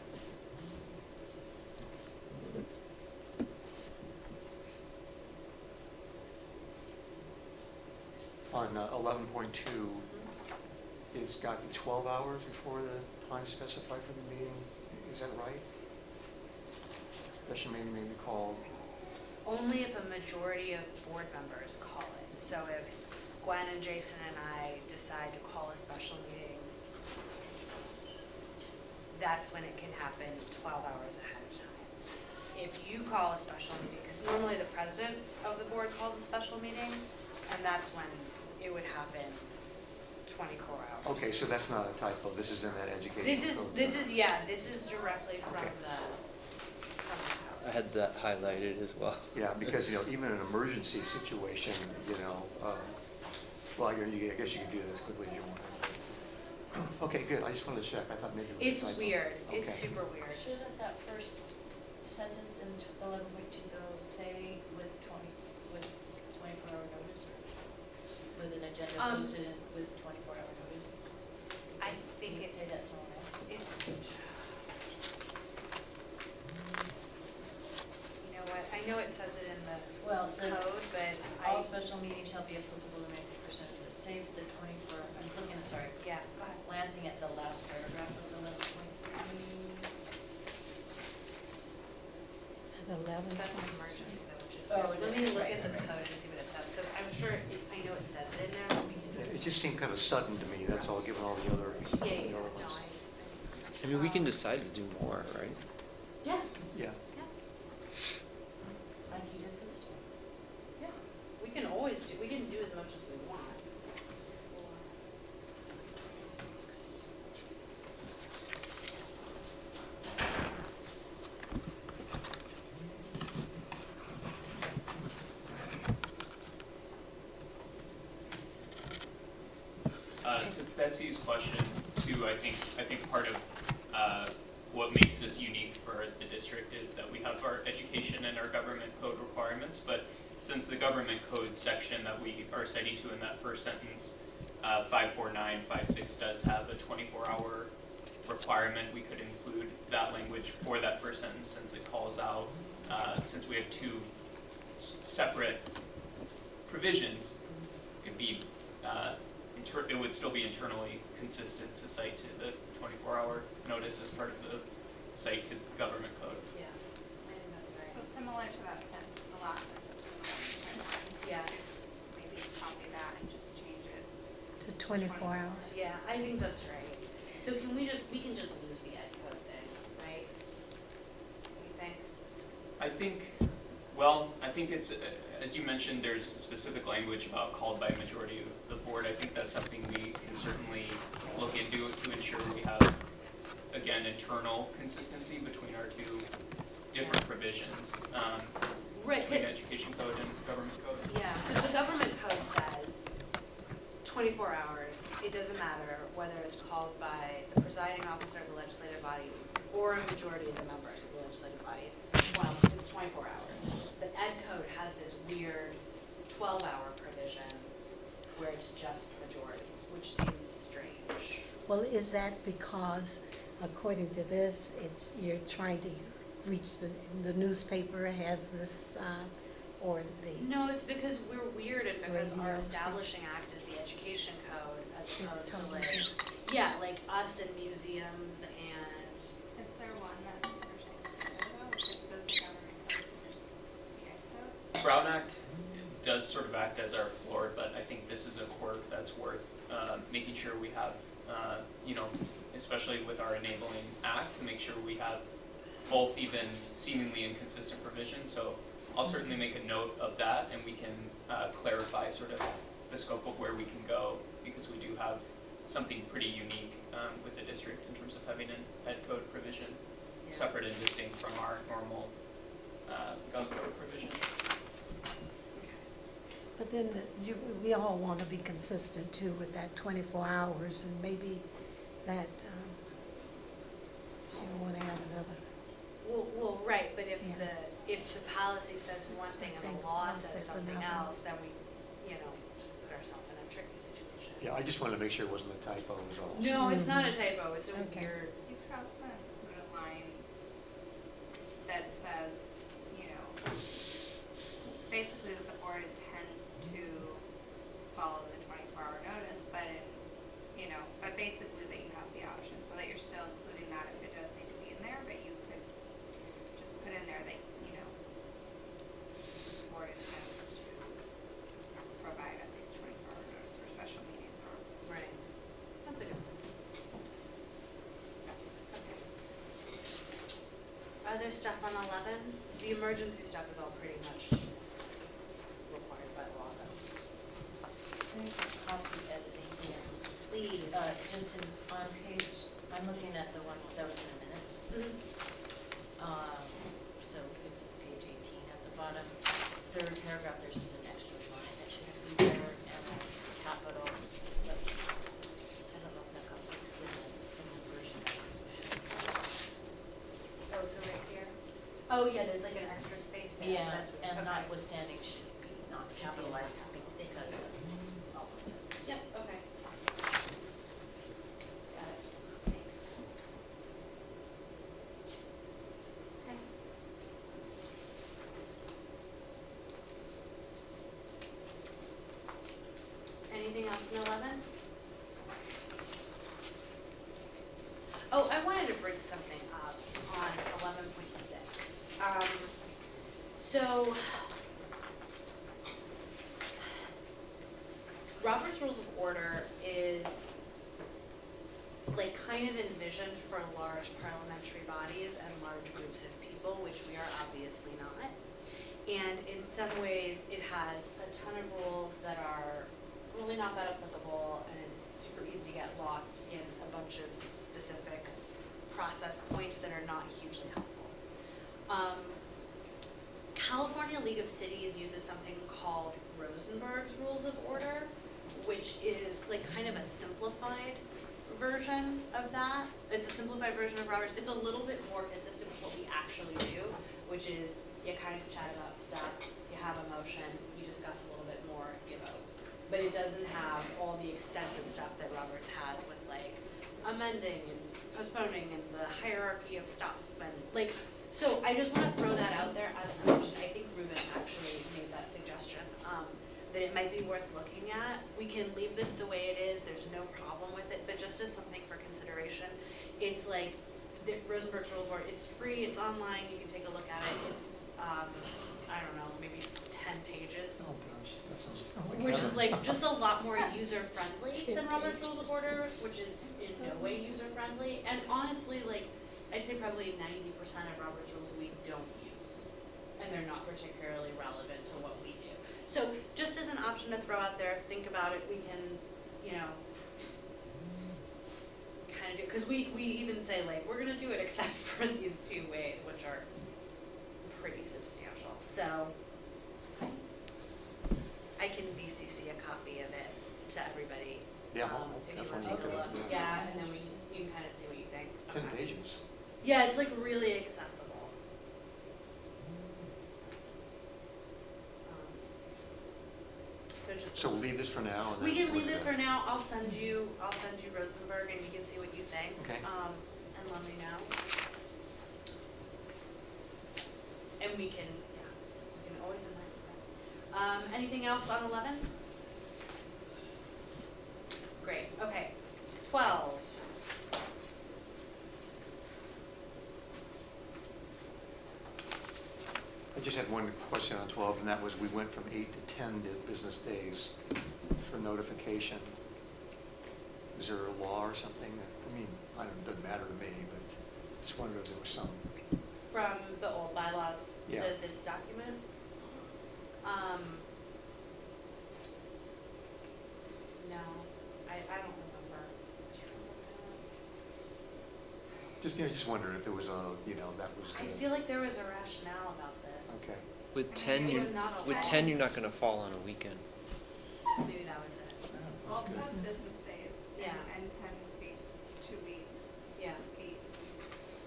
Speaker 1: On 11.2, it's got the 12 hours before the time specified for the meeting. Is that right? Special meeting may be called.
Speaker 2: Only if a majority of board members call it. So if Gwen and Jason and I decide to call a special meeting, that's when it can happen 12 hours ahead of time. If you call a special meeting, because normally the president of the board calls a special meeting, and that's when it would happen 24 hours.
Speaker 1: Okay, so that's not a typo. This is in that education.
Speaker 2: This is directly from
Speaker 1: Okay.
Speaker 2: the
Speaker 6: I had that highlighted as well.
Speaker 1: Yeah, because, even an emergency situation, well, I guess you can do that as quickly as you want. Okay, good. I just wanted to check. I thought maybe it was a
Speaker 2: It's
Speaker 1: typo.
Speaker 2: weird. It's
Speaker 1: Okay.
Speaker 2: super weird.
Speaker 5: Shouldn't that first sentence in 11.2 though say with 24-hour notice, or with an agenda posted with 24-hour notice?
Speaker 2: I think
Speaker 5: You
Speaker 2: it's.
Speaker 5: say that somewhere else.
Speaker 2: You know what, I know it says it in the
Speaker 5: Well, it says,
Speaker 2: code, but
Speaker 5: all
Speaker 2: I,
Speaker 5: special meetings shall be applicable to 90% of the, say the 24, I'm looking, sorry,
Speaker 2: yeah, go ahead.
Speaker 5: glancing at the last paragraph of 11.3.
Speaker 3: At 11.
Speaker 2: That's an emergency though, which is.
Speaker 5: Oh,
Speaker 2: Let
Speaker 5: it
Speaker 2: me
Speaker 5: is,
Speaker 2: look
Speaker 5: right,
Speaker 2: at the
Speaker 5: right.
Speaker 2: code and see what it says, because I'm sure, I know it says it in there, but we can
Speaker 1: It
Speaker 2: just.
Speaker 1: just seemed kind of sudden to me, that's all, given all the other,
Speaker 2: Yeah,
Speaker 1: the
Speaker 2: yeah,
Speaker 1: other
Speaker 2: no,
Speaker 1: ones.
Speaker 6: I mean, we can decide to do more, right?
Speaker 5: Yeah,
Speaker 1: Yeah.
Speaker 5: like you did for this one.
Speaker 2: Yeah, we can always do, we can do as much as we want.
Speaker 8: To Betsy's question too, I think part of what makes this unique for the district is that we have our education and our government code requirements, but since the government code section that we are citing to in that first sentence, 54956 does have a 24-hour requirement, we could include that language for that first sentence since it calls out, since we have two separate provisions, it'd be it would still be internally consistent to cite to the 24-hour notice as part of the cite to government code.
Speaker 2: Yeah, I think that's
Speaker 9: So
Speaker 2: right.
Speaker 9: similar to that sentence, the last sentence.
Speaker 2: Yeah.
Speaker 9: Maybe copy that and just change it.
Speaker 3: To 24 hours.
Speaker 2: Yeah, I think that's right. So can we just lose the ed code thing, right? What do you think?
Speaker 8: I think it's, as you mentioned, there's specific language about called by a majority of the board. I think that's something we can certainly look into to ensure we have, again, internal consistency between our two different provisions,
Speaker 2: Right,
Speaker 8: between
Speaker 2: but-
Speaker 8: education code and government code.
Speaker 2: Yeah, because the government code says 24 hours. It doesn't matter whether it's called by the presiding officer of the legislative body or a majority of the members of the legislative body. It's 24 hours. But ed code has this weird 12-hour provision where it's just majority, which seems strange.
Speaker 3: Well, is that because, according to this, you're trying to reach the newspaper has this, or the,
Speaker 2: No, it's because we're weird and because our
Speaker 3: Radio
Speaker 2: establishing act is the education code as
Speaker 3: is
Speaker 2: opposed to
Speaker 3: totally
Speaker 2: like,
Speaker 3: different.
Speaker 2: yeah, like us and museums and
Speaker 9: Is there one that's understandable though? Does the government code understand the ed code?
Speaker 8: Brown Act does sort of act as our floor, but I think this is a quirk that's worth making sure we have, especially with our enabling act, to make sure we have both even seemingly inconsistent provisions. So I'll certainly make a note of that, and we can clarify sort of the scope of where we can go, because we do have something pretty unique with the district in terms of having an ed code provision,
Speaker 2: Yeah.
Speaker 8: separate and distinct from our normal gov code provision.
Speaker 3: but then we all want to be consistent too with that 24 hours, and maybe that, so you don't want to have another.
Speaker 2: Well, right, but if
Speaker 3: Yeah.
Speaker 2: the policy says one thing and
Speaker 3: Thing,
Speaker 2: the law
Speaker 3: law
Speaker 2: says
Speaker 3: says
Speaker 2: something
Speaker 3: another.
Speaker 2: else, then we, just put ourselves in a tricky situation.
Speaker 1: Yeah, I just wanted to make sure it wasn't a typo was all.
Speaker 2: No, it's not a typo, it's a
Speaker 3: Okay.
Speaker 2: weird,
Speaker 9: You could also include a line that says, basically that the board intends to follow the 24-hour notice, but but basically that you have the option, so that you're still including that if it does need to be in there, but you could just put in there that, the board intends to provide at least 24-hour notice for special meetings or.
Speaker 2: right. That's a good one. Okay. Other stuff on 11, the emergency stuff is all pretty much required by law, that's,
Speaker 5: Can I just copy editing here?
Speaker 2: please.
Speaker 5: Just on page, I'm looking at the one that was in the minutes. So it says page 18 at the bottom. Third paragraph, there's just an extra line that shouldn't be there, and a capital. But I don't know if that got fixed in the version.
Speaker 2: Oh, so right here? Oh, Oh, yeah, there's like an extra space there.
Speaker 5: Yeah,
Speaker 2: That's really-
Speaker 5: and
Speaker 2: okay.
Speaker 5: notwithstanding should be not capitalized because that's all it says.
Speaker 2: Yep, okay. Got it, thanks. Okay. Anything else in 11? Oh, I wanted to bring something up on 11.6. So, Robert's Rules of Order is like kind of envisioned for large parliamentary bodies and large groups of people, which we are obviously not. And in some ways, it has a ton of rules that are really not that applicable, and it's super easy to get lost in a bunch of specific process points that are not hugely helpful. California League of Cities uses something called Rosenberg's Rules of Order, which is like kind of a simplified version of that. It's a simplified version of Robert's. It's a little bit more consistent with what we actually do, which is you kind of chat about stuff, you have a motion, you discuss a little bit more, you vote. But it doesn't have all the extensive stuff that Roberts has with like amending and postponing and the hierarchy of stuff and like, so I just want to throw that out there as an option. I think Ruben actually made that suggestion, that it might be worth looking at. We can leave this the way it is, there's no problem with it, but just as something for consideration, it's like the Rosenberg's Rule of Order, it's free, it's online, you can take a look at it. It's, I don't know, maybe 10 pages.
Speaker 1: Oh, gosh, that sounds like
Speaker 2: Which is
Speaker 1: heaven.
Speaker 2: like just a lot more user-friendly than Robert's Rules of Order, which is in no way user-friendly. And honestly, like, I'd say probably 90% of Robert's Rules we don't use. And they're not particularly relevant to what we do. So just as an option to throw out there, think about it, we can, you know, kind of do, because we even say like, we're gonna do it except for these two ways, which are pretty substantial. So I can VCC a copy of it to everybody.
Speaker 1: Yeah, I'll
Speaker 2: if you want
Speaker 1: definitely
Speaker 2: to take a
Speaker 1: look at
Speaker 2: look.
Speaker 1: it, yeah.
Speaker 2: Yeah, and then you can kind of see what you think.
Speaker 1: 10
Speaker 2: Okay.
Speaker 1: pages.
Speaker 2: Yeah, it's like really accessible. So just.
Speaker 1: So we'll leave this for now and then.
Speaker 2: We can leave
Speaker 1: look
Speaker 2: this
Speaker 1: at
Speaker 2: for
Speaker 1: it.
Speaker 2: now. I'll send you Rosenberg and you can see what you think.
Speaker 1: Okay.
Speaker 2: And let me know. And we can always invite them. Anything else on 11? Great, okay. 12.
Speaker 1: I just had one question on 12, and that was, we went from 8 to 10 business days for notification. Is there a law or something that, I mean, it doesn't matter to me, but just wondered if there was some.
Speaker 2: From the old bylaws to
Speaker 1: Yeah.
Speaker 2: this document? No, I don't remember. Do you remember?
Speaker 1: Just wondered if there was a, that was.
Speaker 2: I feel like there was a rationale about this.
Speaker 1: Okay.
Speaker 6: With
Speaker 2: I
Speaker 6: 10,
Speaker 2: mean, it
Speaker 6: you're,
Speaker 2: was not a
Speaker 6: with
Speaker 2: law.
Speaker 6: 10, you're not gonna fall on a weekend.
Speaker 2: Maybe that was it.
Speaker 1: Yeah,
Speaker 9: Well,
Speaker 1: that's
Speaker 9: it
Speaker 1: good.
Speaker 9: says business days,
Speaker 2: Yeah.
Speaker 9: and 10 would be 2 weeks,
Speaker 2: Yeah.
Speaker 9: 8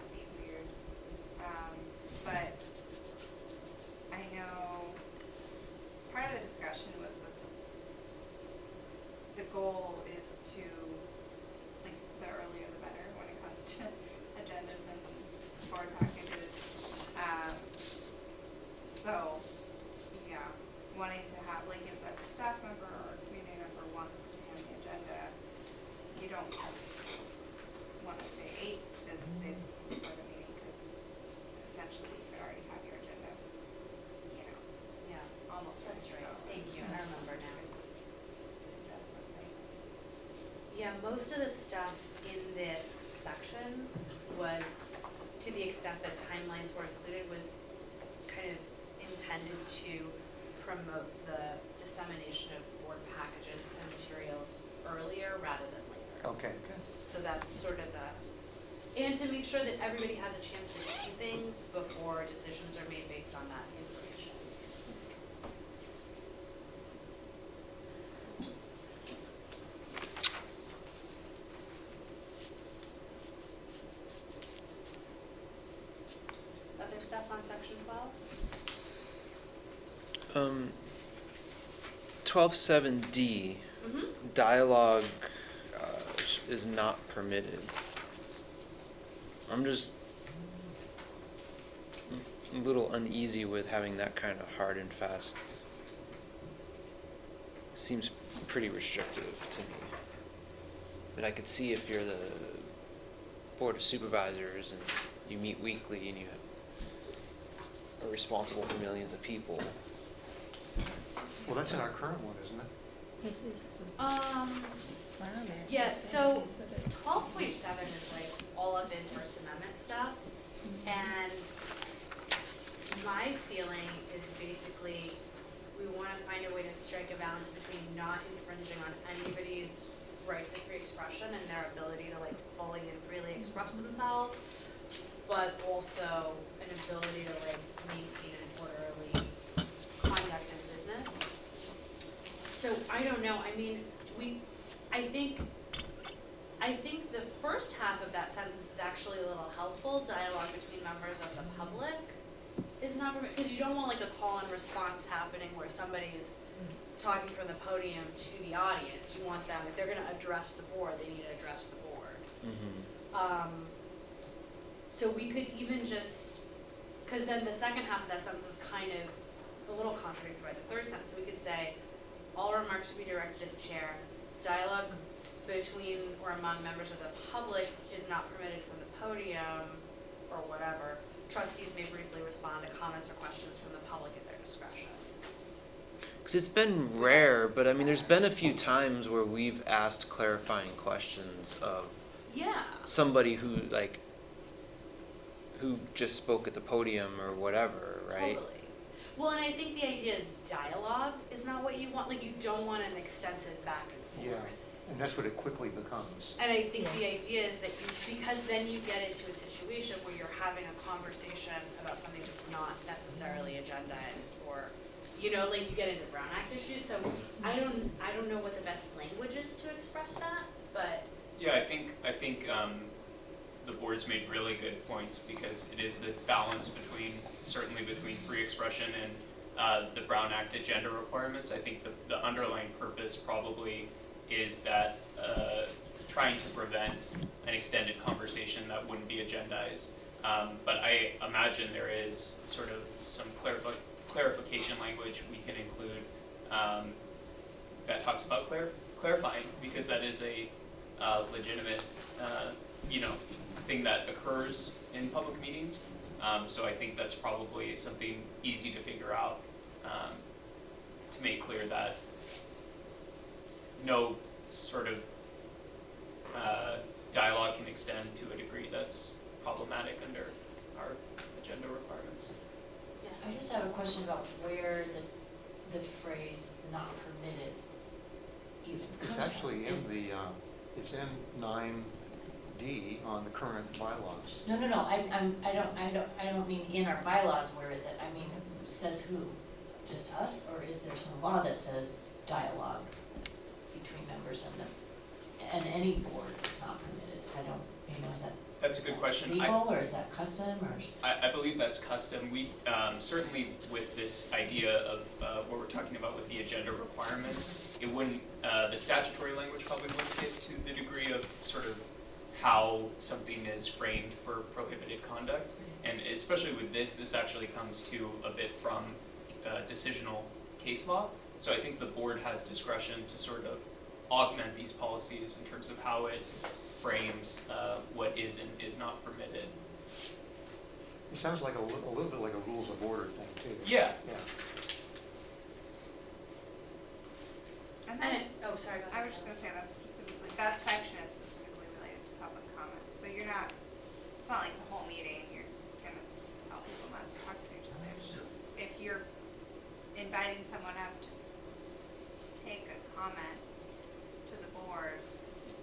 Speaker 9: would be weird. But I know part of the discussion was with, the goal is to, like, the earlier the better when it comes to agendas and board packages. So, yeah, wanting to have, like, if a staff member or a community member wants to be on the agenda, you don't want to say 8 business days before the meeting, because potentially you could already have your agenda,
Speaker 2: Yeah,
Speaker 9: almost ready
Speaker 2: that's
Speaker 9: to
Speaker 2: right.
Speaker 9: go.
Speaker 2: Thank you, I remember now.
Speaker 9: Suggest something.
Speaker 2: Yeah, most of the stuff in this section was, to the extent that timelines were included, was kind of intended to promote the dissemination of board packages and materials earlier rather than later.
Speaker 1: Okay, good.
Speaker 2: So that's sort of and to make sure that everybody has a chance to see things before decisions are made based on that information. Other stuff on section
Speaker 6: 12.7D, dialogue is not permitted. I'm just a little uneasy with having that kind of hard and fast. Seems pretty restrictive to me. But I could see if you're the Board of Supervisors and you meet weekly and you are responsible for millions of people.
Speaker 1: Well, that's in our current one, isn't it?
Speaker 3: This is the Brown Act.
Speaker 2: Yeah,
Speaker 3: I think,
Speaker 2: so
Speaker 3: isn't it?
Speaker 2: 12.7 is like all up in First Amendment stuff, and my feeling is basically we want to find a way to strike a balance between not infringing on anybody's rights of free expression and their ability to like fully and freely express themselves, but also an ability to like maintain an orderly conduct in business. So I don't know, I mean, I think the first half of that sentence is actually a little helpful, dialogue between members of the public is not permitted, because you don't want like a call and response happening where somebody's talking from the podium to the audience. You want them, if they're gonna address the board, they need to address the board. So we could even just, because then the second half of that sentence is kind of a little contradicted by the third sentence. So we could say, all remarks should be directed at the chair. Dialogue between or among members of the public is not permitted from the podium or whatever. Trustees may briefly respond to comments or questions from the public at their discretion.
Speaker 6: Because it's been rare, but I mean, there's been a few times where we've asked clarifying questions of
Speaker 2: Yeah.
Speaker 6: somebody who just spoke at the podium or whatever, right?
Speaker 2: Totally. Well, and I think the idea is dialogue is not what you want. Like, you don't want an extensive back and
Speaker 1: Yeah,
Speaker 2: forth.
Speaker 1: and that's what it quickly becomes.
Speaker 2: And I think the
Speaker 3: Yes.
Speaker 2: idea is that because then you get into a situation where you're having a conversation about something that's not necessarily agendized, or, you know, like you get into Brown Act issues. So I don't know what the best language is to express that, but
Speaker 8: Yeah, I think the board's made really good points, because it is the balance certainly between free expression and the Brown Act agenda requirements. I think the underlying purpose probably is that trying to prevent an extended conversation that wouldn't be agendized. But I imagine there is sort of some clarification language we can include that talks about clarifying, because that is a legitimate thing that occurs in public meetings. So I think that's probably something easy to figure out, to make clear that no sort of dialogue can extend to a degree that's problematic under our agenda requirements.
Speaker 5: I just have a question about where the phrase "not permitted" even comes
Speaker 1: It's
Speaker 5: from.
Speaker 1: actually in it's in 9D on the current bylaws.
Speaker 5: No, I don't mean in our bylaws, where is it? I mean, says who? Just us, or is there some law that says dialogue between members and any board is not permitted? I don't, is that?
Speaker 8: That's a good question.
Speaker 5: Legal, or is that custom, or?
Speaker 8: I believe that's custom. We, certainly with this idea of what we're talking about with the agenda requirements, it wouldn't, the statutory language probably wouldn't get to the degree of sort of how something is framed for prohibited conduct. And especially with this actually comes to a bit from decisional case law. So I think the board has discretion to sort of augment these policies in terms of how it frames what is and is not permitted.
Speaker 1: It sounds like a little bit like a rules of order thing, too.
Speaker 8: Yeah.
Speaker 1: Yeah.
Speaker 9: And
Speaker 2: And
Speaker 9: then,
Speaker 2: oh, sorry, go ahead.
Speaker 9: I was just gonna say that section is specifically related to public comment. So it's not like the whole meeting, you're gonna tell people not to talk to each other. It's just, if you're inviting someone up to take a comment to the board,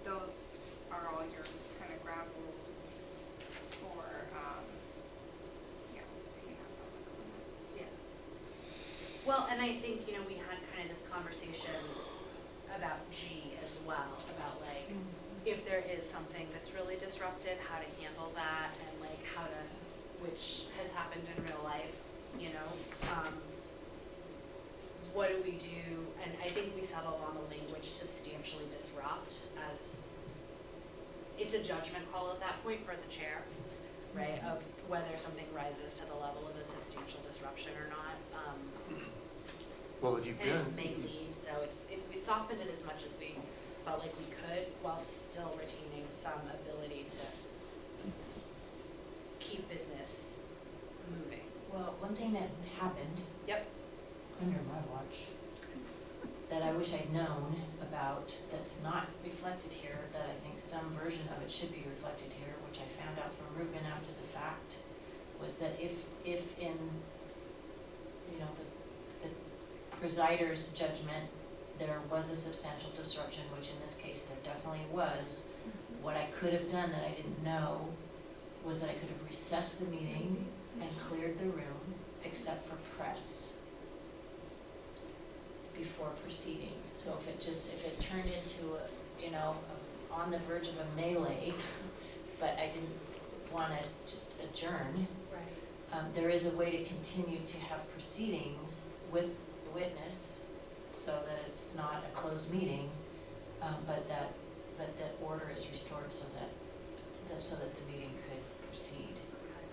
Speaker 9: those are all your kind of ground rules for, taking that public comment.
Speaker 2: Yeah. Well, and I think, we had kind of this conversation about G as well, about like, if there is something that's really disruptive, how to handle that, and like how to, which has happened in real life, what do we do, and I think we settled on the language substantially disrupt as, it's a judgment call at that point for the chair, right, of whether something rises to the level of a substantial disruption or not.
Speaker 1: Well, if you've
Speaker 2: And
Speaker 1: been.
Speaker 2: it's may lead, so we softened it as much as we felt like we could, while still retaining some ability to keep business moving.
Speaker 5: Well, one thing that happened
Speaker 2: Yep.
Speaker 5: under my watch that I wish I'd known about, that's not reflected here, that I think some version of it should be reflected here, which I found out from Ruben after the fact, was that if in, you know, the presider's judgment, there was a substantial disruption, which in this case there definitely was, what I could have done that I didn't know was that I could have recessed the meeting and cleared the room, except for press, before proceeding. So if it turned into a, you know, on the verge of a melee, but I didn't wanna just adjourn,
Speaker 2: Right.
Speaker 5: there is a way to continue to have proceedings with the witness so that it's not a closed meeting, but that order is restored so that the meeting could proceed.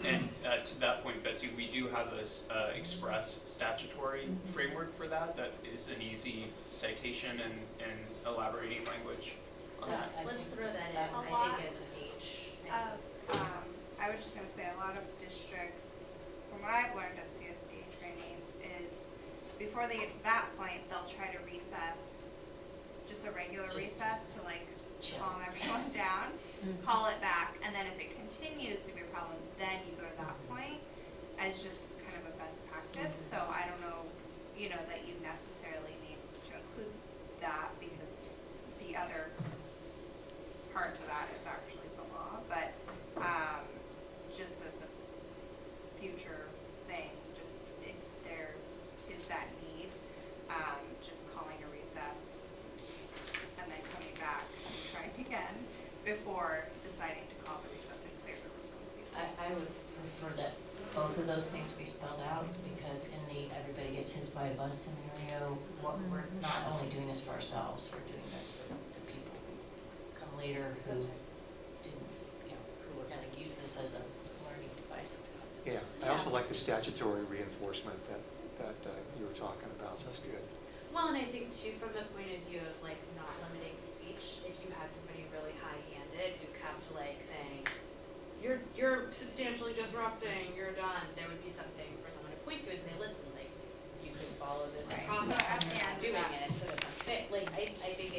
Speaker 8: And to that point, Betsy, we do have this express statutory framework for that. That is an easy citation and elaborating language on that.
Speaker 2: Let's throw that in,
Speaker 9: A
Speaker 2: I
Speaker 9: lot
Speaker 2: think, as a page.
Speaker 9: I was just gonna say, a lot of districts, from what I've learned at CSD training, is before they get to that point, they'll try to recess, just a regular
Speaker 5: Just
Speaker 9: recess to like
Speaker 5: chill.
Speaker 9: calm everyone down, call it back, and then if it continues to be a problem, then you go to that point as just kind of a best practice. So I don't know, you know, that you necessarily need to include that because the other part to that is actually the law, but just as a future thing, just if there is that need, just calling a recess and then coming back and trying again before deciding to call the recess and clear the room completely.
Speaker 5: I would prefer that both of those things be spelled out, because in the everybody gets his by bus scenario, what we're not only doing this for ourselves, we're doing this for the people who come later who didn't, you know, who are gonna use this as a learning device.
Speaker 1: Yeah, I also like the statutory reinforcement that you were talking about, so that's good.
Speaker 2: Well, and I think too, from the point of view of like not limiting speech, if you had somebody really high-handed who kept like saying, you're substantially disrupting, you're done, there would be something for someone to point to and say, listen, like, you could follow this
Speaker 9: Right.
Speaker 2: process
Speaker 9: So at
Speaker 2: and
Speaker 9: the
Speaker 2: you're
Speaker 9: end
Speaker 2: not doing
Speaker 9: of that-
Speaker 2: it, so it's unfit, like, I think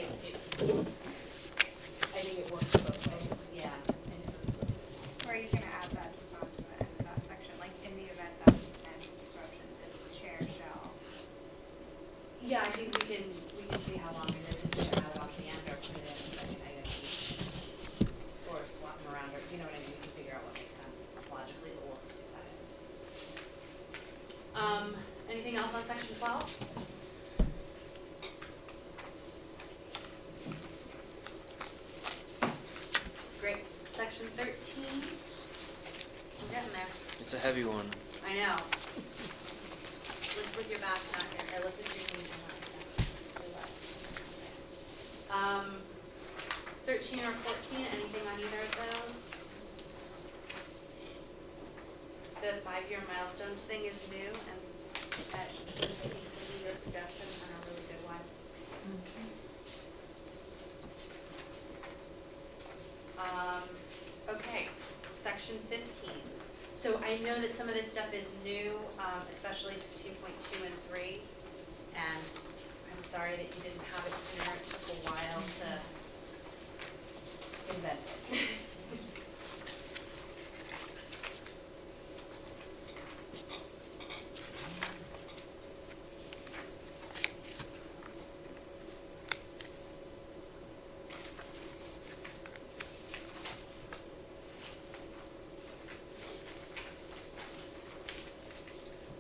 Speaker 2: it works both ways, yeah.
Speaker 9: Or you can add that just onto the end of that section, like in the event that substantial disruption, the chair shall.
Speaker 2: Yeah, I think we can see how long it is and figure out off the end or put it in a second item each. Or swap them around, or, you know what I mean, we can figure out what makes sense logically, but we'll stick that in. Anything else on section 12? Great, section 13, we're getting there.
Speaker 6: It's a heavy one.
Speaker 2: I know. Look with your back not here, or look with your knees not here. 13 or 14, anything on either of those? The 5-year milestones thing is new, and that, I think, was your suggestion, and a really good one. Okay, section 15. So I know that some of this stuff is new, especially 15.2 and 3, and I'm sorry that you didn't have it sooner, it took a while to invent it.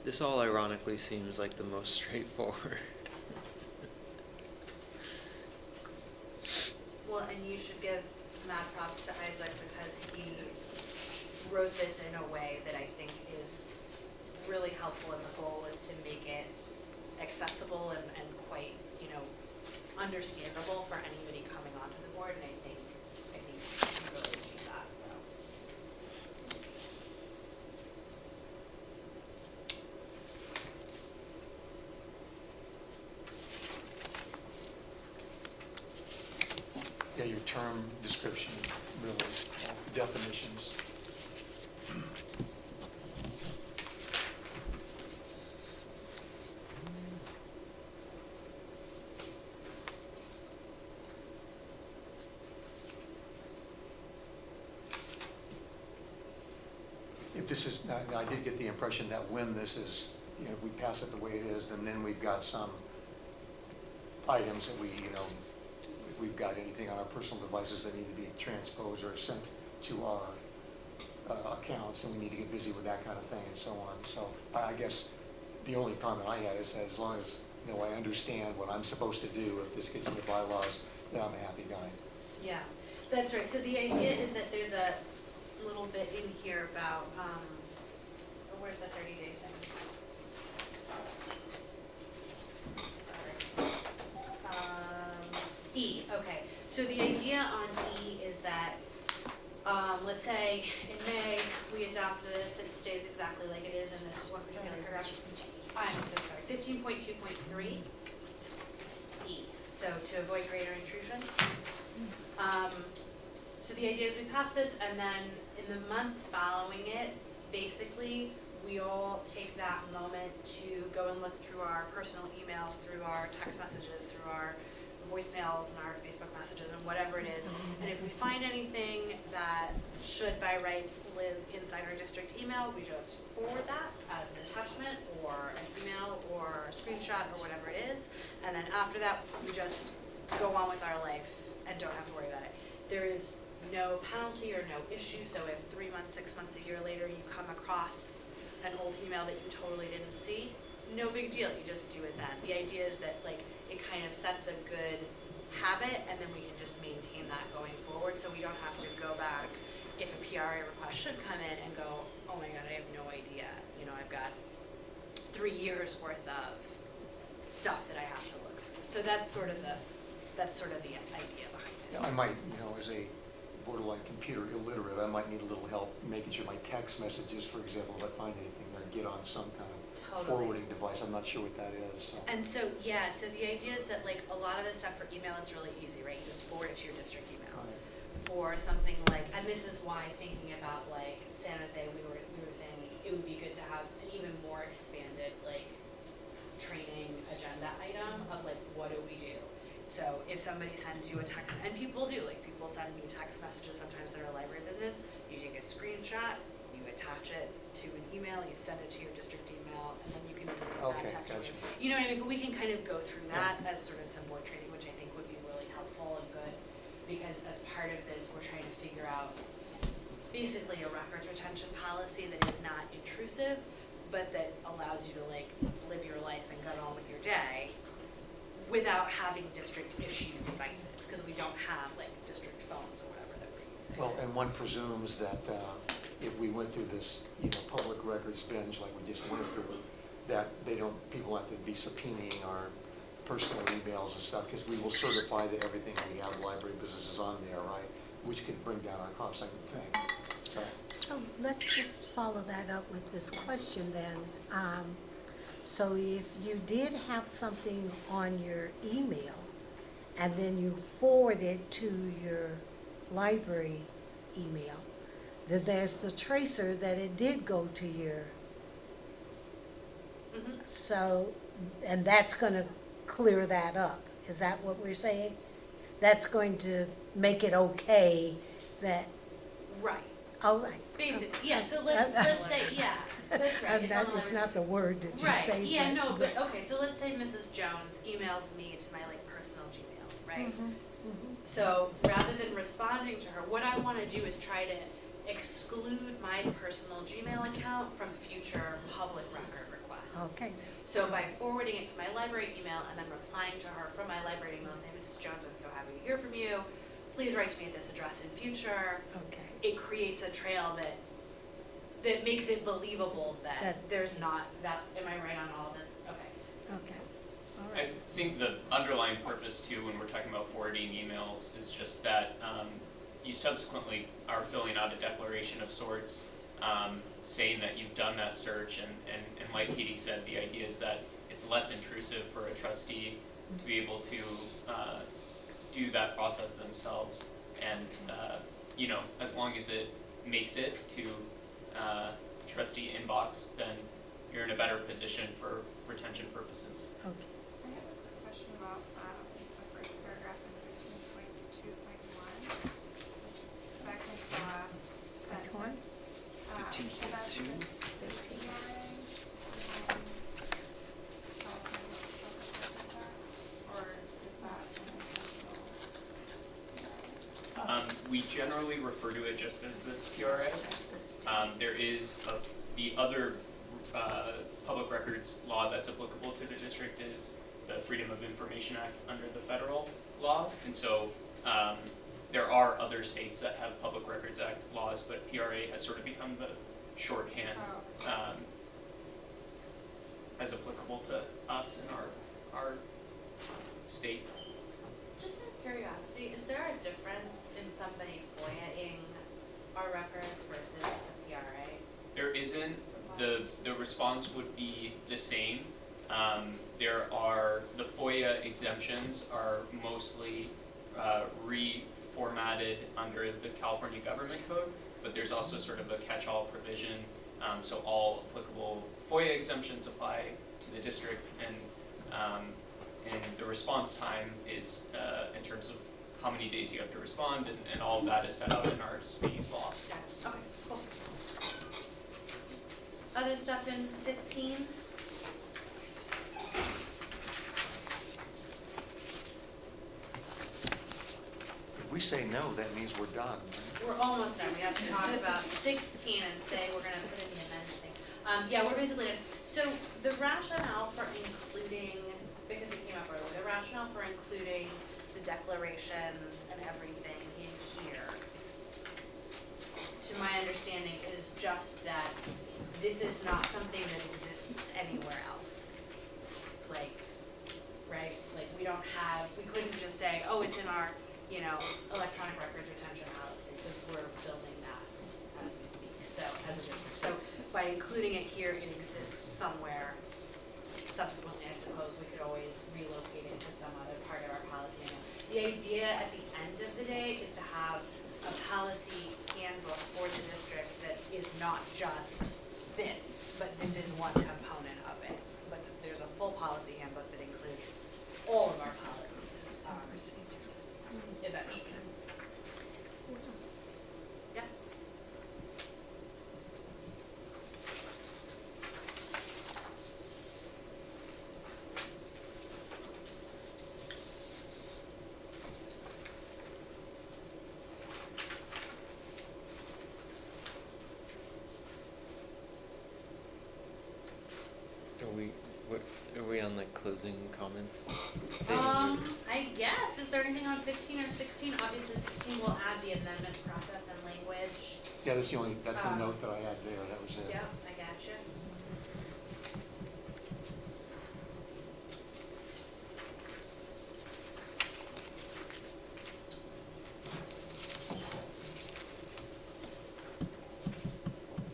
Speaker 6: This all ironically seems like the most straightforward.
Speaker 2: Well, and you should give mad props to Isaac because he wrote this in a way that I think is really helpful, and the goal was to make it accessible and quite, you know, understandable for anybody coming onto the board, and I think we can really achieve that, so.
Speaker 1: Yeah, your term description, really, definitions. If this is, I did get the impression that when this is, you know, if we pass it the way it is, then we've got some items that we, you know, if we've got anything on our personal devices that need to be transposed or sent to our accounts, then we need to get busy with that kind of thing and so on. So I guess the only comment I had is that as long as, you know, I understand what I'm supposed to do, if this gets in the bylaws, then I'm a happy guy.
Speaker 2: Yeah, that's right. So the idea is that there's a little bit in here about, where's the 30-day thing? Sorry. E, okay. So the idea on E is that, let's say in May, we adopt this, it stays exactly like it is in this one particular paragraph. I'm so sorry, 15.2.3, E, so to avoid greater intrusion. So the idea is we pass this, and then in the month following it, basically, we all take that moment to go and look through our personal emails, through our text messages, through our voicemails and our Facebook messages and whatever it is. And if we find anything that should by rights live inside our district email, we just forward that as an attachment or an email or a screenshot or whatever it is. And then after that, we just go on with our life and don't have to worry about it. There is no penalty or no issue, so if 3 months, 6 months, a year later, you come across an old email that you totally didn't see, no big deal, you just do it then. The idea is that, like, it kind of sets a good habit, and then we can just maintain that going forward, so we don't have to go back if a PRA request should come in and go, oh my God, I have no idea, you know, I've got 3 years worth of stuff that I have to look through. So that's sort of the idea behind it.
Speaker 1: I might, you know, as a borderline computer illiterate, I might need a little help making sure my text messages, for example, if I find anything, that I get on some kind of forwarding device. I'm not sure what that is, so.
Speaker 2: And so, yeah, so the idea is that, like, a lot of the stuff for email is really easy, right? You just forward it to your district email.
Speaker 1: Right.
Speaker 2: For something like, and this is why thinking about, like, San Jose, we were saying it would be good to have an even more expanded, like, training agenda item of, like, what do we do? So if somebody sends you a text, and people do, like, people send me text messages sometimes that are library business, you take a screenshot, you attach it to an email, you send it to your district email, and then you can do that
Speaker 1: Okay,
Speaker 2: text.
Speaker 1: gotcha.
Speaker 2: You know what I mean? But we can kind of go through that as sort of some board training, which I think would be really helpful and good, because as part of this, we're trying to figure out basically a records retention policy that is not intrusive, but that allows you to, like, live your life and get on with your day without having district issued devices, because we don't have, like, district phones or whatever that we're using.
Speaker 1: Well, and one presumes that if we went through this, you know, public records binge like we just went through, that people have to be subpoenaing our personal emails and stuff, because we will certify that everything we have library business is on there, right? Which could bring down our costs, I would think.
Speaker 3: So let's just follow that up with this question then. So if you did have something on your email and then you forward it to your library email, then there's the tracer that it did go to your, so, and that's gonna clear that up. Is that what we're saying? That's going to make it okay that,
Speaker 2: Right,
Speaker 3: all right.
Speaker 2: basically, yeah, so let's say, yeah, that's right.
Speaker 3: It's not the word that you
Speaker 2: Right,
Speaker 3: say.
Speaker 2: yeah, no, but, okay, so let's say Mrs. Jones emails me to my, like, personal Gmail, right? So rather than responding to her, what I wanna do is try to exclude my personal Gmail account from future public record requests.
Speaker 3: Okay.
Speaker 2: So by forwarding it to my library email and then replying to her from my library email saying, Mrs. Jones, I'm so happy to hear from you, please write to me at this address in future.
Speaker 3: Okay.
Speaker 2: It creates a trail that makes it believable that
Speaker 3: That-
Speaker 2: there's not, that, am I right on all this? Okay.
Speaker 3: Okay.
Speaker 8: I think the underlying purpose too, when we're talking about forwarding emails, is just that you subsequently are filling out a declaration of sorts, saying that you've done that search, and like Katie said, the idea is that it's less intrusive for a trustee to be able to do that process themselves, and you know, as long as it makes it to trustee inbox, then you're in a better position for retention purposes.
Speaker 3: Okay.
Speaker 9: I have a quick question about the first paragraph in 15.2.1. Second to last
Speaker 3: Which
Speaker 9: sentence.
Speaker 3: one?
Speaker 6: 15.2?
Speaker 3: 13.
Speaker 9: Or is that
Speaker 8: We generally refer to it just as the PRA. There is the other public records law that's applicable to the district is the Freedom of Information Act under the federal law, and so there are other states that have Public Records Act laws, but PRA has sort of become the shorthand as applicable to us in our state.
Speaker 2: Just out of curiosity, is there a difference in somebody FOIA-ing our records versus a PRA?
Speaker 8: There isn't. The response would be the same. There are, the FOIA exemptions are mostly reformatted under the California Government Code, but there's also sort of a catch-all provision, so all applicable FOIA exemptions apply to the district, and the response time is in terms of how many days you have to respond, and all of that is set out in our state law.
Speaker 2: Got it. Okay, cool. Other stuff in 15?
Speaker 1: If we say no, that means we're done.
Speaker 2: We're almost done. We have to talk about 16 and say we're gonna put in the amendment thing. Yeah, we're basically done. So the rationale for including, because it came up earlier, the rationale for including the declarations and everything in here, to my understanding, is just that this is not something that exists anywhere else. Like, right? Like, we couldn't just say, oh, it's in our, you know, electronic records retention policy, because we're building that as we speak, so, as a district. So by including it here, it exists somewhere. Subsequently, I suppose, we could always relocate it to some other part of our policy. The idea at the end of the day is to have a policy handbook for the district that is not just this, but this is one component of it. But there's a full policy handbook that includes all of our policies,
Speaker 3: Some procedures.
Speaker 2: eventually. Yeah?
Speaker 6: Are we on like closing comments?
Speaker 2: I guess, is there anything on 15 or 16? Obviously 16 will add the amendment process and language.
Speaker 1: Yeah, that's the note that I had there, that was it.
Speaker 2: Yep, I gotcha.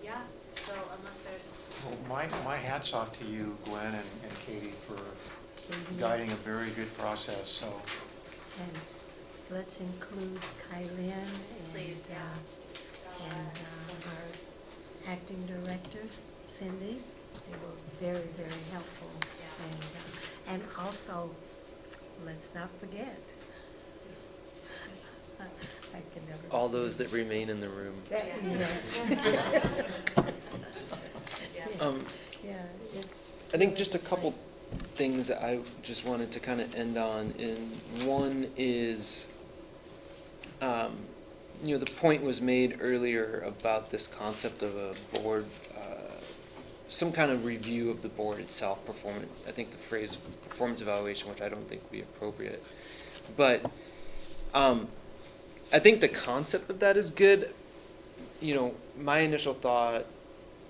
Speaker 2: Yeah, so unless there's,
Speaker 1: Well, my hat's off to you, Gwen and Katie, for
Speaker 3: Katie.
Speaker 1: guiding a very good process, so.
Speaker 3: And let's include Kylan
Speaker 2: please, yeah.
Speaker 3: and our acting director, Cindy. They were very, very helpful.
Speaker 2: Yeah.
Speaker 3: And also, let's not forget. I can never.
Speaker 6: All those that remain in the room.
Speaker 3: Yes.
Speaker 2: Yeah.
Speaker 3: Yeah, it's.
Speaker 6: I think just a couple things that I just wanted to kind of end on. One is, you know, the point was made earlier about this concept of a board, some kind of review of the board itself, performance. I think the phrase performance evaluation, which I don't think would be appropriate, but I think the concept of that is good. You know, my initial thought,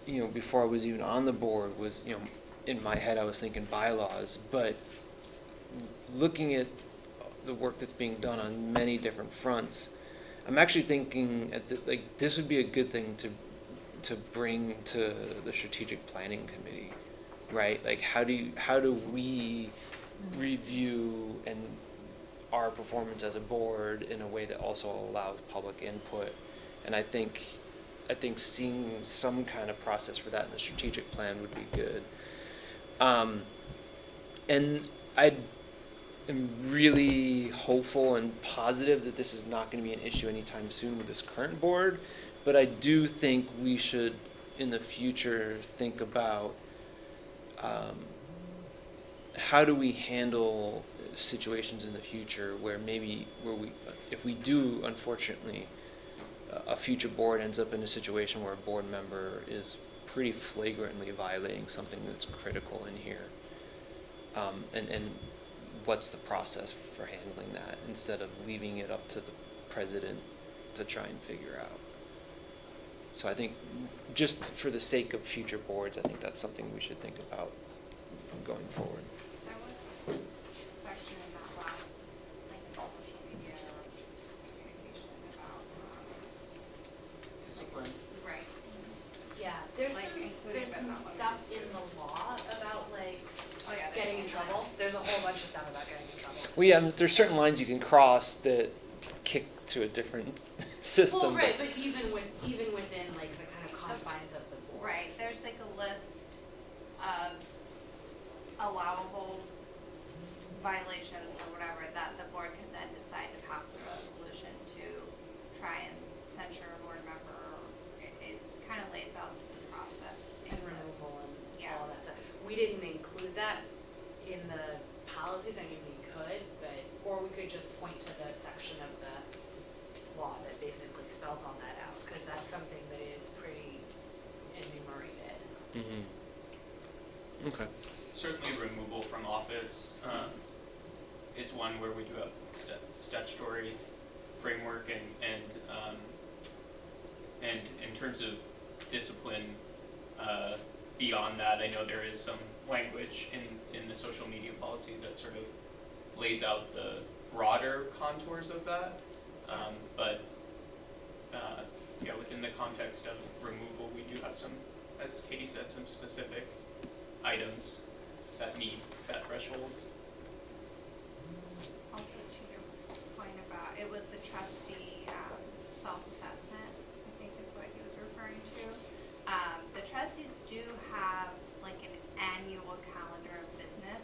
Speaker 6: you know, before I was even on the board was, you know, in my head I was thinking bylaws, but looking at the work that's being done on many different fronts, I'm actually thinking like this would be a good thing to bring to the strategic planning committee, right? Like how do we review and our performance as a board in a way that also allows public input? And I think seeing some kind of process for that in the strategic plan would be good. And I am really hopeful and positive that this is not going to be an issue anytime soon with this current board, but I do think we should, in the future, think about how do we handle situations in the future where if we do, unfortunately, a future board ends up in a situation where a board member is pretty flagrantly violating something that's critical in here. And what's the process for handling that instead of leaving it up to the president to try and figure out. So I think just for the sake of future boards, I think that's something we should think about going forward.
Speaker 9: There was a section in that last, like, social media communication about,
Speaker 8: Discipline.
Speaker 9: right.
Speaker 2: Yeah, there's
Speaker 9: Like,
Speaker 2: some,
Speaker 9: included
Speaker 2: there's
Speaker 9: but
Speaker 2: some
Speaker 9: not limited
Speaker 2: stuff
Speaker 9: to.
Speaker 2: in the law about like
Speaker 9: Oh, yeah.
Speaker 2: getting in trouble. There's a whole bunch of stuff about getting in trouble.
Speaker 6: Well, yeah, there's certain lines you can cross that kick to a different system.
Speaker 2: Well, right, but even within like the kind of confines of the board.
Speaker 9: Right, there's like a list of allowable violations or whatever that the board can then decide to pass a resolution to try and censure a board member. It kind of lays out the process.
Speaker 2: And removal and
Speaker 9: Yeah.
Speaker 2: all that stuff. We didn't include that in the policies, I mean, we could, but, or we could just point to the section of the law that basically spells all that out, because that's something that is pretty enumerated.
Speaker 6: Mm-hmm. Okay.
Speaker 8: Certainly removal from office is one where we do have statutory framework and in terms of discipline, beyond that, I know there is some language in the social media policy that sort of lays out the broader contours of that. But yeah, within the context of removal, we do have some, as Katie said, some specific items that meet that threshold.
Speaker 9: Also to your point about, it was the trustee self-assessment, I think is what he was referring to. The trustees do have like an annual calendar of business,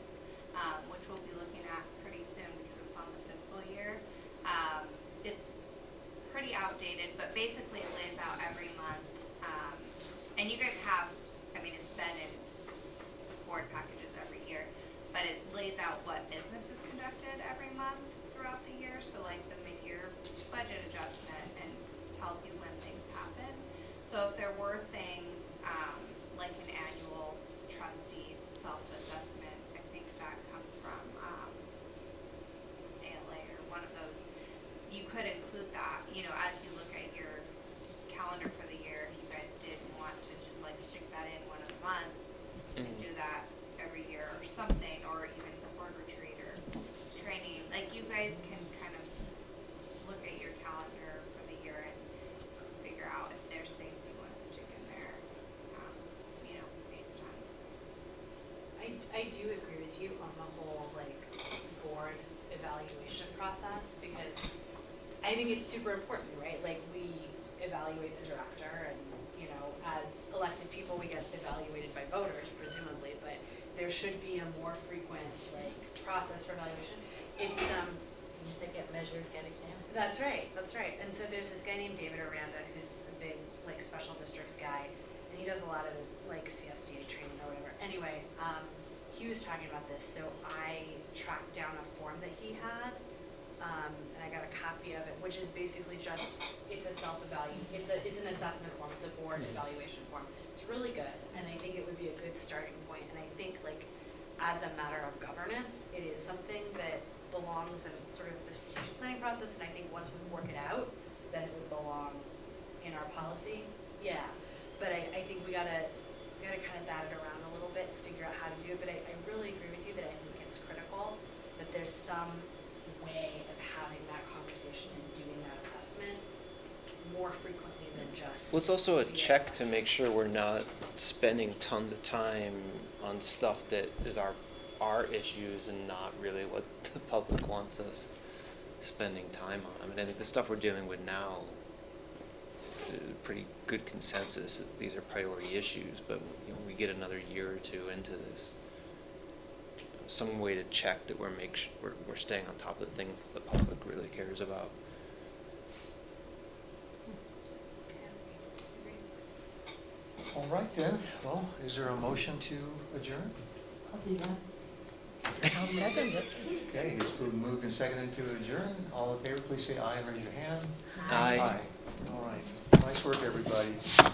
Speaker 9: which we'll be looking at pretty soon because it's on the fiscal year. It's pretty outdated, but basically it lays out every month. And you guys have, I mean, it's been in board packages every year, but it lays out what business is conducted every month throughout the year. So like the mid-year budget adjustment, and tells you when things happen. So if there were things like an annual trustee self-assessment, I think that comes from ALA or one of those. You could include that, you know, as you look at your calendar for the year, if you guys did want to just like stick that in one of the months and do that every year or something, or even the board retreat or training, like you guys can kind of look at your calendar for the year and figure out if there's things you want to stick in there, you know, based on.
Speaker 2: I do agree with you on the whole like board evaluation process, because I think it's super important, right? Like we evaluate the director, and you know, as elected people, we get evaluated by voters presumably, but there should be a more frequent like process for evaluation. It's
Speaker 5: Just they get measured, get examined.
Speaker 2: That's right, that's right. And so there's this guy named David Aranda who's a big like special districts guy, and he does a lot of like CSDA training or whatever. Anyway, he was talking about this, so I tracked down a form that he had, and I got a copy of it, which is basically just, it's a it's an assessment form, it's a board evaluation form. It's really good, and I think it would be a good starting point. And I think like as a matter of governance, it is something that belongs in sort of the strategic planning process, and I think once we work it out, then it would belong in our policy. Yeah, but I think we gotta kind of bat it around a little bit, figure out how to do it, but I really agree with you that I think it's critical. that there's some way of having that conversation and doing that assessment more frequently than just.
Speaker 6: Well, it's also a
Speaker 2: via-
Speaker 6: check to make sure we're not spending tons of time on stuff that is our issues and not really what the public wants us spending time on. I mean, I think the stuff we're dealing with now, pretty good consensus that these are priority issues, but you know, we get another year or two into this. Some way to check that we're staying on top of the things that the public really cares about.
Speaker 1: All right then, well, is there a motion to adjourn?
Speaker 5: I'll do that.
Speaker 3: I'll second it.
Speaker 1: Okay, it's been moved and seconded to adjourn. All in favor, please say aye and raise your hand.
Speaker 6: Aye.
Speaker 1: All right. Nice work, everybody.